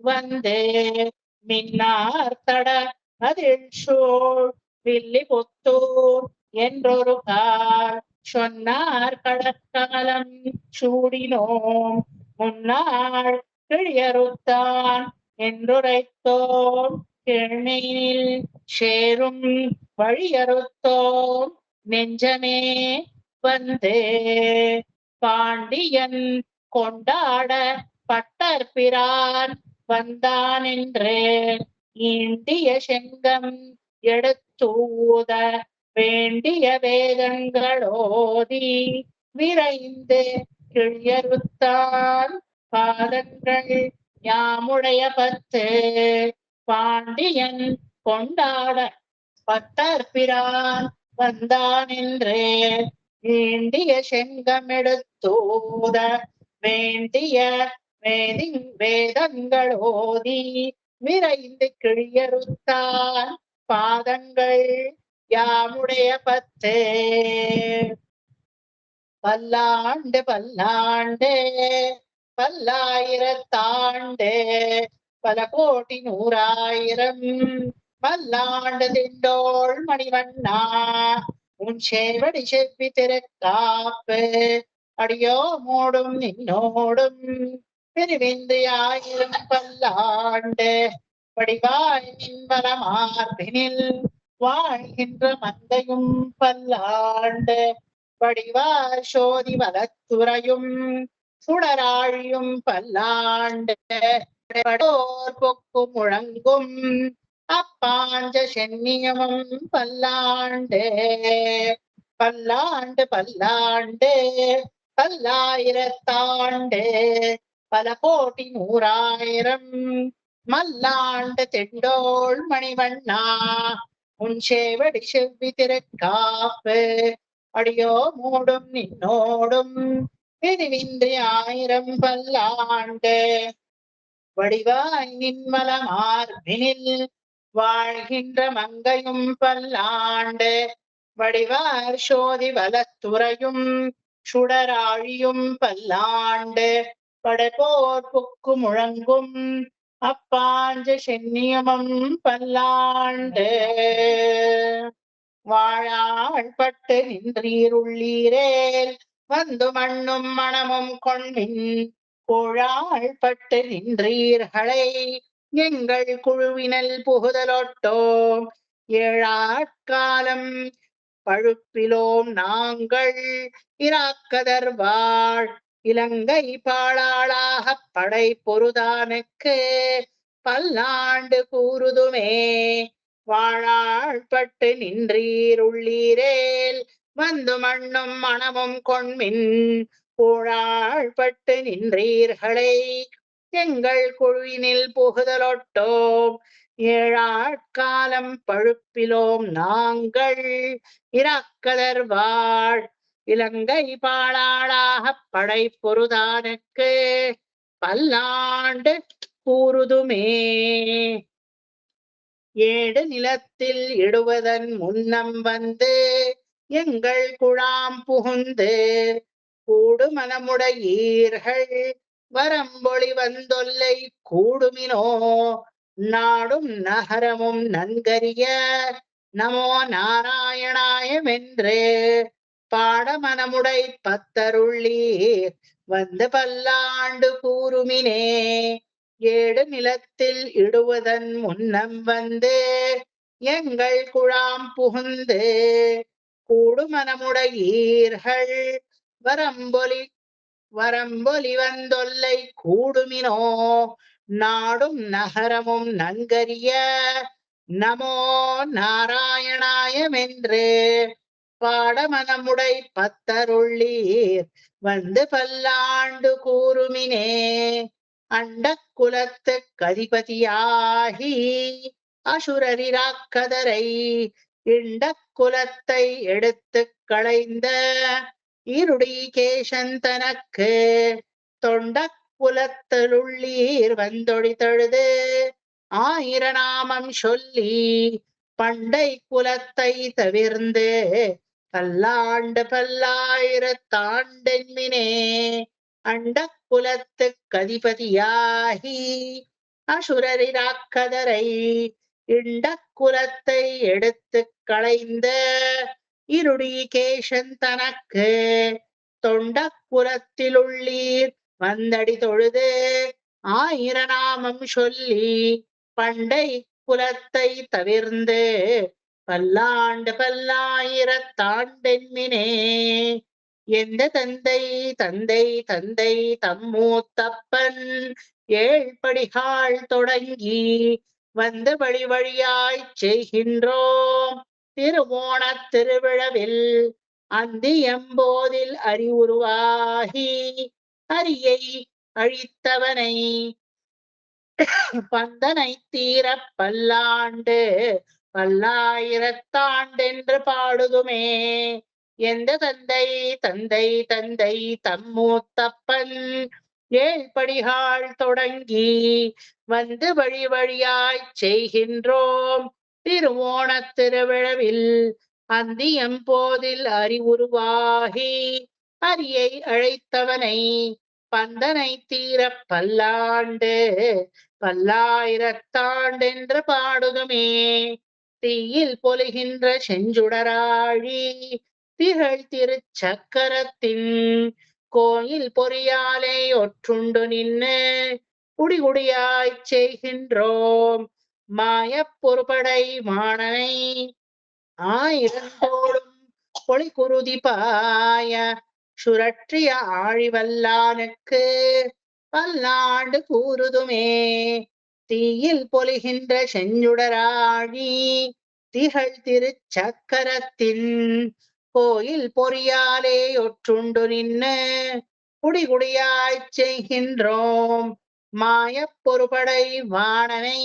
வந்து மின்னார்த்தட மதிழ்சூழ் வில்லி புத்தூர் என்றொரு கால் சொன்னார் கடற்கமலம் சூடினோம் முன்னாள் கிழியறுத்தான் என்றுரைத்தோம் கீழ்மையில் சேரும் வழியறுத்தோம் நெஞ்சமே வந்து பாண்டியன் கொண்டாட பட்டர்பிரான் வந்தான் என்று இந்திய செங்கம் எடுத்தூத வேண்டிய வேதங்களோதி விரைந்து கிழியறுத்தான் பாதங்கள் யாமுடைய 10 பாண்டியன் கொண்டாட பட்டர்பிரான் வந்தான் என்று வேண்டிய செங்கமெடுத்தூத வேண்டிய வேதங்களோதி விரைந்து கிழியறுத்தான் பாதங்கள் யாமுடைய 10 பல்லாண்டு பல்லாண்டு பல்லாயிரத்தாண்டு பல கோடி 100,000 மல்லாண்டு திண்டோள் மணிவண்ணா உன் சேவடி செவ்வி திருக்காப்பு அடியோ மூடும் நின்னோடும் பிரிவிந்து 1000 பல்லாண்டு படிவாய் மின்வர மார்பினில் வாழ்கின்ற மந்தையும் பல்லாண்டு படிவார் சோதி வலத்துறையும் சுடராழியும் பல்லாண்டு பொக்கு முழங்கும் அப்பாஞ்ச சென்னியமும் பல்லாண்டு பல்லாண்டு பல்லாண்டு பல்லாயிரத்தாண்டு பல கோடி 100,000 மல்லாண்டு திண்டோள் மணிவண்ணா உன் சேவடி செவ்வி திருக்காப்பு அடியோ மூடும் நின்னோடும் பிரிவின்றி 1000 பல்லாண்டு வடிவாய் நின்மல மார்பினில் வாழ்கின்ற மங்கையும் பல்லாண்டு வடிவார் சோதி வலத்துறையும் சுடராழியும் பல்லாண்டு படைப்போர் புக்கு முழங்கும் அப்பாஞ்ச சென்னியமும் பல்லாண்டு வாழாள்பட்டு நின்றீருள்ளீரேல் வந்து மண்ணும் மணமும் கொண்மின் கோழாள்பட்டு நின்றீர்களை எங்கள் குழுவினல் புகுதலொட்டோம் 7 ஆட்காலம் பழுப்பிலோம் நாங்கள் இராக்கதர்வாள் இலங்கை பாழாளாகப் படை பொருதானுக்கு பல்லாண்டு கூறுதுமே வாழாள்பட்டு நின்றீருள்ளீரேல் வந்து மண்ணும் மணமும் கொண்மின் கோழாள்பட்டு நின்றீர்களை எங்கள் குழுவினில் புகுதலொட்டோம் 7 ஆட்காலம் பழுப்பிலோம் நாங்கள் இராக்கதர்வாள் இலங்கை பாழாளாகப் படை பொருதானுக்கு பல்லாண்டு கூறுதுமே. ஏடு நிலத்தில் இடுவதன் முன்னம் வந்து எங்கள் குழாம் புகுந்து கூடு மனமுடையீர்கள் வரம்பொழி வந்தொல்லை கூடுமினோ நாடும் நகரமும் நன்கரிய நமோ நாராயணாயமென்று பாடமனமுடை பத்தருள்ளீர் வந்து பல்லாண்டு கூறுமினே ஏடு நிலத்தில் இடுவதன் முன்னம் வந்து எங்கள் குழாம் புகுந்து கூடுமனமுடையீர்கள் வரம்பொலி வந்தொல்லை கூடுமினோ நாடும் நகரமும் நன்கரிய நமோ நாராயணாயமென்று பாடமனமுடை பத்தருள்ளீர் வந்து பல்லாண்டு கூறுமினே. அண்டக் குலத்துக் கதிபதியாகி அசுரரிராக்கதரை இண்டக் குலத்தை எடுத்துக் களைந்த இருடிகேசன் தனக்கு தொண்டக் குலத்தலுள்ளீர் வந்தொழி தழுது ஆயிரநாமம் சொல்லி பண்டை குலத்தை தவிர்ந்து பல்லாண்டு பல்லாயிரத்தாண்டென்மினே. அண்டக் குலத்துக் கதிபதியாகி அசுரரிராக்கதரை இண்டக் குலத்தை எடுத்துக் களைந்த இருடிகேசன் தனக்கு தொண்டக் குலத்திலுள்ளீர் வந்தடி தொழுது ஆயிரநாமம் சொல்லி பண்டை குலத்தை தவிர்ந்து பல்லாண்டு பல்லாயிரத்தாண்டென்மினே. எந்த தந்தை தந்தை தந்தை தம்மூத்தப்பன் ஏழ்படிகாள் தொடங்கி வந்த வழி வழியாய்ச் செய்கின்றோம் திருவோணத் திருவிழவில் அந்தி எம்போதில் அறிவுருவாகி அரியை அழித்தவனை பந்தனை தீர பல்லாண்டு பல்லாயிரத்தாண்டென்று பாடுதுமே. எந்த தந்தை தந்தை தந்தை தம்மூத்தப்பன் ஏழ்படிகாள் தொடங்கி வந்து வழி வழியாய்ச் செய்கின்றோம் திருவோணத் திருவிழவில் அந்தியம் போதில் அறிவுருவாகி அரியை அழைத்தவனை பந்தனை தீர பல்லாண்டு பல்லாயிரத்தாண்டென்று பாடுதுமே. தீயில் பொலிகின்ற செஞ்சுடராழி திகழ் திருச்சக்கரத்தின் கோயில் பொறியாலே ஒற்றுண்டு நின்று குடிகுடியாய்ச் செய்கின்றோம் மாயப் பொறுபடை மாணனை ஆயிரந்தோடும் பொழிகுருதி பாய சுழற்றிய ஆழிவல்லானுக்கு பல்லாண்டு கூறுதுமே. தீயில் பொலிகின்ற செஞ்சுடராழி திகழ் திருச்சக்கரத்தின் கோயில் பொறியாலே ஒற்றுண்டு நின்று குடிகுடியாய்ச் செய்கின்றோம் மாயப் பொறுபடை வாணனை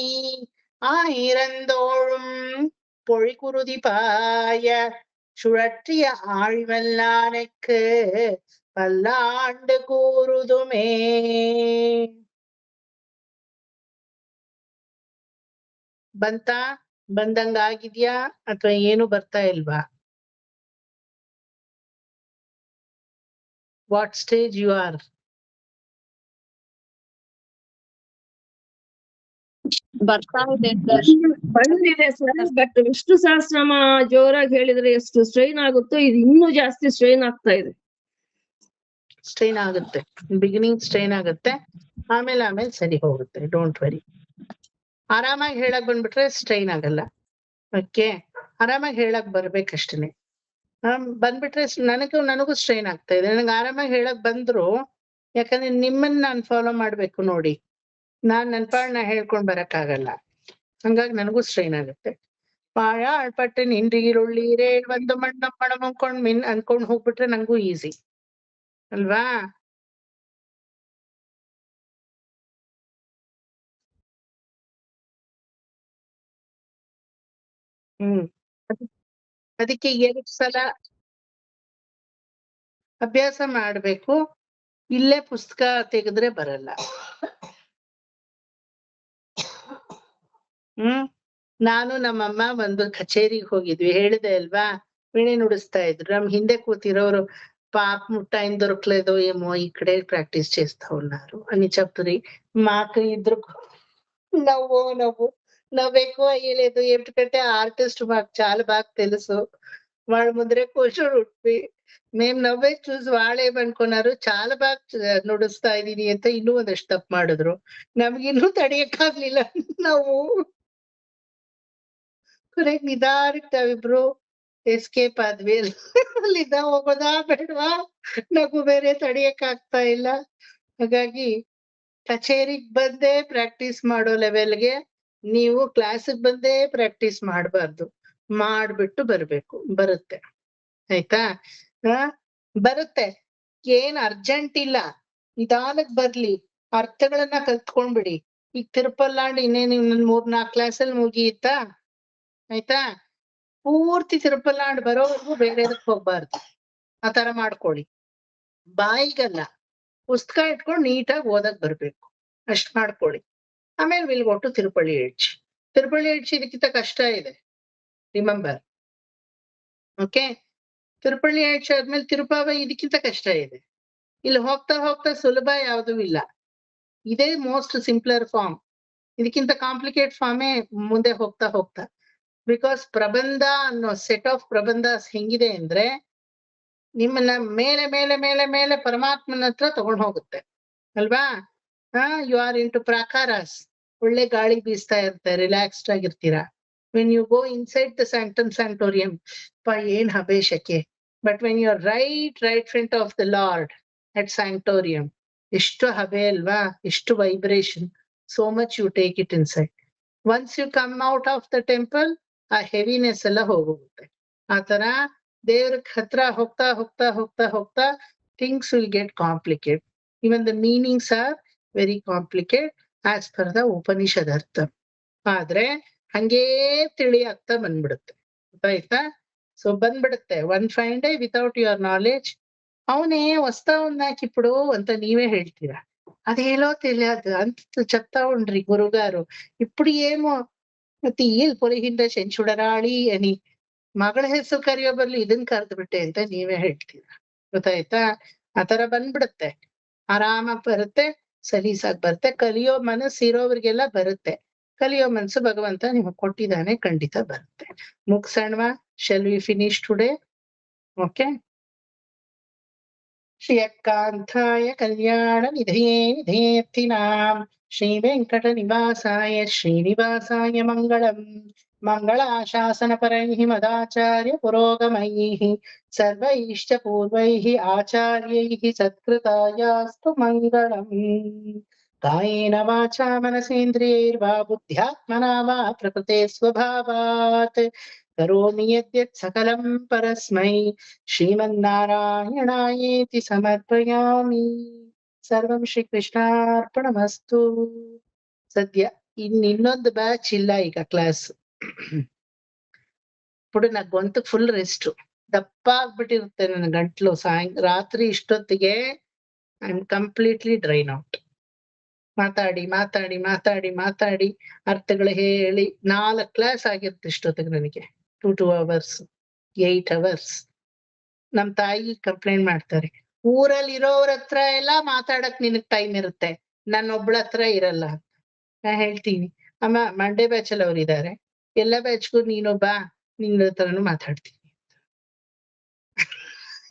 ஆயிரந்தோழும் பொழிகுருதி பாய சுழற்றிய ஆழ்வல்லானுக்கு பல்லாண்டு கூறுதுமே. ಬಂದಂಗಾಗಿದ್ಯಾ ಅಥವಾ ಏನು ಬರ್ತಾ ಇಲ್ವಾ? What stage you are? ಬರ್ತಾ ಇದೆ ಬಂದಿದೆ ಸರ್. ಬಟ್ ವಿಷ್ಣು ಸಹಸ್ರನಾಮ ಜೋರಾಗಿ ಹೇಳಿದ್ರೆ ಎಷ್ಟು ಸ್ಟ್ರೈನ್ ಆಗುತ್ತೋ ಇದು ಇನ್ನೂ ಜಾಸ್ತಿ ಸ್ಟ್ರೈನ್ ಆಗ್ತಾ ಇದೆ. ಸ್ಟ್ರೈನ್ ಆಗುತ್ತೆ, ಬಿಗಿನಿಂಗ್ ಸ್ಟ್ರೈನ್ ಆಗುತ್ತೆ, ಆಮೇಲೆ ಸರಿ ಹೋಗುತ್ತೆ. Don't worry. ಆರಾಮಾಗಿ ಹೇಳಕ್ ಬಂದ್ಬಿಟ್ರೆ ಸ್ಟ್ರೈನ್ ಆಗಲ್ಲ. ಓಕೆ, ಆರಾಮಾಗಿ ಹೇಳಕ್ ಬರ್ಬೇಕಷ್ಟೇನೆ. ಬಂದ್ಬಿಟ್ರೆ ನನಗೂ ಸ್ಟ್ರೈನ್ ಆಗ್ತಾ ಇದೆ. ನನಗೆ ಆರಾಮಾಗಿ ಹೇಳಕ್ ಬಂದ್ರು, ಯಾಕಂದ್ರೆ ನಿಮ್ಮನ್ನ ನಾನು ಫಾಲೋ ಮಾಡ್ಬೇಕು ನೋಡಿ. ನನ್ನ ಪಾಡ್ನ ಹೇಳ್ಕೊಂಡ್ ಬರಕ್ ಆಗಲ್ಲ, ಹಂಗಾಗಿ ನನಗೂ ಸ್ಟ್ರೈನ್ ಆಗುತ್ತೆ. ಪಾಯ ಆಳ್ಪಟ್ಟೆ ನಿಂಡ್ರಿಗಿರುಳ್ಳೀರೇ ಒಂದು ಮಣ್ಣು ಮಣಮಂಕೊಂಡ್ ಅನ್ಕೊಂಡ್ ಹೋಗ್ಬಿಟ್ರೆ ನಂಗೂ ಈಸಿ ಅಲ್ವಾ? ಅದಕ್ಕೆ 2 ಸಲ ಅಭ್ಯಾಸ ಮಾಡ್ಬೇಕು. ಇಲ್ಲೇ ಪುಸ್ತಕ ತೆಗೆದ್ರೆ ಬರಲ್ಲ. ನಾನು ನಮ್ಮಮ್ಮ ಒಂದು ಕಚೇರಿಗೆ ಹೋಗಿದ್ವಿ, ಹೇಳಿದೆ ಅಲ್ವಾ, ವೀಣೆ ನುಡಿಸ್ತಾ ಇದ್ರು. ನಮ್ ಹಿಂದೆ కూతిರೋರು పాప టైం దొరకలేదో ఏమో ఇక్కడే ప్రాక్టీస్ చేస్తా ఉన్నారు అని చెప్తుంది. మాకు ఇద్దరు నవ్వు ఎక్కువ అయ్యలేదు. ఎందుకంటే ఆర్టిస్ట్ మాకు చాలా బాగా తెలుసు. వాళ్ళ ముందరే కూర్చొని మేము నవ్వే చూసి వాళ్ళేమనుకున్నారు చాలా బాగా ನುಡಿಸ್ತಾ ಇದೀನಿ ಅಂತ ಇನ್ನೂ ಒಂದಷ್ಟು ತಪ್ಪು ಮಾಡಿದ್ರು. ನಮ್ಗಿನ್ನೂ ತಡೆಯಕ್ಕಾಗ್ಲಿಲ್ಲ ನಾವು. ಕೊನೆಗ್ ನಿಧಾನಕ್ಕೆ ನಾವಿಬ್ರು ಎಸ್ಕೇಪ್ ಆದ್ವಿ. ಅಲ್ಲಿಂದ ಹೋಗೋದಾ ಬೇಡವಾ, ನಗು ಬೇರೆ ತಡೆಯಕ್ ಆಗ್ತಾ ಇಲ್ಲ. ಹಾಗಾಗಿ ಕಚೇರಿಗ್ ಬಂದೇ ಪ್ರಾಕ್ಟೀಸ್ ಮಾಡೋ ಲೆವೆಲ್ಗೆ ನೀವು ಕ್ಲಾಸಿಗೆ ಬಂದೇ ಪ್ರಾಕ್ಟೀಸ್ ಮಾಡ್ಬಾರ್ದು. ಮಾಡ್ಬಿಟ್ಟು ಬರ್ಬೇಕು. ಬರುತ್ತೆ ಆಯ್ತಾ? ಬರುತ್ತೆ, ಏನ್ ಅರ್ಜೆಂಟ್ ಇಲ್ಲ, ನಿಧಾನಕ್ ಬರ್ಲಿ. ಅರ್ಥಗಳನ್ನ ಕಲ್ತ್ಕೊಂಡ್ಬಿಡಿ. ಈಗ ತಿರುಪಲ್ಲಾಂಡ್ ಇನ್ನೇನು ಇನ್ನೊಂದ್ 3-4 ಕ್ಲಾಸಲ್ಲಿ ಮುಗಿಯುತ್ತಾ? ಆಯ್ತಾ? ಪೂರ್ತಿ ತಿರುಪಲ್ಲಾಂಡ್ ಬರೋವರೆಗೂ ಬೇರೆದಕ್ ಹೋಗ್ಬಾರ್ದು. ಆತರ ಮಾಡ್ಕೊಳ್ಳಿ. ಬಾಯಿಗಲ್ಲ, ಪುಸ್ತಕ ಇಟ್ಕೊಂಡು ನೀಟಾಗಿ ಓದಕ್ ಬರ್ಬೇಕು. ಅಷ್ಟ್ ಮಾಡ್ಕೊಳ್ಳಿ. ಆಮೇಲೆ ವಿಲ್ ಗೋ ಟು ತಿರುಪಳ್ಳಿ ಎಡ್ಜ್. ತಿರುಪಳ್ಳಿ ಎಡ್ಜ್ ಇದಕ್ಕಿಂತ ಕಷ್ಟ ಇದೆ, ರಿಮೆಂಬರ್. ಓಕೆ, ತಿರುಪಳ್ಳಿ ಎಡ್ಜ್ ಆದ್ಮೇಲೆ ತಿರುಪಾವ ಇದಕ್ಕಿಂತ ಕಷ್ಟ ಇದೆ. ಇಲ್ಲಿ ಹೋಗ್ತಾ ಹೋಗ್ತಾ ಸುಲಭ ಯಾವುದೂ ಇಲ್ಲ. ಇದೇ ಮೋಸ್ಟ್ ಸಿಂಪ್ಲರ್ ಫಾರ್ಮ್. ಇದಕ್ಕಿಂತ ಕಾಂಪ್ಲಿಕೇಟ್ ಫಾರ್ಮೇ ಮುಂದೆ ಹೋಗ್ತಾ ಹೋಗ್ತಾ. ಬಿಕಾಸ್ ಪ್ರಬಂಧ ಅನ್ನೋ ಸೆಟ್ ಆಫ್ ಪ್ರಬಂಧ ಹೆಂಗಿದೆ ಅಂದ್ರೆ ನಿಮ್ಮನ್ನ ಮೇಲೆ ಮೇಲೆ ಮೇಲೆ ಮೇಲೆ ಪರಮಾತ್ಮನ ಹತ್ರ ತಗೊಂಡ್ ಹೋಗುತ್ತೆ ಅಲ್ವಾ? ಯು ಆರ್ ಇನ್ ಟು ಪ್ರಾಕಾರಾಸ್. ಒಳ್ಳೆ ಗಾಳಿ ಬೀಸ್ತಾ ಇರುತ್ತೆ, ರಿಲ್ಯಾಕ್ಸ್ಡ್ ಆಗಿರ್ತೀರಾ. When you go inside the sanctum sanctorum, ಏನ್ ಹಬೇಶಕ್ಕೆ. But when you are right front of the lord at sanctorum, ಎಷ್ಟು ಹಬೆ ಅಲ್ವಾ, ಎಷ್ಟು vibration. So much you take it inside. Once you come out of the temple, ಆ heaviness ಎಲ್ಲ ಹೋಗುತ್ತೆ. ಆತರ ದೇವ್ರ ಹತ್ರ ಹೋಗ್ತಾ ಹೋಗ್ತಾ ಹೋಗ್ತಾ ಹೋಗ್ತಾ things will get complicate. Even the meanings are very complicate as per the Upanishad ಅರ್ಥ. ಆದ್ರೆ ಹಂಗೇ ತಿಳಿ ಆಗ್ತಾ ಬಂದ್ಬಿಡುತ್ತೆ. ಗೊತ್ತಾಯ್ತಾ? ಸೊ ಬಂದ್ಬಿಡುತ್ತೆ. One fine day without your knowledge ಅವನೇ ವಸ್ತಾವನ್ನ ಹಾಕಿಬಿಡು ಅಂತ ನೀವೇ ಹೇಳ್ತೀರಾ. అదేలో తెలియదు అంత చెప్తా ఉండ్రి గురుగారు. ఇప్పుడు ఏమో తీయల్ పొలిhinda చెంచుడರಾಳಿ అని ಮಗಳ ಹೆಸರು ಕರೆಯೋ ಬದಲು ಇದನ್ ಕರೆದು ಬಿಟ್ಟೆ ಅಂತ ನೀವೇ ಹೇಳ್ತೀರಾ. ಗೊತ್ತಾಯ್ತಾ? ಆತರ ಬಂದ್ಬಿಡುತ್ತೆ. ಆರಾಮಾಗಿ ಬರುತ್ತೆ, ಸಲೀಸಾಗಿ ಬರುತ್ತೆ. ಕಲಿಯೋ ಮನಸ್ಸು ಇರೋವ್ರಿಗೆಲ್ಲ ಬರುತ್ತೆ. ಕಲಿಯೋ ಮನಸ್ಸು ಭಗವಂತ ನಿಮಗೆ ಕೊಟ್ಟಿದ್ದಾನೆ, ಖಂಡಿತ ಬರುತ್ತೆ. ಮುಗ್ಸಣ್ವಾ? Shall we finish today? Okay. ಶ್ರೀಯಕಾಂತಾಯ ಕಲ್ಯಾಣ ನಿಧಯೇ ನಿಧೇಯರ್ಥಿನಾಂ ಶ್ರೀ ವೆಂಕಟ ನಿವಾಸಾಯ ಶ್ರೀನಿವಾಸಾಯ ಮಂಗಳಂ. ಮಂಗಳಾಶಾಸನ ಪರೈಃ ಮದಾಚಾರ್ಯ ಪುರೋಗಮೈಃ ಸರ್ವೈಶ್ಚ ಪೂರ್ವೈಃ ಆಚಾರ್ಯೈಃ ಸತ್ಕೃತಾಯಾಸ್ತು ಮಂಗಳಂ. ಕಾಯೇನ ವಾಚಾ ಮನಸೇಂದ್ರಿಯೈರ್ವಾ ಬುದ್ಧ್ಯಾತ್ಮನಾ ವಾ ಪ್ರಕೃತೆ ಸ್ವಭಾವಾತ್ ಕರೋಮಿ ಯದ್ಯತ್ ಸಕಲಂ ಪರಸ್ಮೈ ಶ್ರೀಮನ್ನಾರಾಯಣಾಯೇತಿ ಸಮರ್ಪಯಾಮಿ. ಸರ್ವಂ ಶ್ರೀಕೃಷ್ಣಾರ್ಪಣಮಸ್ತು. ಸದ್ಯ ಇನ್ನೊಂದು ಬ್ಯಾಚ್ ಇಲ್ಲ ಈಗ ಕ್ಲಾಸ್. ఇప్పుడు నా గొంతు ఫుల్ రెస్ట్. ದಪ್ಪ ಆಗ್ಬಿಟ್ಟಿರುತ್ತೆ ನನ್ನ ಗಂಟ್ಲು. ರಾತ್ರಿ ಇಷ್ಟೊತ್ತಿಗೆ I am completely drain out. ಮಾತಾಡಿ ಮಾತಾಡಿ ಮಾತಾಡಿ ಮಾತಾಡಿ ಅರ್ಥಗಳು ಹೇಳಿ 4 ಕ್ಲಾಸ್ ಆಗಿರುತ್ತೆ ಇಷ್ಟೊತ್ತಿಗೆ ನನಗೆ. 2 hours 8 hours. ನಮ್ ತಾಯಿ ಕಂಪ್ಲೇಂಟ್ ಮಾಡ್ತಾರೆ, ಊರಲ್ಲಿ ಇರೋವ್ರ ಹತ್ರ ಎಲ್ಲ ಮಾತಾಡಕ್ ನಿನಗ್ ಟೈಮ್ ಇರುತ್ತೆ, ನನ್ನೊಬ್ಳ ಹತ್ರ ಇರಲ್ಲ. ನಾ ಹೇಳ್ತೀನಿ, ಅಮ್ಮ ಮಂಡೇ ಬ್ಯಾಚಲ್ಲಿ ಅವ್ರು ಇದಾರೆ, ಎಲ್ಲ ಬ್ಯಾಚ್ಗೂ ನೀನು ಬಾ, ನಿನ್ನ ಹತ್ರನು ಮಾತಾಡ್ತೀನಿ.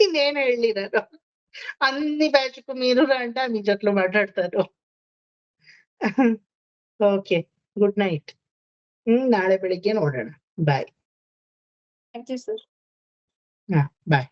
ಇನ್ನೇನ್ ಹೇಳಿ ನಾನು, అన్ని బ్యాచ్కు మీరు రండి, మీ జట్లు మాట్లాడతారు. Okay, good night. ನಾಳೆ ಬೆಳಿಗ್ಗೆ ನೋಡೋಣ. ಬಾಯ್. Thank you sir. ಹಾ, ಬಾಯ್.